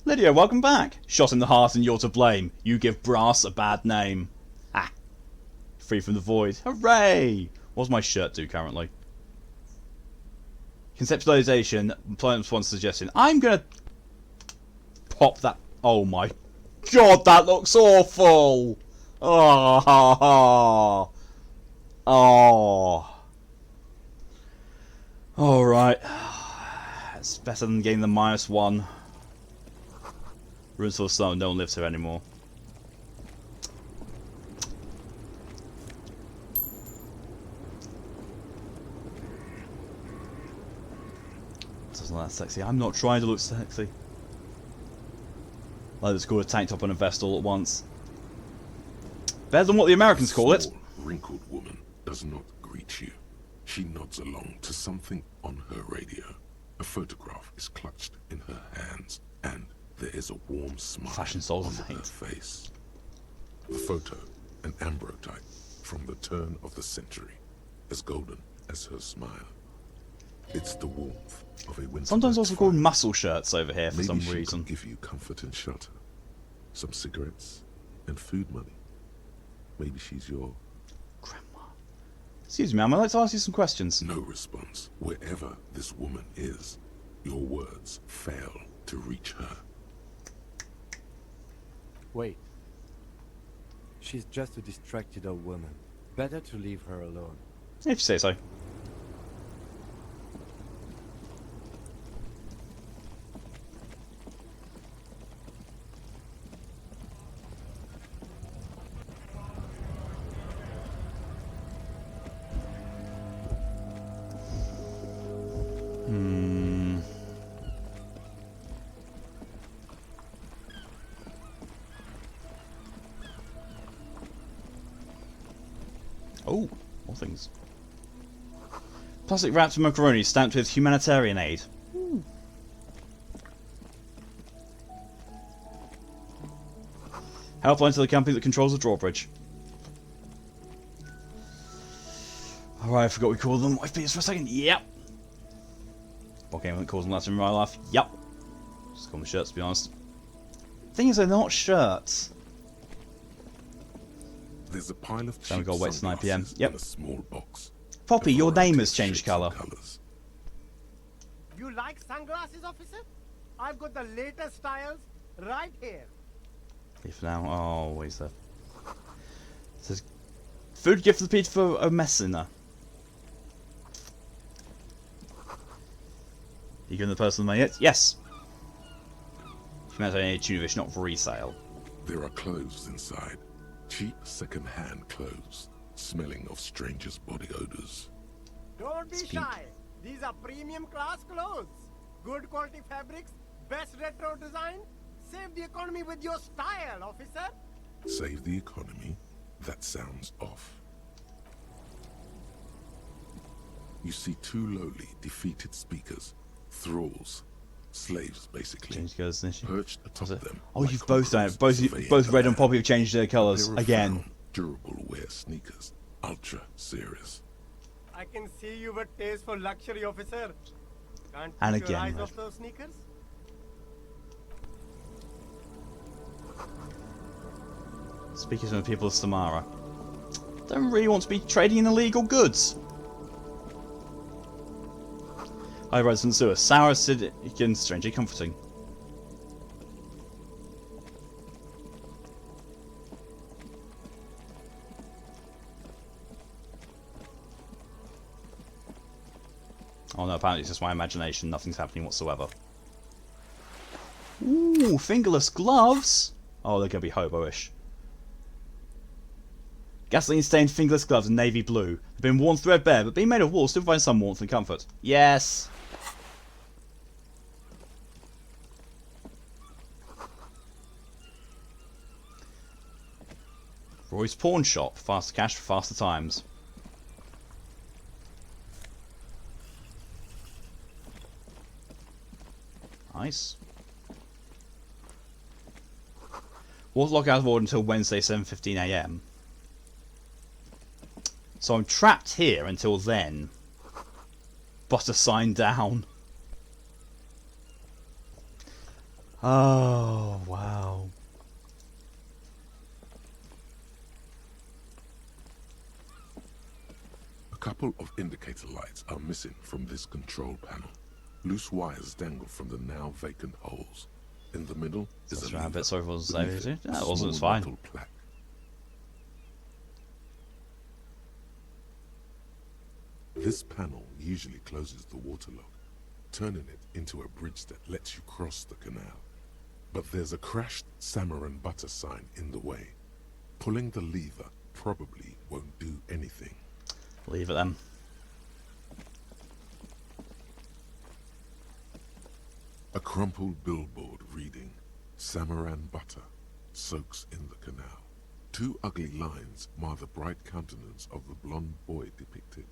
Lydia, welcome back. Shot in the heart and you're to blame. You give brass a bad name. Ah. Free from the void. Hooray! What does my shirt do currently? Conceptualization. Employment one suggestion. I'm gonna pop that. Oh my god, that looks awful! Oh. Oh. Alright. It's better than getting the -1. Ruins full of snow, no one lives here anymore. Doesn't look that sexy. I'm not trying to look sexy. Like it's called a tank top and a vest all at once. Better than what the Americans call it. A small, wrinkled woman does not greet you. She nods along to something on her radio. A photograph is clutched in her hands, and there is a warm smile on her face. The photo, an ambrotype from the turn of the century, as golden as her smile. It's the warmth of a winter. Sometimes also called muscle shirts over here for Maybe some she reason. could give you comfort and shelter, some cigarettes, and food money. Maybe she's your grandma. Excuse me, ma'am. I'd like to ask you some questions. No response. Wherever this woman is, your words fail to reach her. Wait. She's just a distracted old woman. Better to leave her alone. If you say so. Oh, more things. Plastic wrapped macaroni stamped with humanitarian aid. Ooh. Helpline to the company that controls the drawbridge. Alright, I forgot we called them wife beaters for a second. Yep. What game calls them that in real life? Yep. Just call them shirts, to be honest. Thing is, they're not shirts. There's a pile of Then we cheap got to wait till 9 PM. sunglasses Yep. in a small box. Poppy, A your variety name of has changed shapes and colour. colours. You like sunglasses, officer? I've got the latest styles right here. If now, oh, always there. It says, food gift repeat for a messenger. You giving the person the money yet? Yes. Humanitarian aid tuna fish, not for resale. There are clothes inside. Cheap second-hand clothes, smelling of strangers' body odors. Don't be Speak. shy. These are premium class clothes. Good quality fabrics, best retro design. Save the economy with your style, officer. Save the economy? That sounds off. You see two lowly, defeated speakers, thralls, slaves basically, Change colours, didn't she? perched atop them. Oh, like you've both done it. conquerors Both surveying Red the and Poppy land. have changed their colours A pair of again. round, durable wear sneakers, ultra serious. I can see you with taste for luxury, officer. Can't And take your again, eyes Red. off those sneakers? Speaking to the people of Samara. Don't really want to be trading in illegal goods. Hi, Resident Sewer. Sour, acidic, and strangely comforting. Oh no, apparently it's just my imagination. Nothing's happening whatsoever. Ooh, fingerless gloves! Oh, they're going to be hobo-ish. Gasoline-stained fingerless gloves in navy blue. They've been worn threadbare, but being made of wool still provides some warmth and comfort. Yes! Roy's Pawn Shop. Faster cash for faster times. Nice. Won't log out of order until Wednesday 7:15 AM. So I'm trapped here until then. But a sign down. Oh, wow. A couple of indicator lights are missing from this control panel. Loose wires dangle from the now vacant holes. In the middle is That's a right, a lever. bit sorry for the Beneath safety. it, a That wasn't small fine. metal plaque. This panel usually closes the waterlock, turning it into a bridge that lets you cross the canal. But there's a crashed salmon and butter sign in the way. Pulling the lever probably won't do anything. Leave it then. A crumpled billboard reading, Samaran butter soaks in the canal. Two ugly lines mar the bright countenance of the blonde boy depicted.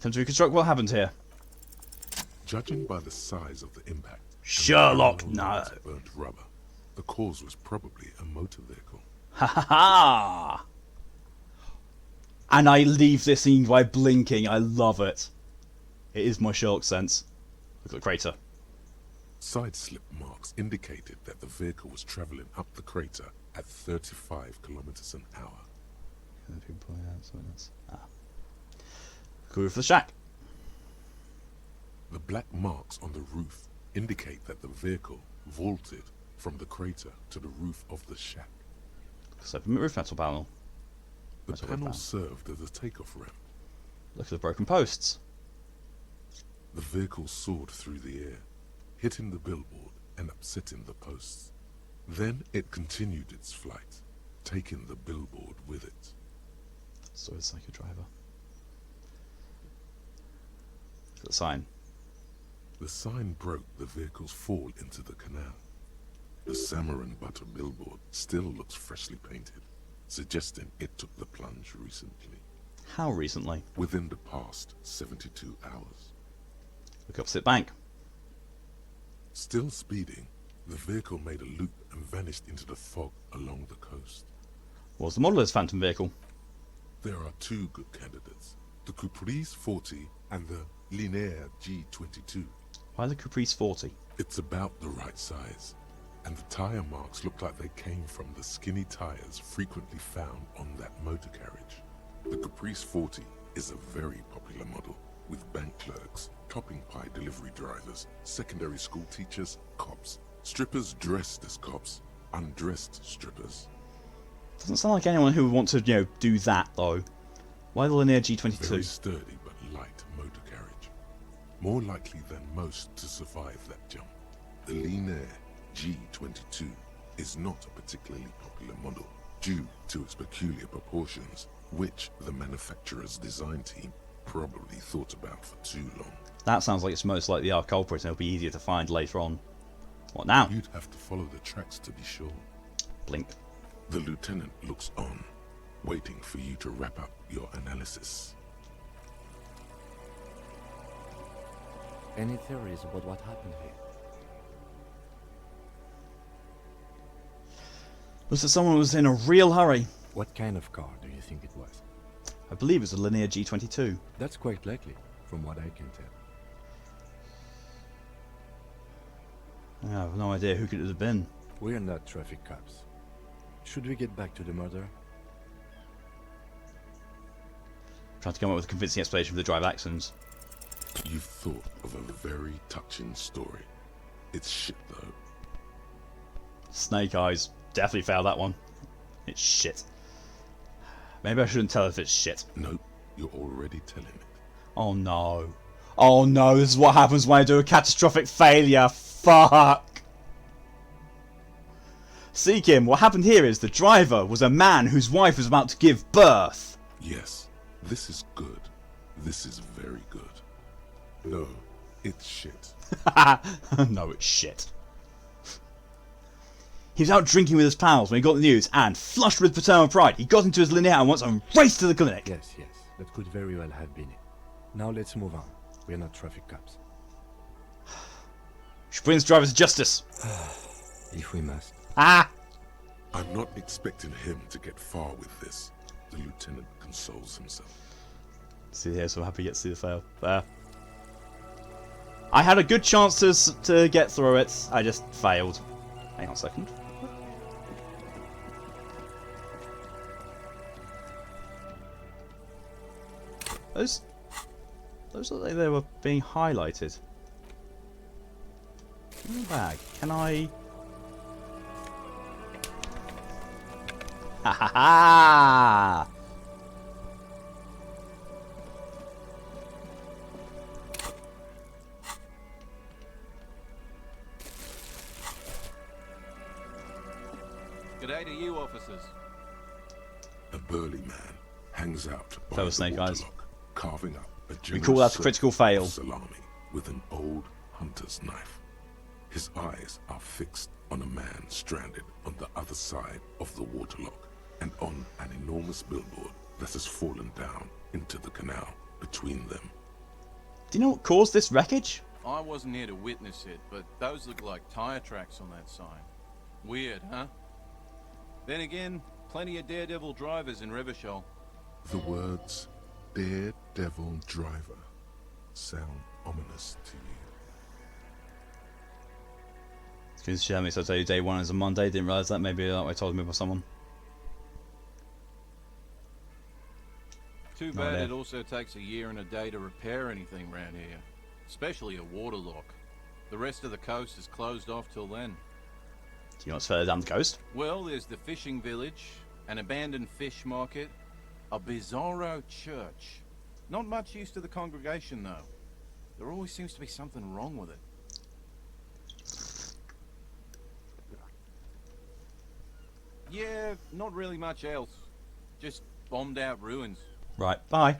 Time to reconstruct what happened here. Judging by the size of the impact, Sherlock, and the no. lines of burnt rubber, the cause was probably a motor vehicle. Ha ha ha! And I leave this scene by blinking. I love it. It is my Sherlock sense. Look at the crater. Side slip marks indicated that the vehicle was traveling up the crater at 35 kilometers an hour. Roof of the shack. The black marks on the roof indicate that the vehicle vaulted from the crater to the roof of the shack. So roof metal panel. The Metal panel panel. served as a takeoff ramp. Look at the broken posts. The vehicle soared through the air, hitting the billboard and upsetting the posts. Then it continued its flight, taking the billboard with it. So it's like a driver. Look at the sign. The sign broke the vehicle's fall into the canal. The Samaran butter billboard still looks freshly painted, suggesting it took the plunge recently. How recently? Within the past 72 hours. Look opposite bank. Still speeding, the vehicle made a loop and vanished into the fog along the coast. What's the model of this phantom vehicle? There are two good candidates, the Caprice 40 and the Linear G22. Why the Caprice 40? It's about the right size, and the tire marks look like they came from the skinny tires frequently found on that motor carriage. The Caprice 40 is a very popular model, with bank clerks, topping pie delivery drivers, secondary school teachers, cops, strippers dressed as cops, undressed strippers. Doesn't sound like anyone who would want to, do that though. Why the Linear G22? Very sturdy but light motor carriage. More likely than most to survive that jump. The Linear G22 is not a particularly popular model due to its peculiar proportions, which the manufacturer's design team probably thought about for too long. That sounds like it's most likely our culprit and it'll be easier to find later on. What now? You'd have to follow the tracks to be sure. Blink. The lieutenant looks on, waiting for you to wrap up your analysis. Any theories about what happened here? Looks like someone was in a real hurry. What kind of car do you think it was? I believe it's a linear G22. That's quite likely, from what I can tell. I have no idea who could it have been. We're not traffic cops. Should we get back to the murder? Trying to come up with a convincing explanation for the drive accidents. You've thought of a very touching story. It's shit though. Snake Eyes. Definitely failed that one. It's shit. Maybe I shouldn't tell if it's shit. Nope, you're already telling it. Oh no. Oh no, this is what happens when I do a catastrophic failure. Fuck. See, Kim, what happened here is the driver was a man whose wife was about to give birth. Yes, this is good. This is very good. No, it's shit. No, it's shit. He was out drinking with his pals when he got the news, and, flushed with paternal pride, he got into his linear and once and raced to the clinic. Yes, that could very well have been it. Now let's move on. We're not traffic cops. Should bring this driver to justice. If we must. Ah! I'm not expecting him to get far with this. The lieutenant consoles himself. See here, so I'm happy to get to see the fail. There. I had a good chance to get through it. I just failed. Hang on a second. Those look like they were being highlighted. In the bag. Can I? Ha ha ha! G'day to you, officers. A burly man hangs out by Fellow the Snake Eyes. waterlock, carving up a We call that a generous critical circle fail. of salami with an old hunter's knife. His eyes are fixed on a man stranded on the other side of the waterlock and on an enormous billboard that has fallen down into the canal between them. Do you know what caused this wreckage? I wasn't here to witness it, but those look like tire tracks on that sign. Weird, huh? Then again, plenty of daredevil drivers in Revachol. The words Daredevil Driver sound ominous to you. Excuse me, so I tell you day one is a Monday, didn't realise that, maybe that way told me by someone. Too bad it also takes a year and a day to repair anything round here. Especially a waterlock. The rest of the coast is closed off till then. Do you know what's further down the coast? Well, there's the fishing village, an abandoned fish market, a bizarro church. Not much use to the congregation, though. There always seems to be something wrong with it. Yeah, not really much else. Just bombed out ruins. Right, bye.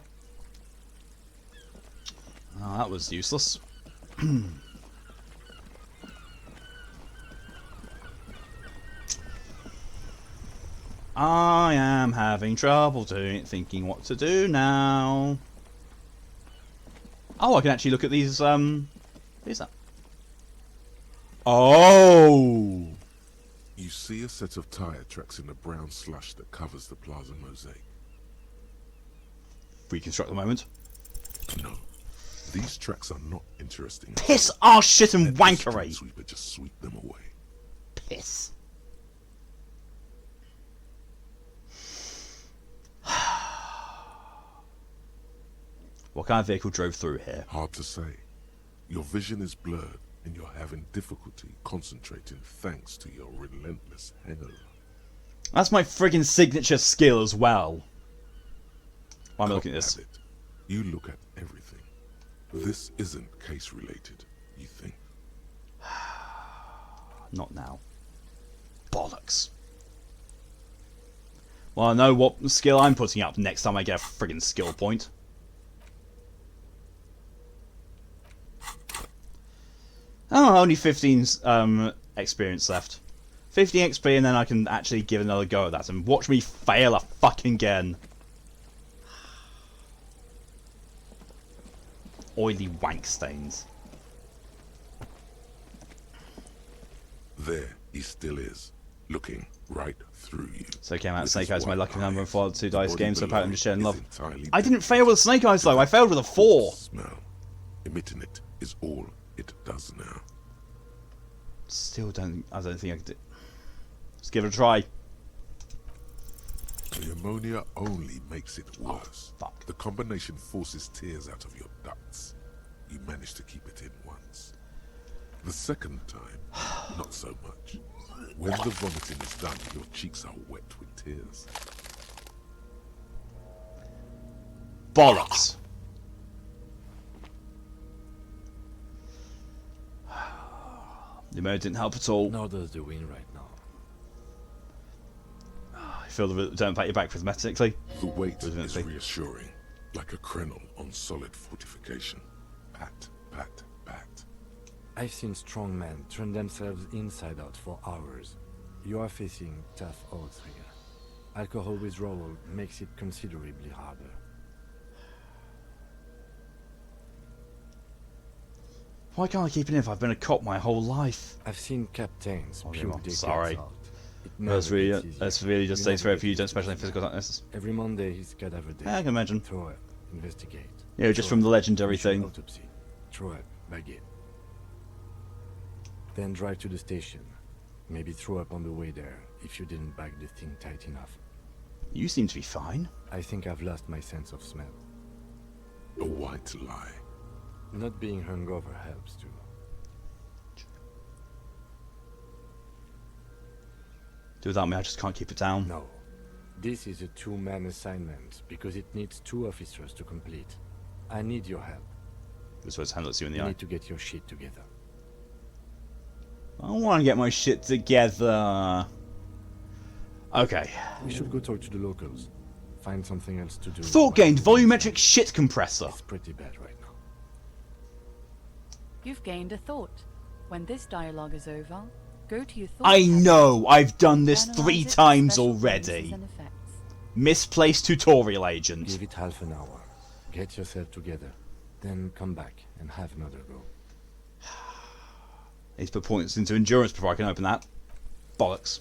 Oh, that was useless. I am having trouble thinking what to do now. Oh, I can actually look at these, Who's that? Oh! You see a set of tire tracks in the brown slush that covers the plaza mosaic. Reconstruct the moment. No, these tracks are not interesting. Piss, arse, shit and wankery! Sweeper just sweep them away. Piss. What kind of vehicle drove through here? Hard to say. Your vision is blurred and you're having difficulty concentrating thanks to your relentless hangover. That's my friggin' signature skill as well. Why am I looking at this? You look at everything. This isn't case related, you think? Not now. Bollocks. Well, I know what skill I'm putting up next time I get a friggin' skill point. Oh, only 15 experience left. 15 XP and then I can actually give another go at that and watch me fail a fucking again. Oily wank stains. There he still is, looking right through you. So came out With Snake his Eyes, my white lucky number, and eyes, followed 2 the dice body games, so apparently I'm below just sharing is love. entirely I didn't different. fail with Snake Eyes though, I failed with a 4. Smell. Emitting it is all it does now. Still I don't think I could do. Let's give it a try. The ammonia only makes it worse. Oh, fuck. The combination forces tears out of your ducts. You manage to keep it in once. The second time, not so much. When the vomiting is done, your cheeks are wet with tears. Bollocks. The mode didn't help at all. Nor does the wind right now. I feel the don't pat your back rhythmically. The weight is reassuring, like a crenel on solid fortification. Pat, pat, pat. I've seen strong men turn themselves inside out for hours. You are facing tough odds here. Alcohol withdrawal makes it considerably harder. Why can't I keep it in if I've been a cop my whole life? I've seen captains Oh, puke I'm their sorry. guts out. It never That's really, gets easier. that's really just You stays never for you get don't it special in easier. physical darkness. Every Monday is cadaver day. Yeah, I can imagine. Throw up, investigate. Yeah, just Throw from the up, legendary initial thing. Autopsy. Throw up, baguette. Then drive to the station. Maybe throw up on the way there if you didn't bag the thing tight enough. You seem to be fine. I think I've lost my sense of smell. A white lie. Not being hungover helps too. Do without me, I just can't keep it down. No. This is a two-man assignment because it needs 2 officers to complete. I need your help. This was hand looks you in the You eye. need to get your shit together. I want to get my shit together. Okay. We should go talk to the locals. Find something else to do. Thought gained volumetric shit compressor. It's pretty bad right now. You've gained a thought. When this dialogue is over, go to your thought. I tab, know, I've done this analyze 3 it for times special already. phrases and effects. Misplaced tutorial agent. Give it half an hour. Get yourself together. Then come back and have another go. Need to put points into endurance before I can open that. Bollocks.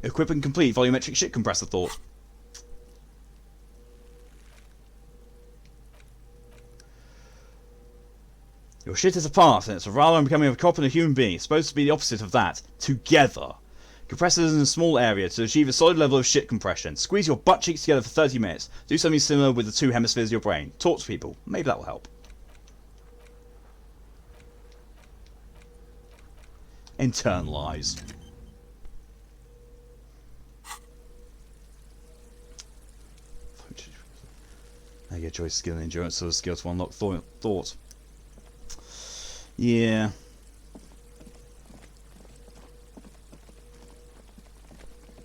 Equip and complete volumetric shit compressor thought. Your shit is apart, and it's a rather unbecoming of a cop and a human being. It's supposed to be the opposite of that. Together. Compressors in a small area to achieve a solid level of shit compression. Squeeze your butt cheeks together for 30 minutes. Do something similar with the 2 hemispheres of your brain. Talk to people. Maybe that will help. Internalize. Now you get choice, skill, and endurance, so a skill to unlock thought. Yeah.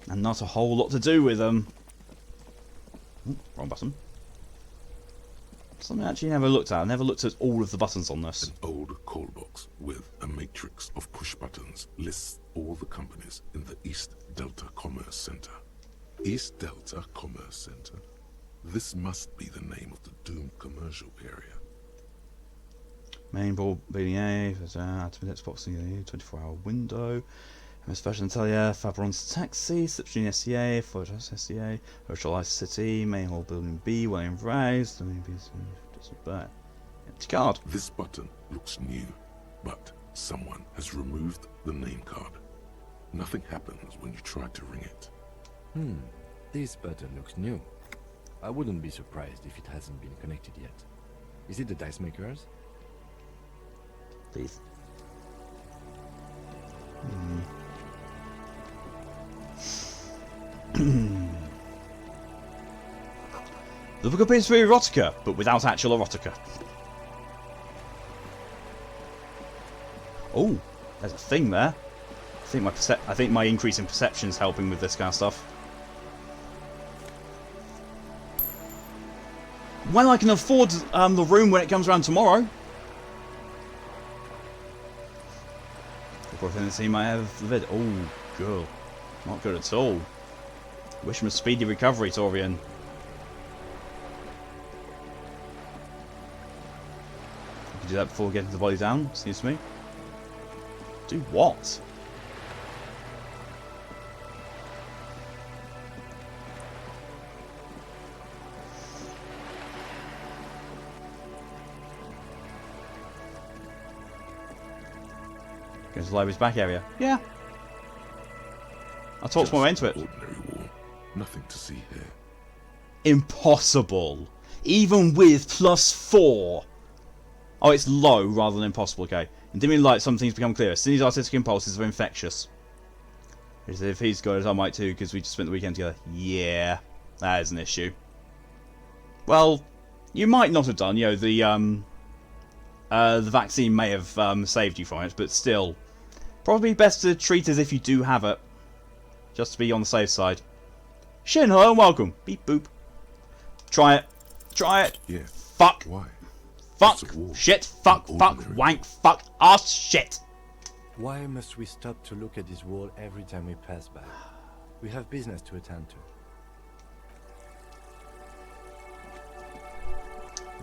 And not a whole lot to do with them. Ooh, wrong button. Something I actually never looked at. I never looked at all of the buttons on this. An old call box with a matrix of push buttons lists all the companies in the East Delta Commerce Center. East Delta Commerce Center? This must be the name of the doomed commercial area. Main board, BDA, Xbox, 24-hour window, MS Fashion Atelier, Fabron's Taxi, Citrine SCA, Photos SCA, Virtualized City, Main Hall Building B, William Rise, empty card. This button looks new, but someone has removed the name card. Nothing happens when you try to ring it. This button looks new. I wouldn't be surprised if it hasn't been connected yet. Is it the dice makers? Please. The book appears to be erotica, but without actual erotica. Oh, there's a thing there. I think my increase in perception is helping with this kind of stuff. Well, I can afford the room when it comes around tomorrow. Before I might have the vid. Oh, good. Not good at all. Wish him a speedy recovery, Torian. can do that before getting the body down, seems to me. Do what? Go to the library's back area. Yeah. I'll talk more into it. Ordinary wall. Nothing to see here. Impossible. Even with +4. Oh, it's low rather than impossible, okay. In dimming light, some things become clearer. Cindy's artistic impulses are infectious. If he's good, I might too, because we just spent the weekend together. Yeah, that is an issue. Well, you might not have done. You know, the vaccine may have saved you from it, but still, probably best to treat as if you do have it, just to be on the safe side. Shin, hello and welcome. Beep boop. Try it. Try it. Yeah. Fuck. Why? Fuck. Shit. Fuck. Fuck. Wank. Fuck. Ass. Shit. Why must we stop to look at this wall every time we pass by? We have business to attend to.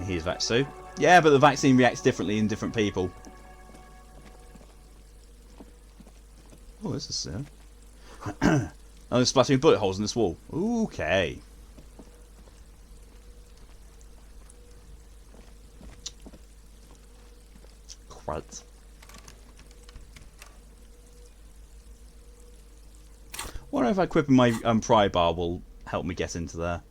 Here's vaccine. Yeah, but the vaccine reacts differently in different people. Oh, this is oh, there's splattering bullet holes in this wall. Okay. Quite. Wonder if equipping my pry bar will help me get into there.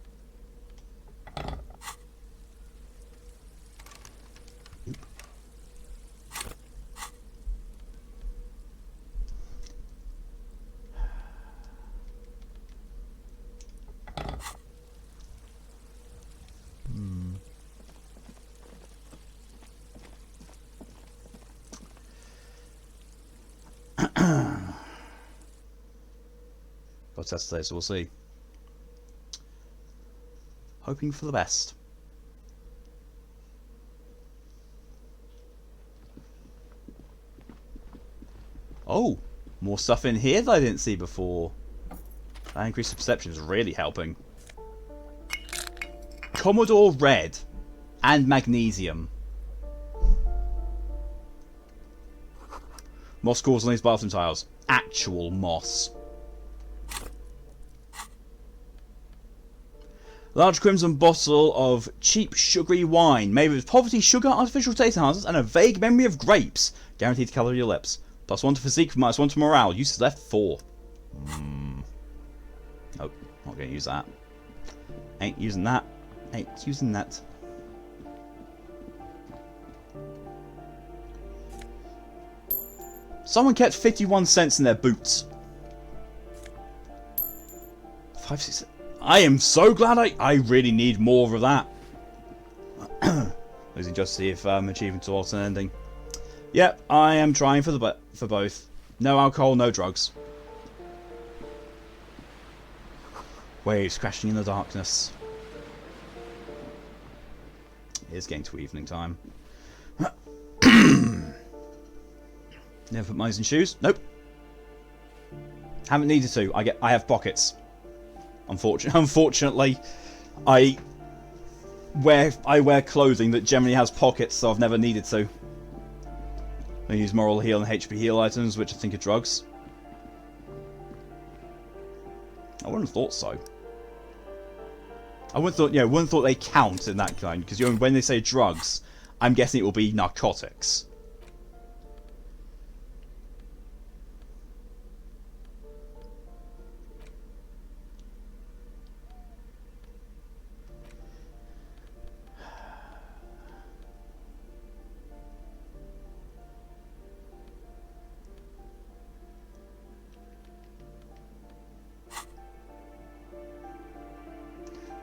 Got to test today, so we'll see. Hoping for the best. Oh, more stuff in here that I didn't see before. That increased perception is really helping. Commodore Red and Magnesium. Moss cores on these bathroom tiles. Actual moss. Large crimson bottle of cheap sugary wine made with poverty, sugar, artificial taste enhancers, and a vague memory of grapes. Guaranteed to colour your lips. +1 to physique, -1 to morale. Uses left 4. Nope, not going to use that. Ain't using that. Ain't using that. Someone kept 51 cents in their boots. 5, 6. I am so glad I really need more of that. Losing just to see if I'm achieving towards an ending. Yep, I am trying for both. No alcohol, no drugs. Waves crashing in the darkness. It is getting to evening time. Never put mine in shoes. Nope. Haven't needed to. I have pockets. Unfortunately, I wear clothing that generally has pockets, so I've never needed to. I use moral heal and HP heal items, which I think are drugs. I wouldn't have thought so. I wouldn't have thought they count in that kind, because when they say drugs, I'm guessing it will be narcotics.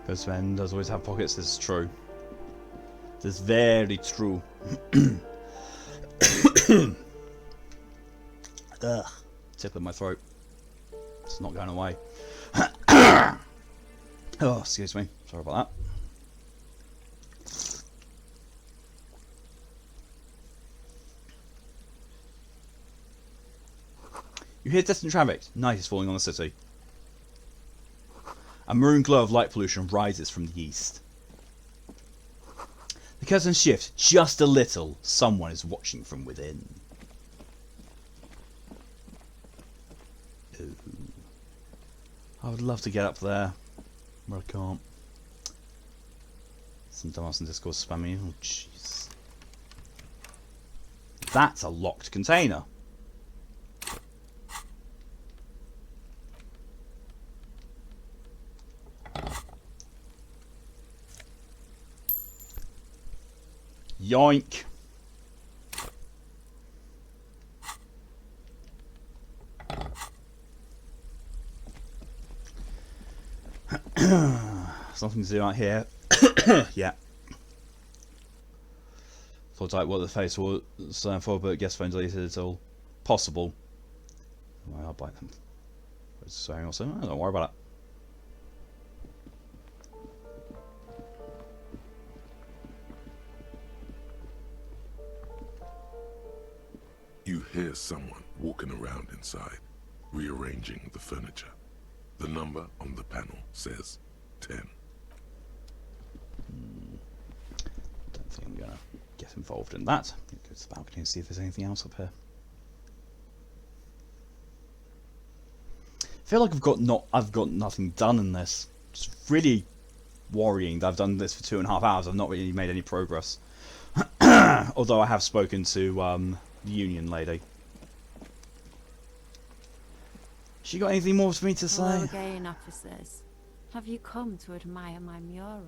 Because Sven does always have pockets, this is true. This is very true. Ugh. Tickling my throat. It's not going away. Oh, excuse me. Sorry about that. You hear distant traffic. Night is falling on the city. A maroon glow of light pollution rises from the east. The curtains shift just a little. Someone is watching from within. Ooh. I would love to get up there, but I can't. Some dumbass in Discord spamming. Oh, jeez. That's a locked container. Yoink. Something to do out here. Yeah. Thought I what the face was for, but guess phone deleted it all. Possible. Well, I'll buy them. Sorry, also, don't worry about it. You hear someone walking around inside, rearranging the furniture. The number on the panel says 10. Don't think I'm gonna get involved in that. Go to the balcony and see if there's anything else up here. I feel like I've got nothing done in this. It's really worrying that I've done this for 2.5 hours. I've not really made any progress. Although I have spoken to the union lady. She got anything more for me to say? Hello again, officers. Have you come to admire my mural?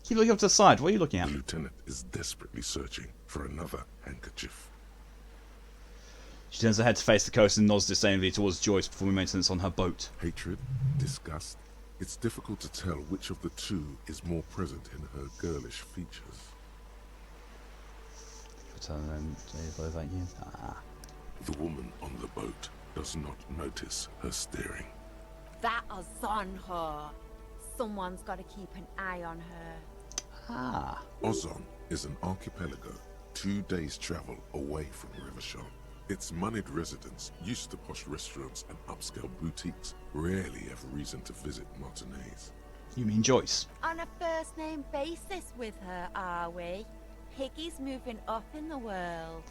Keep looking up to the side. What are you looking at? The lieutenant is desperately searching for another handkerchief. She turns her head to face the coast and nods disdainfully towards Joyce performing maintenance on her boat. Hatred, disgust. It's difficult to tell which of the two is more present in her girlish features. Thank you. Ah. The woman on the boat does not notice her staring. That is on her. Someone's got to keep an eye on her. Ah. Ozon is an archipelago 2 days' travel away from Rivershore. Its moneyed residents, used to posh restaurants and upscale boutiques, rarely have reason to visit Martinez. You mean Joyce? On a first-name basis with her, are we? Piggy's moving up in the world.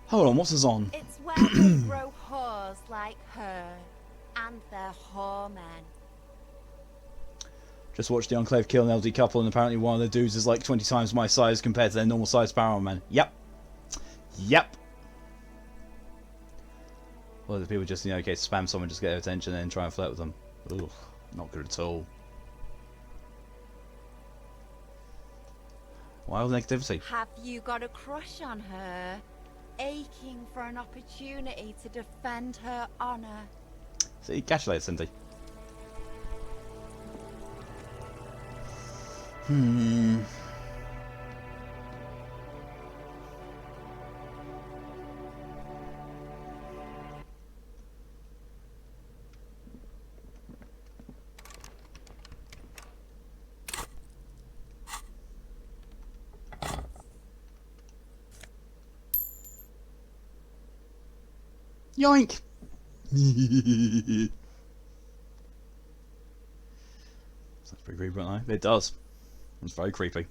Hold on, what's this on? It's where they grow whores like her, and their whoremen. Just watched the Enclave kill an LD couple, and apparently one of the dudes is like 20 times my size compared to their normal size Sparrow men. Yep. Yep. Well, the people just, okay, spam someone, just get their attention and then try and flirt with them. Ugh, not good at all. Wild negativity. Have you got a crush on her? Aching for an opportunity to defend her honor. See, catch you later, Cindy. Yoink! That's pretty creepy, right? It does. It's very creepy.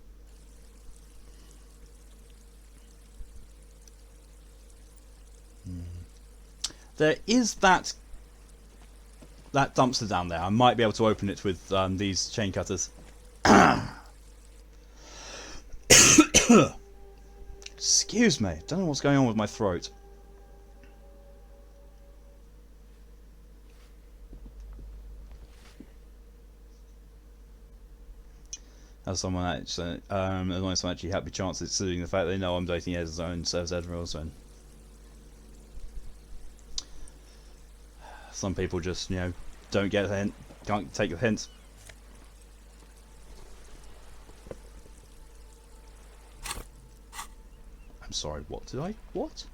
There is that dumpster down there. I might be able to open it with these chain cutters. Excuse me. Don't know what's going on with my throat. As someone actually, as long as someone actually happy chance at suing the fact they know I'm dating his own service admiral, so some people just, don't get the hint, can't take the hint. I'm sorry, what?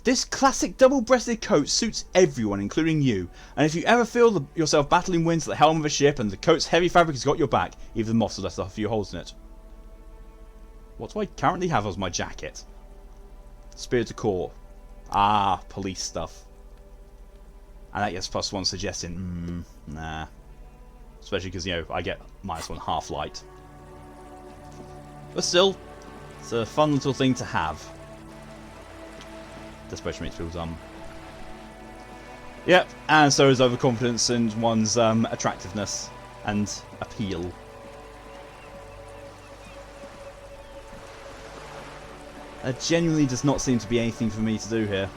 This classic double-breasted coat suits everyone, including you, and if you ever feel yourself battling winds at the helm of a ship and the coat's heavy fabric has got your back, even the moths have left a few holes in it. What do I currently have as my jacket? Spirit of Core. Ah, police stuff. And that gets +1 suggesting, nah. Especially because, you know, I get -1 half light. But still, it's a fun little thing to have. Desperation makes people dumb. Yep, and so is overconfidence and one's attractiveness and appeal. There genuinely does not seem to be anything for me to do here.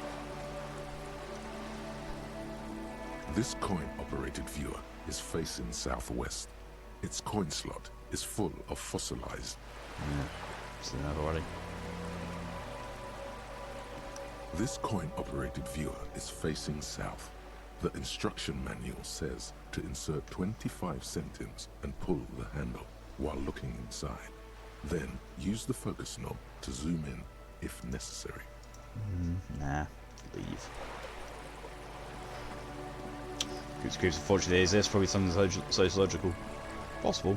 This coin-operated viewer is facing southwest. Its coin slot is full of fossilized. Seen that already. This coin-operated viewer is facing south. The instruction manual says to insert 25 centimes and pull the handle while looking inside. Then use the focus knob to zoom in if necessary. Nah, leave. Goose Creeps unfortunately exists, probably something sociological. Possible.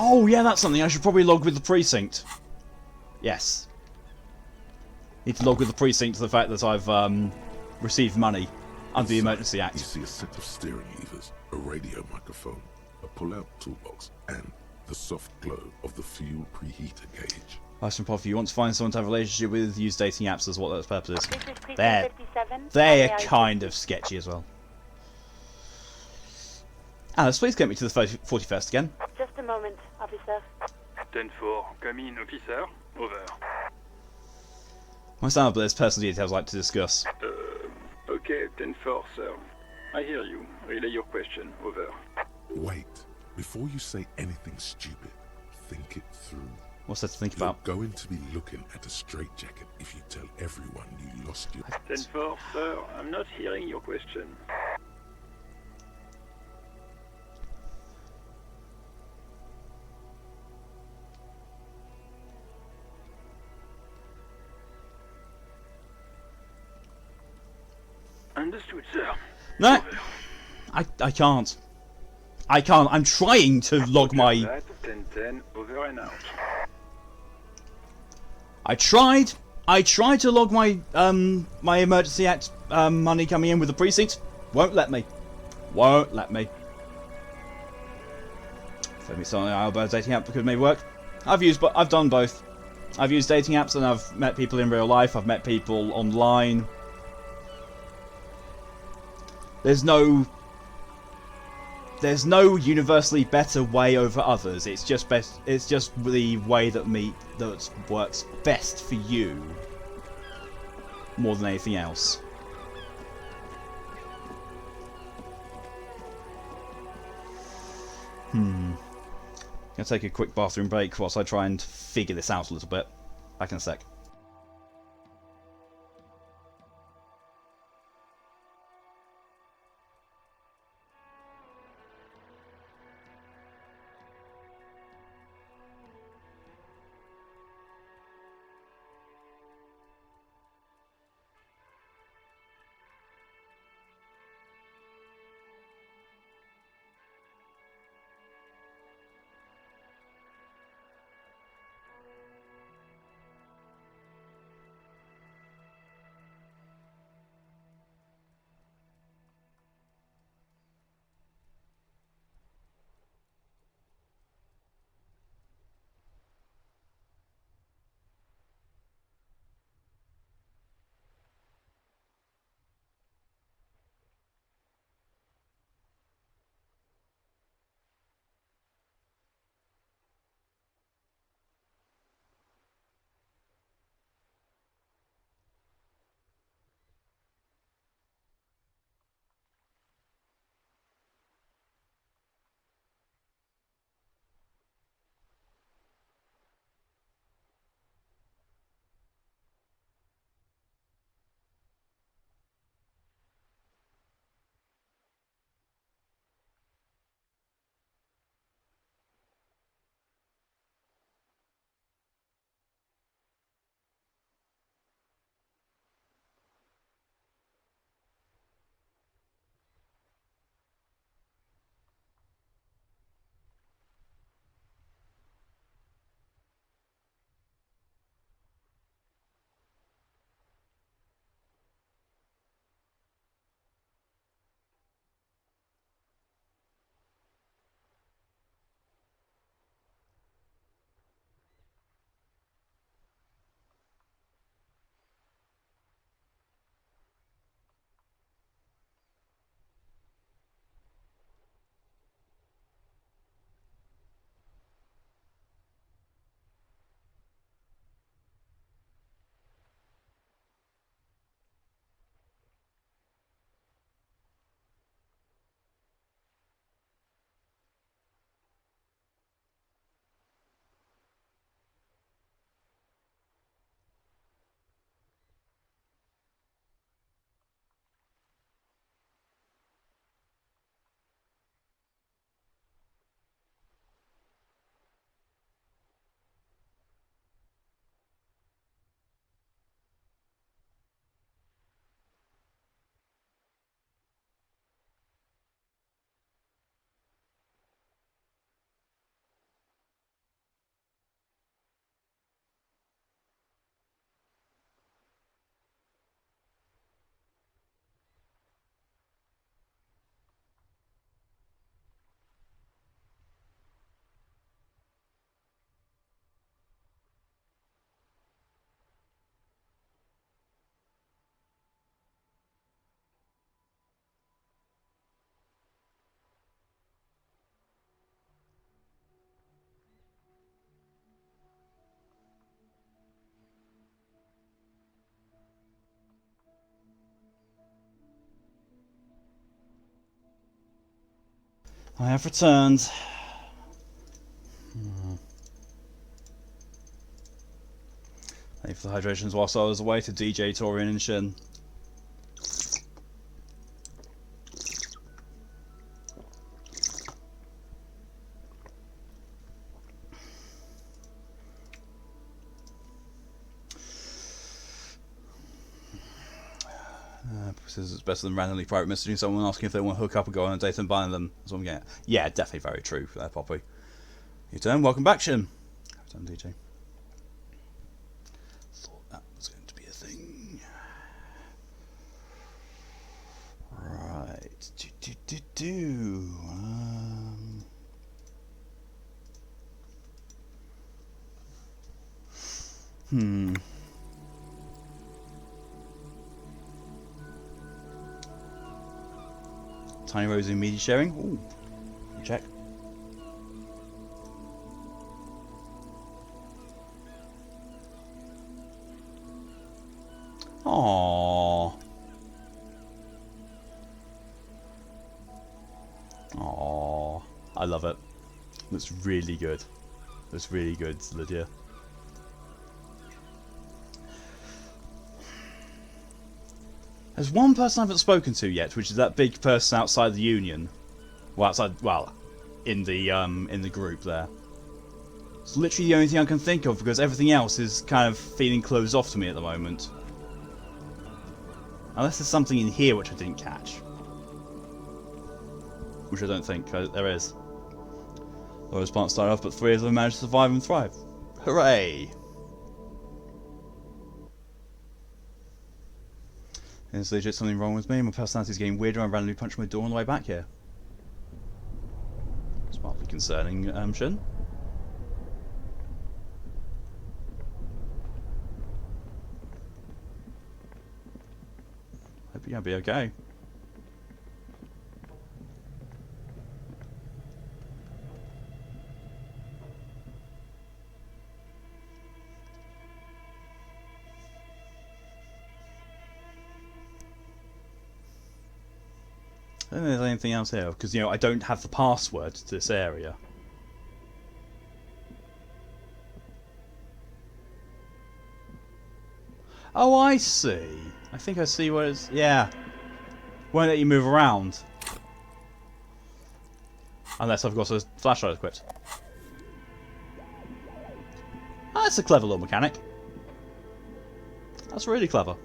Oh yeah, that's something I should probably log with the precinct. Yes. Need to log with the precinct to the fact that I've received money under the Emergency Act. You see a set of steering levers, a radio microphone, a pull-out toolbox, and the soft glow of the fuel preheater gauge. Question Pod, if you want to find someone to have a relationship with, use dating apps as what those purposes. Precinct They're kind of sketchy as well. Alice, please get me to the 41st again. Just a moment, officer. 10-4, come in, officer. Over. My son, but there's personal details I'd like to discuss. Okay, 10-4, sir. I hear you. Relay your question. Over. Wait. Before you say anything stupid, think it through. What's that to think about? You're going to be looking at a straitjacket if you tell everyone you lost your... 10-4, sir. I'm not hearing your question. Understood, sir. No! I can't. I can't. I'm trying to log my... 10-10, over and out. I tried to log my my Emergency Act money coming in with the precinct. Won't let me. Won't let me. So maybe something about dating app could maybe work. I've done both. I've used dating apps and I've met people in real life. I've met people online. There's no universally better way over others. It's just best. It's just the way that works best for you, more than anything else. Gonna take a quick bathroom break whilst I try and figure this out a little bit. Back in a sec. I have returned. Thank you for the hydrations whilst I was away to DJ Torian and Shin. Says it's better than randomly private messaging someone asking if they want to hook up and go on a date and buying them. That's what I'm getting at. Yeah, definitely very true for that, Poppy. Your turn. Welcome back, Shin. Done, DJ. Thought that was going to be a thing. Right. Tiny Rose in media sharing. Ooh. Check. Aww. Aww. I love it. Looks really good. Looks really good, Lydia. There's one person I haven't spoken to yet, which is that big person outside the union. Well, in the group there. It's literally the only thing I can think of because everything else is kind of feeling closed off to me at the moment. Unless there's something in here which I didn't catch. Which I don't think there is. Those plants started off, but 3 of them managed to survive and thrive. Hooray! Is legit something wrong with me? My personality's getting weirder and I randomly punched my door on the way back here. It's mildly concerning, Shin. Hope you'll be okay. I don't think there's anything else here, because, you know, I don't have the password to this area. Oh, I see. I think I see what it's... Yeah. Won't let you move around. Unless I've got a flashlight equipped. Oh, that's a clever little mechanic. That's really clever.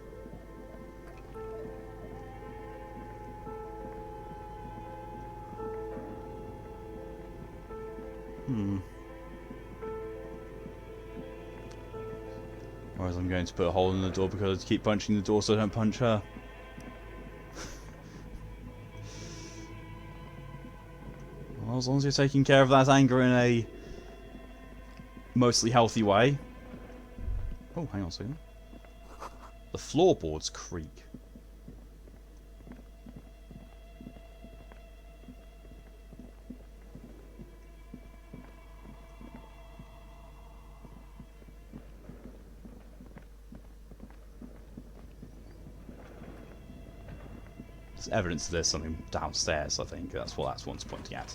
Whereas I'm going to put a hole in the door because I keep punching the door so I don't punch her. Well, as long as you're taking care of that anger in a mostly healthy way. Oh, hang on a second. The floorboards creak. There's evidence there's something downstairs, I think. That's what one's pointing at.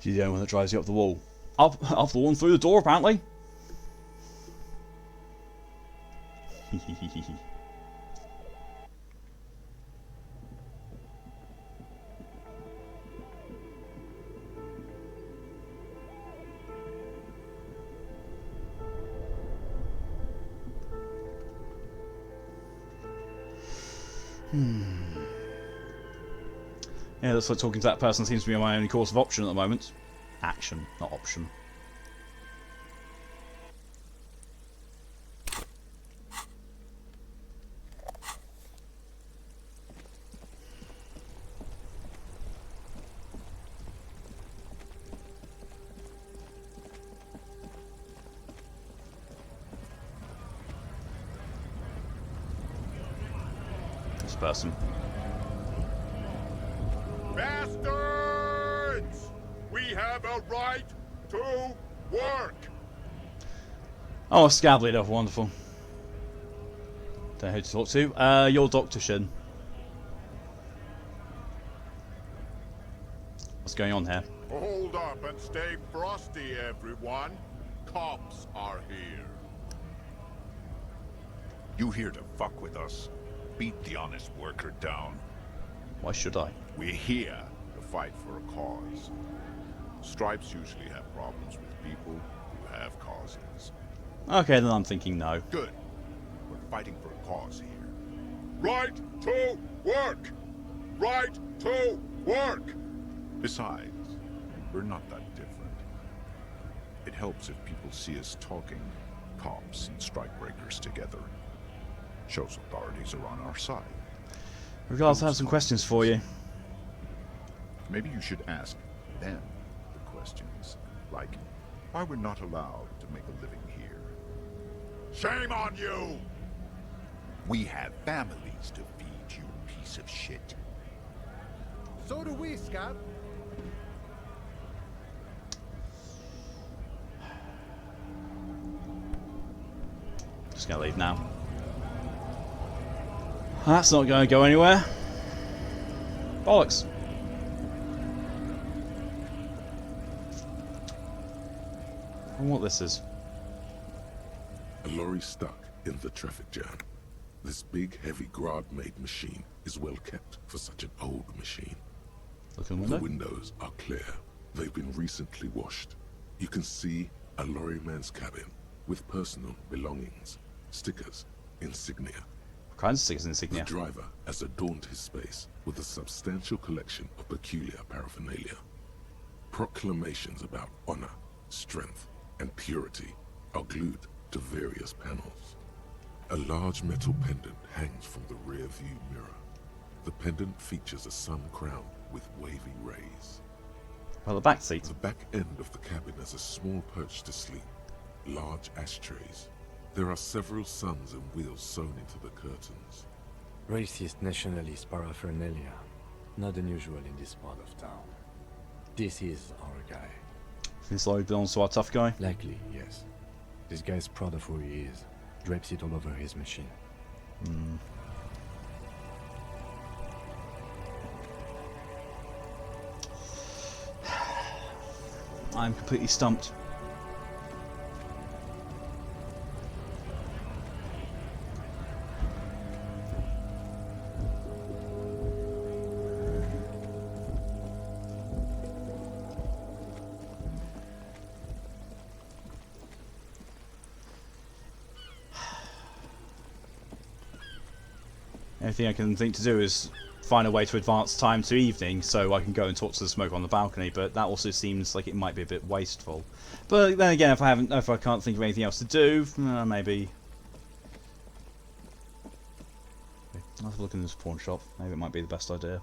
She's the only one that drives you up the wall. Up the wall and through the door, apparently. Yeah, looks like talking to that person seems to be my only course of option at the moment. Action, not option. This person. Bastards! We have a right to work! Oh, a scab leader, wonderful. Don't know who to talk to. Your Dr. Shin. What's going on here? Hold up and stay frosty, everyone. Cops are here. You here to fuck with us? Beat the honest worker down. Why should I? We're here to fight for a cause. Stripes usually have problems with people who have causes. Okay, then I'm thinking no. Good. We're fighting for a cause here. Right to work! Right to work! Besides, we're not that different. It helps if people see us talking, cops and strikebreakers together. Shows authorities are on our side. Regards, I have some questions for you. Maybe you should ask them the questions, like why we're not allowed to make a living here. Shame on you! We have families to feed, you piece of shit. So do we, Scab. Just gonna leave now. That's not going to go anywhere. Bollocks. I wonder what this is. A lorry stuck in the traffic jam. This big, heavy Grad-made machine is well kept for such an old machine. Look in the The window. windows are clear. They've been recently washed. You can see a lorryman's cabin with personal belongings, stickers, insignia. What kinds of stickers and insignia? The driver has adorned his space with a substantial collection of peculiar paraphernalia. Proclamations about honor, strength, and purity are glued to various panels. A large metal pendant hangs from the rear view mirror. The pendant features a sun crown with wavy rays. Well, the back seat. The back end of the cabin has a small perch to sleep, large ashtrays. There are several suns and wheels sewn into the curtains. Racist nationalist paraphernalia. Not unusual in this part of town. This is our guy. This lorry belongs to our tough guy? Likely, yes. This guy's proud of who he is. Drapes it all over his machine. Hmm. I'm completely stumped. Everything I can think to do is find a way to advance time to evening so I can go and talk to the smoke on the balcony, but that also seems like it might be a bit wasteful. But then again, if I can't think of anything else to do, maybe I'll have a look in this pawn shop. Maybe it might be the best idea.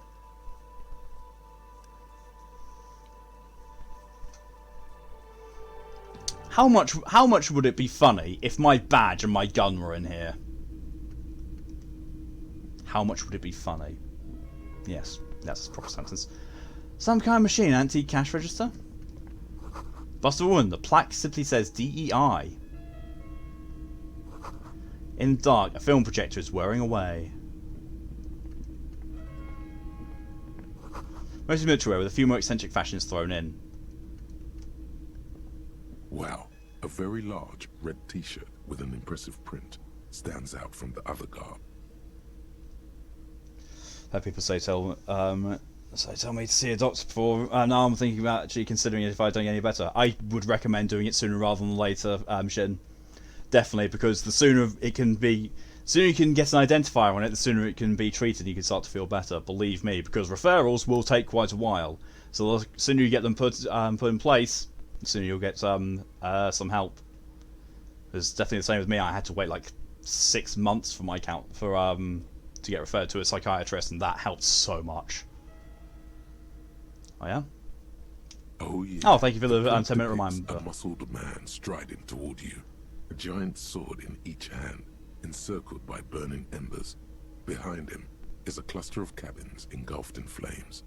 How much would it be funny if my badge and my gun were in here? How much would it be funny? Yes, that's a proper sentence. Some kind of machine, antique cash register? Bust a woman, the plaque simply says DEI. In the dark, a film projector is whirring away. Mostly military wear with a few more eccentric fashions thrown in. Wow, a very large red t-shirt with an impressive print stands out from the other garb. Had people tell me to see a doctor before. Now I'm thinking about actually considering it if I don't get any better. I would recommend doing it sooner rather than later, Shin. Definitely, because the sooner it can be, sooner you can get an identifier on it, the sooner it can be treated and you can start to feel better. Believe me, because referrals will take quite a while. So the sooner you get them put in place, the sooner you'll get some help. It's definitely the same with me. I had to wait like 6 months for my count to get referred to a psychiatrist, and that helped so much. Oh yeah? Oh yeah. Oh, thank you for the print 10-minute depicts reminder. A muscled man striding toward you, a giant sword in each hand, encircled by burning embers. Behind him is a cluster of cabins engulfed in flames.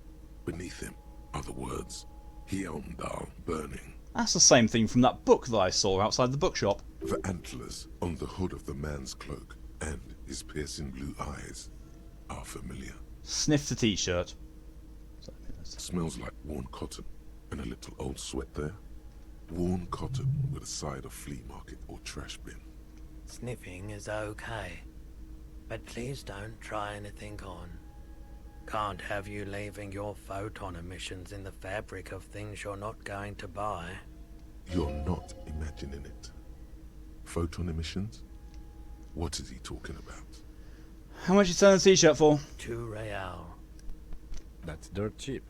Beneath him are the words, Hyundal burning. That's the same thing from that book that I saw outside the bookshop. The antlers on the hood of the man's cloak and his piercing blue eyes are familiar. Sniff the t-shirt. Smells like worn cotton and a little old sweat there. Worn cotton with a side of flea market or trash bin. Sniffing is okay, but please don't try anything on. Can't have you leaving your photon emissions in the fabric of things you're not going to buy. You're not imagining it. Photon emissions? What is he talking about? How much you selling a t-shirt for? 2 real. That's dirt cheap.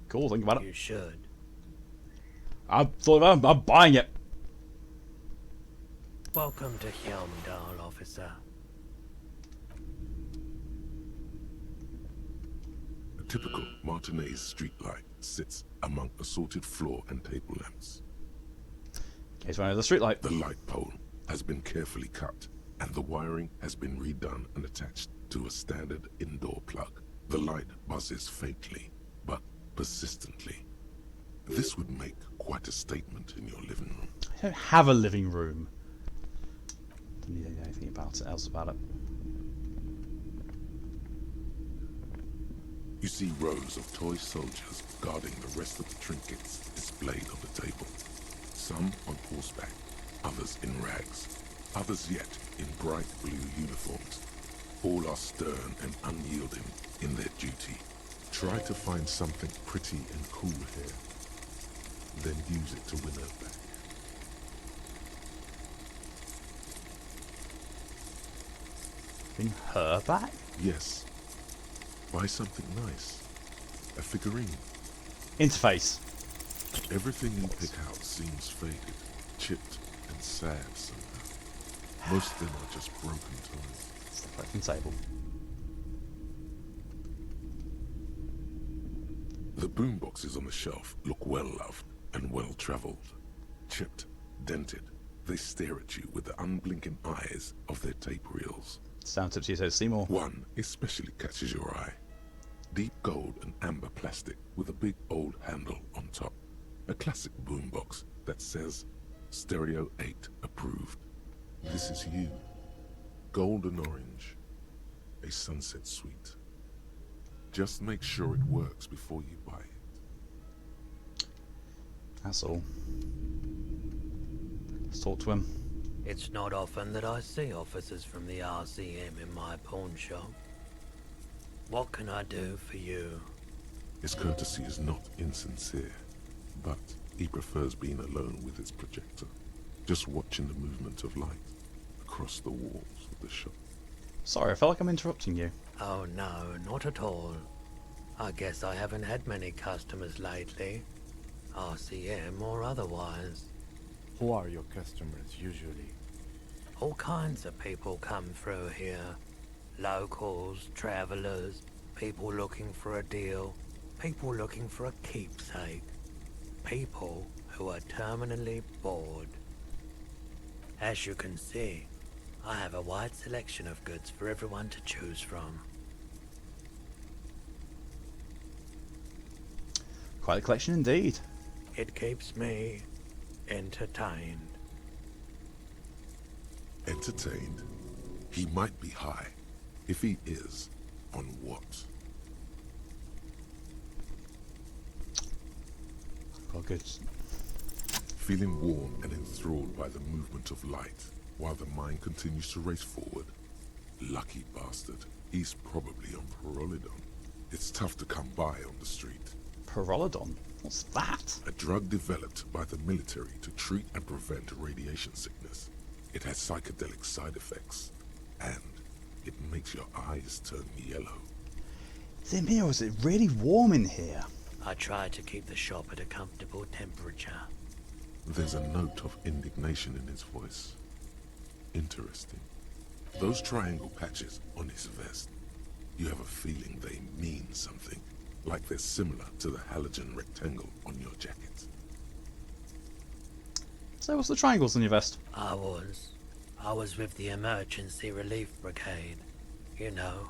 Cool, think about it. You should. I thought about it, I'm buying it. Welcome to Helmdall, officer. A typical Martinez streetlight sits among assorted floor and table lamps. In case one of the streetlight. The light pole has been carefully cut, and the wiring has been redone and attached to a standard indoor plug. The light buzzes faintly, but persistently. This would make quite a statement in your living room. I don't have a living room. Don't need anything else about it. You see rows of toy soldiers guarding the rest of the trinkets displayed on the table. Some on horseback, others in rags, others yet in bright blue uniforms. All are stern and unyielding in their duty. Try to find something pretty and cool here, then use it to win her back. Win her back? Yes. Buy something nice. A figurine. Interface. Everything you pick out seems faded, chipped, and sad somehow. Most of them are just broken toys. Separating table. The boomboxes on the shelf look well loved and well traveled. Chipped, dented, they stare at you with the unblinking eyes of their tape reels. Sound tipsy says Seymour. One especially catches your eye. Deep gold and amber plastic with a big old handle on top. A classic boombox that says Stereo 8 approved. This is you. Golden orange. A sunset suite. Just make sure it works before you buy it. That's all. Let's talk to him. It's not often that I see officers from the RCM in my pawn shop. What can I do for you? His courtesy is not insincere, but he prefers being alone with his projector, just watching the movement of light across the walls of the shop. Sorry, I felt like I'm interrupting you. Oh no, not at all. I guess I haven't had many customers lately, RCM or otherwise. Who are your customers usually? All kinds of people come through here. Locals, travelers, people looking for a deal, people looking for a keepsake, people who are terminally bored. As you can see, I have a wide selection of goods for everyone to choose from. Quite a collection indeed. It keeps me entertained. Entertained? He might be high. If he is, on what? Oh, good. Feeling warm and enthralled by the movement of light, while the mind continues to race forward. Lucky bastard. He's probably on Pyrrolidon. It's tough to come by on the street. Pyrrolidon? What's that? A drug developed by the military to treat and prevent radiation sickness. It has psychedelic side effects, and it makes your eyes turn yellow. Is it me or is it really warm in here? I try to keep the shop at a comfortable temperature. There's a note of indignation in his voice. Interesting. Those triangle patches on his vest, you have a feeling they mean something, like they're similar to the halogen rectangle on your jacket. So what's the triangles on your vest? I was with the Emergency Relief Brigade. You know,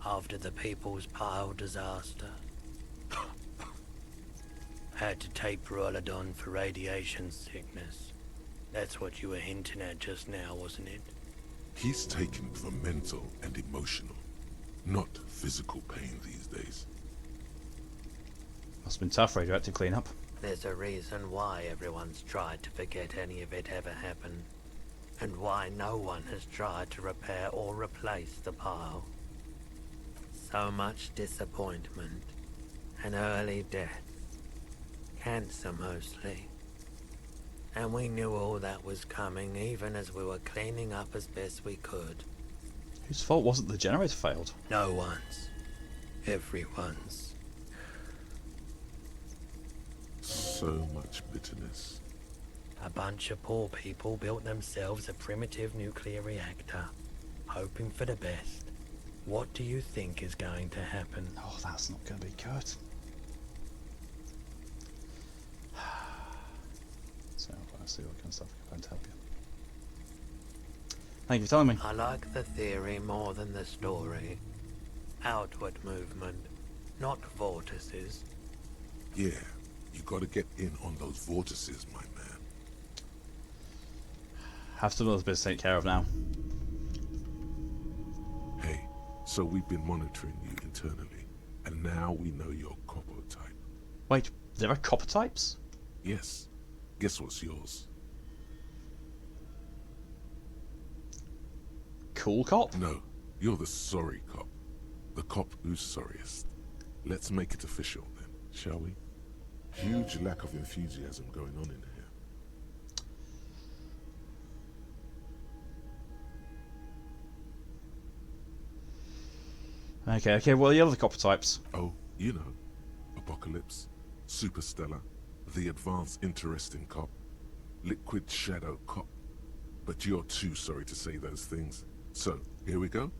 after the People's Pile disaster. Had to take Pyrrolidon for radiation sickness. That's what you were hinting at just now, wasn't it? He's taken for mental and emotional, not physical pain these days. Must have been tough radioactive cleanup. There's a reason why everyone's tried to forget any of it ever happened, and why no one has tried to repair or replace the pile. So much disappointment, an early death, cancer mostly. And we knew all that was coming even as we were cleaning up as best we could. Whose fault was it the generator failed? No one's. Everyone's. So much bitterness. A bunch of poor people built themselves a primitive nuclear reactor, hoping for the best. What do you think is going to happen? Oh, that's not going to be good. So I'll see what kind of stuff I can find to help you. Thank you for telling me. I like the theory more than the story. Outward movement, not vortices. Yeah, you gotta get in on those vortices, my man. Have some other bits to take care of now. Hey, so we've been monitoring you internally, and now we know your copper type. Wait, there are copper types? Yes. Guess what's yours? Cool cop? No, you're the sorry cop. The cop who's sorriest. Let's make it official then, shall we? Huge lack of enthusiasm going on in here. Okay, what are the other copper types? Oh, you know. Apocalypse, Superstellar, the Advanced Interesting Cop, Liquid Shadow Cop. But you're too sorry to say those things. So, here we go?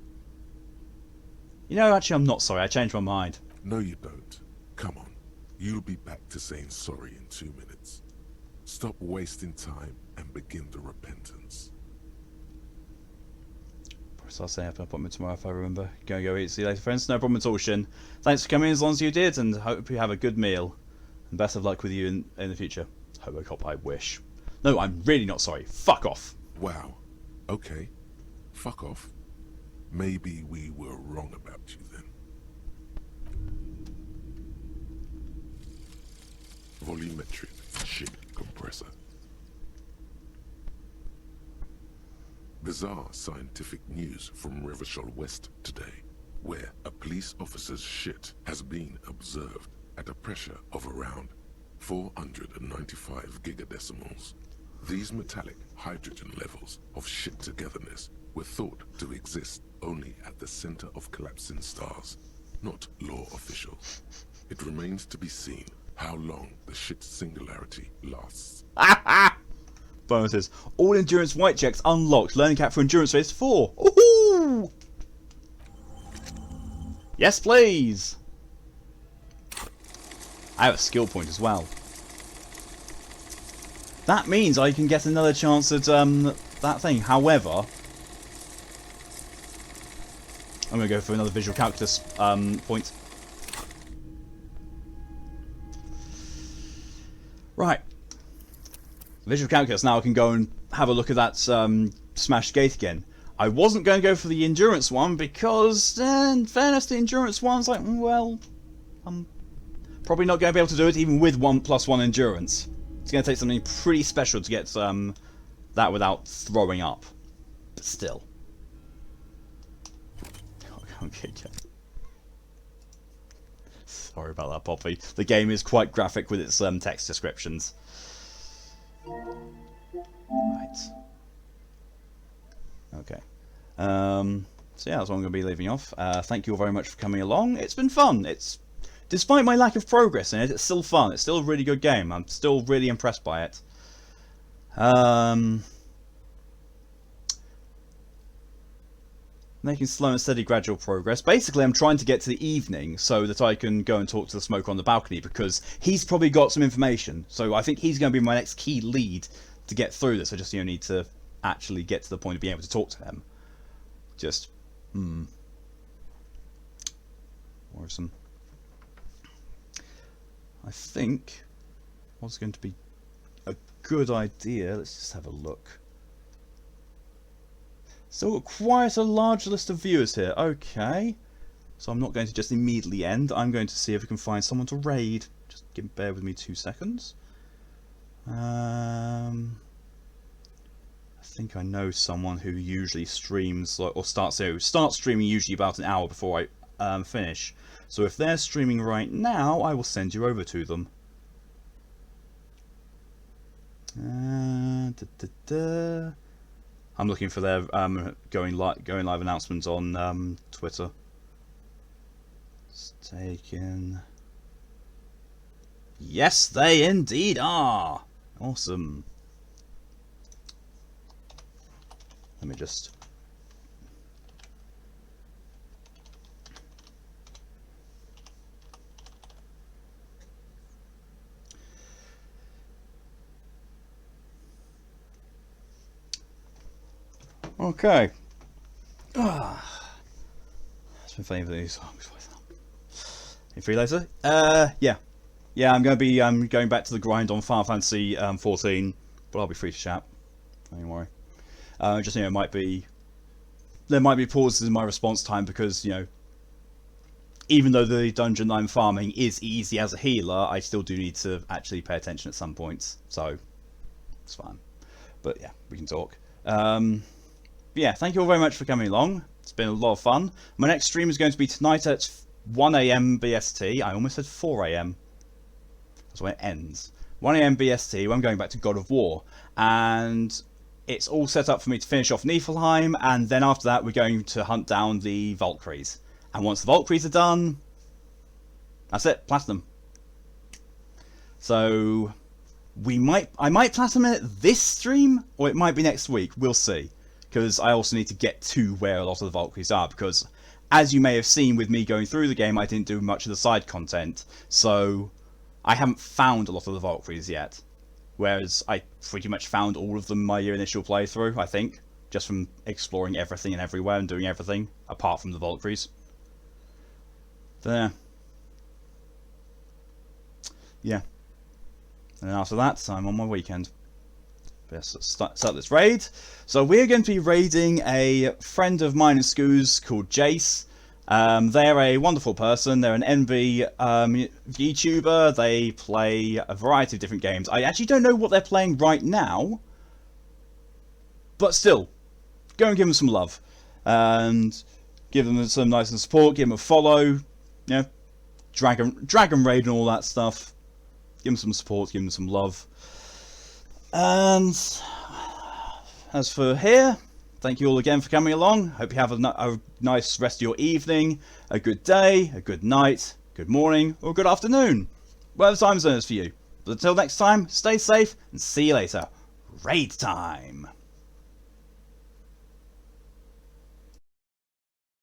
You know, actually I'm not sorry, I changed my mind. No you don't. Come on. You'll be back to saying sorry in 2 minutes. Stop wasting time and begin the repentance. So I'll say I have an appointment tomorrow if I remember. Go eat. See you later, friends. No problem at all, Shin. Thanks for coming as long as you did, and hope you have a good meal. And best of luck with you in the future. Hobocop, I wish. No, I'm really not sorry. Fuck off. Wow. Okay. Fuck off. Maybe we were wrong about you then. Volumetric shit compressor. Bizarre scientific news from Revachol West today, where a police officer's shit has been observed at a pressure of around 495 gigadecimals. These metallic hydrogen levels of shit togetherness were thought to exist only at the center of collapsing stars, not law officials. It remains to be seen how long the shit singularity lasts. Bonuses. All endurance white checks unlocked. Learning cap for endurance phase 4. Woohoo! Yes, please. I have a skill point as well. That means I can get another chance at that thing. However, I'm going to go for another visual calculus point. Right. Visual calculus. Now I can go and have a look at that smashed gate again. I wasn't going to go for the endurance one because, in fairness, the endurance one's like, well, I'm probably not going to be able to do it even with 1+1 endurance. It's going to take something pretty special to get that without throwing up. But still. Okay. Sorry about that, Poppy. The game is quite graphic with its text descriptions. Right. Okay. So yeah, that's what I'm going to be leaving off. Thank you all very much for coming along. It's been fun. Despite my lack of progress in it, it's still fun. It's still a really good game. I'm still really impressed by it. Making slow and steady gradual progress. Basically, I'm trying to get to the evening so that I can go and talk to the smoker on the balcony because he's probably got some information. So I think he's going to be my next key lead to get through this. I just need to actually get to the point of being able to talk to him. Just, worrisome. I think what's going to be a good idea, let's just have a look. So quite a large list of viewers here. Okay. So I'm not going to just immediately end. I'm going to see if we can find someone to raid. Just bear with me 2 seconds. I think I know someone who usually streams, or starts streaming usually about an hour before I finish. So if they're streaming right now, I will send you over to them. I'm looking for their going live announcements on Twitter. It's taken. Yes, they indeed are. Awesome. Let me just. Okay. It's been funny for these songs. You free later? Yeah. Yeah, I'm going to be going back to the grind on Final Fantasy 14, but I'll be free to chat. Don't worry. Just, there might be pauses in my response time because, even though the dungeon I'm farming is easy as a healer, I still do need to actually pay attention at some points. So, it's fine. But yeah, we can talk. Yeah, thank you all very much for coming along. It's been a lot of fun. My next stream is going to be tonight at 1 AM BST. I almost said 4 AM. That's when it ends. 1 AM BST, when I'm going back to God of War. And it's all set up for me to finish off Niflheim, and then after that we're going to hunt down the Valkyries. And once the Valkyries are done, that's it, platinum. So I might platinum it this stream, or it might be next week. We'll see. Because I also need to get to where a lot of the Valkyries are, because as you may have seen with me going through the game, I didn't do much of the side content, so I haven't found a lot of the Valkyries yet. Whereas I pretty much found all of them in my initial playthrough, I think, just from exploring everything and everywhere and doing everything, apart from the Valkyries. There. Yeah. And then after that, I'm on my weekend. Let's start this raid. So we're going to be raiding a friend of mine and Scoo's called Jace. They're a wonderful person. They're an NV VTuber. They play a variety of different games. I actually don't know what they're playing right now, but still, go and give them some love and give them some nice support. Give them a follow. Dragon raid and all that stuff. Give them some support. Give them some love. And as for here, thank you all again for coming along. Hope you have a nice rest of your evening, a good day, a good night, good morning, or good afternoon. Whatever time zone is for you. But until next time, stay safe and see you later. Raid time!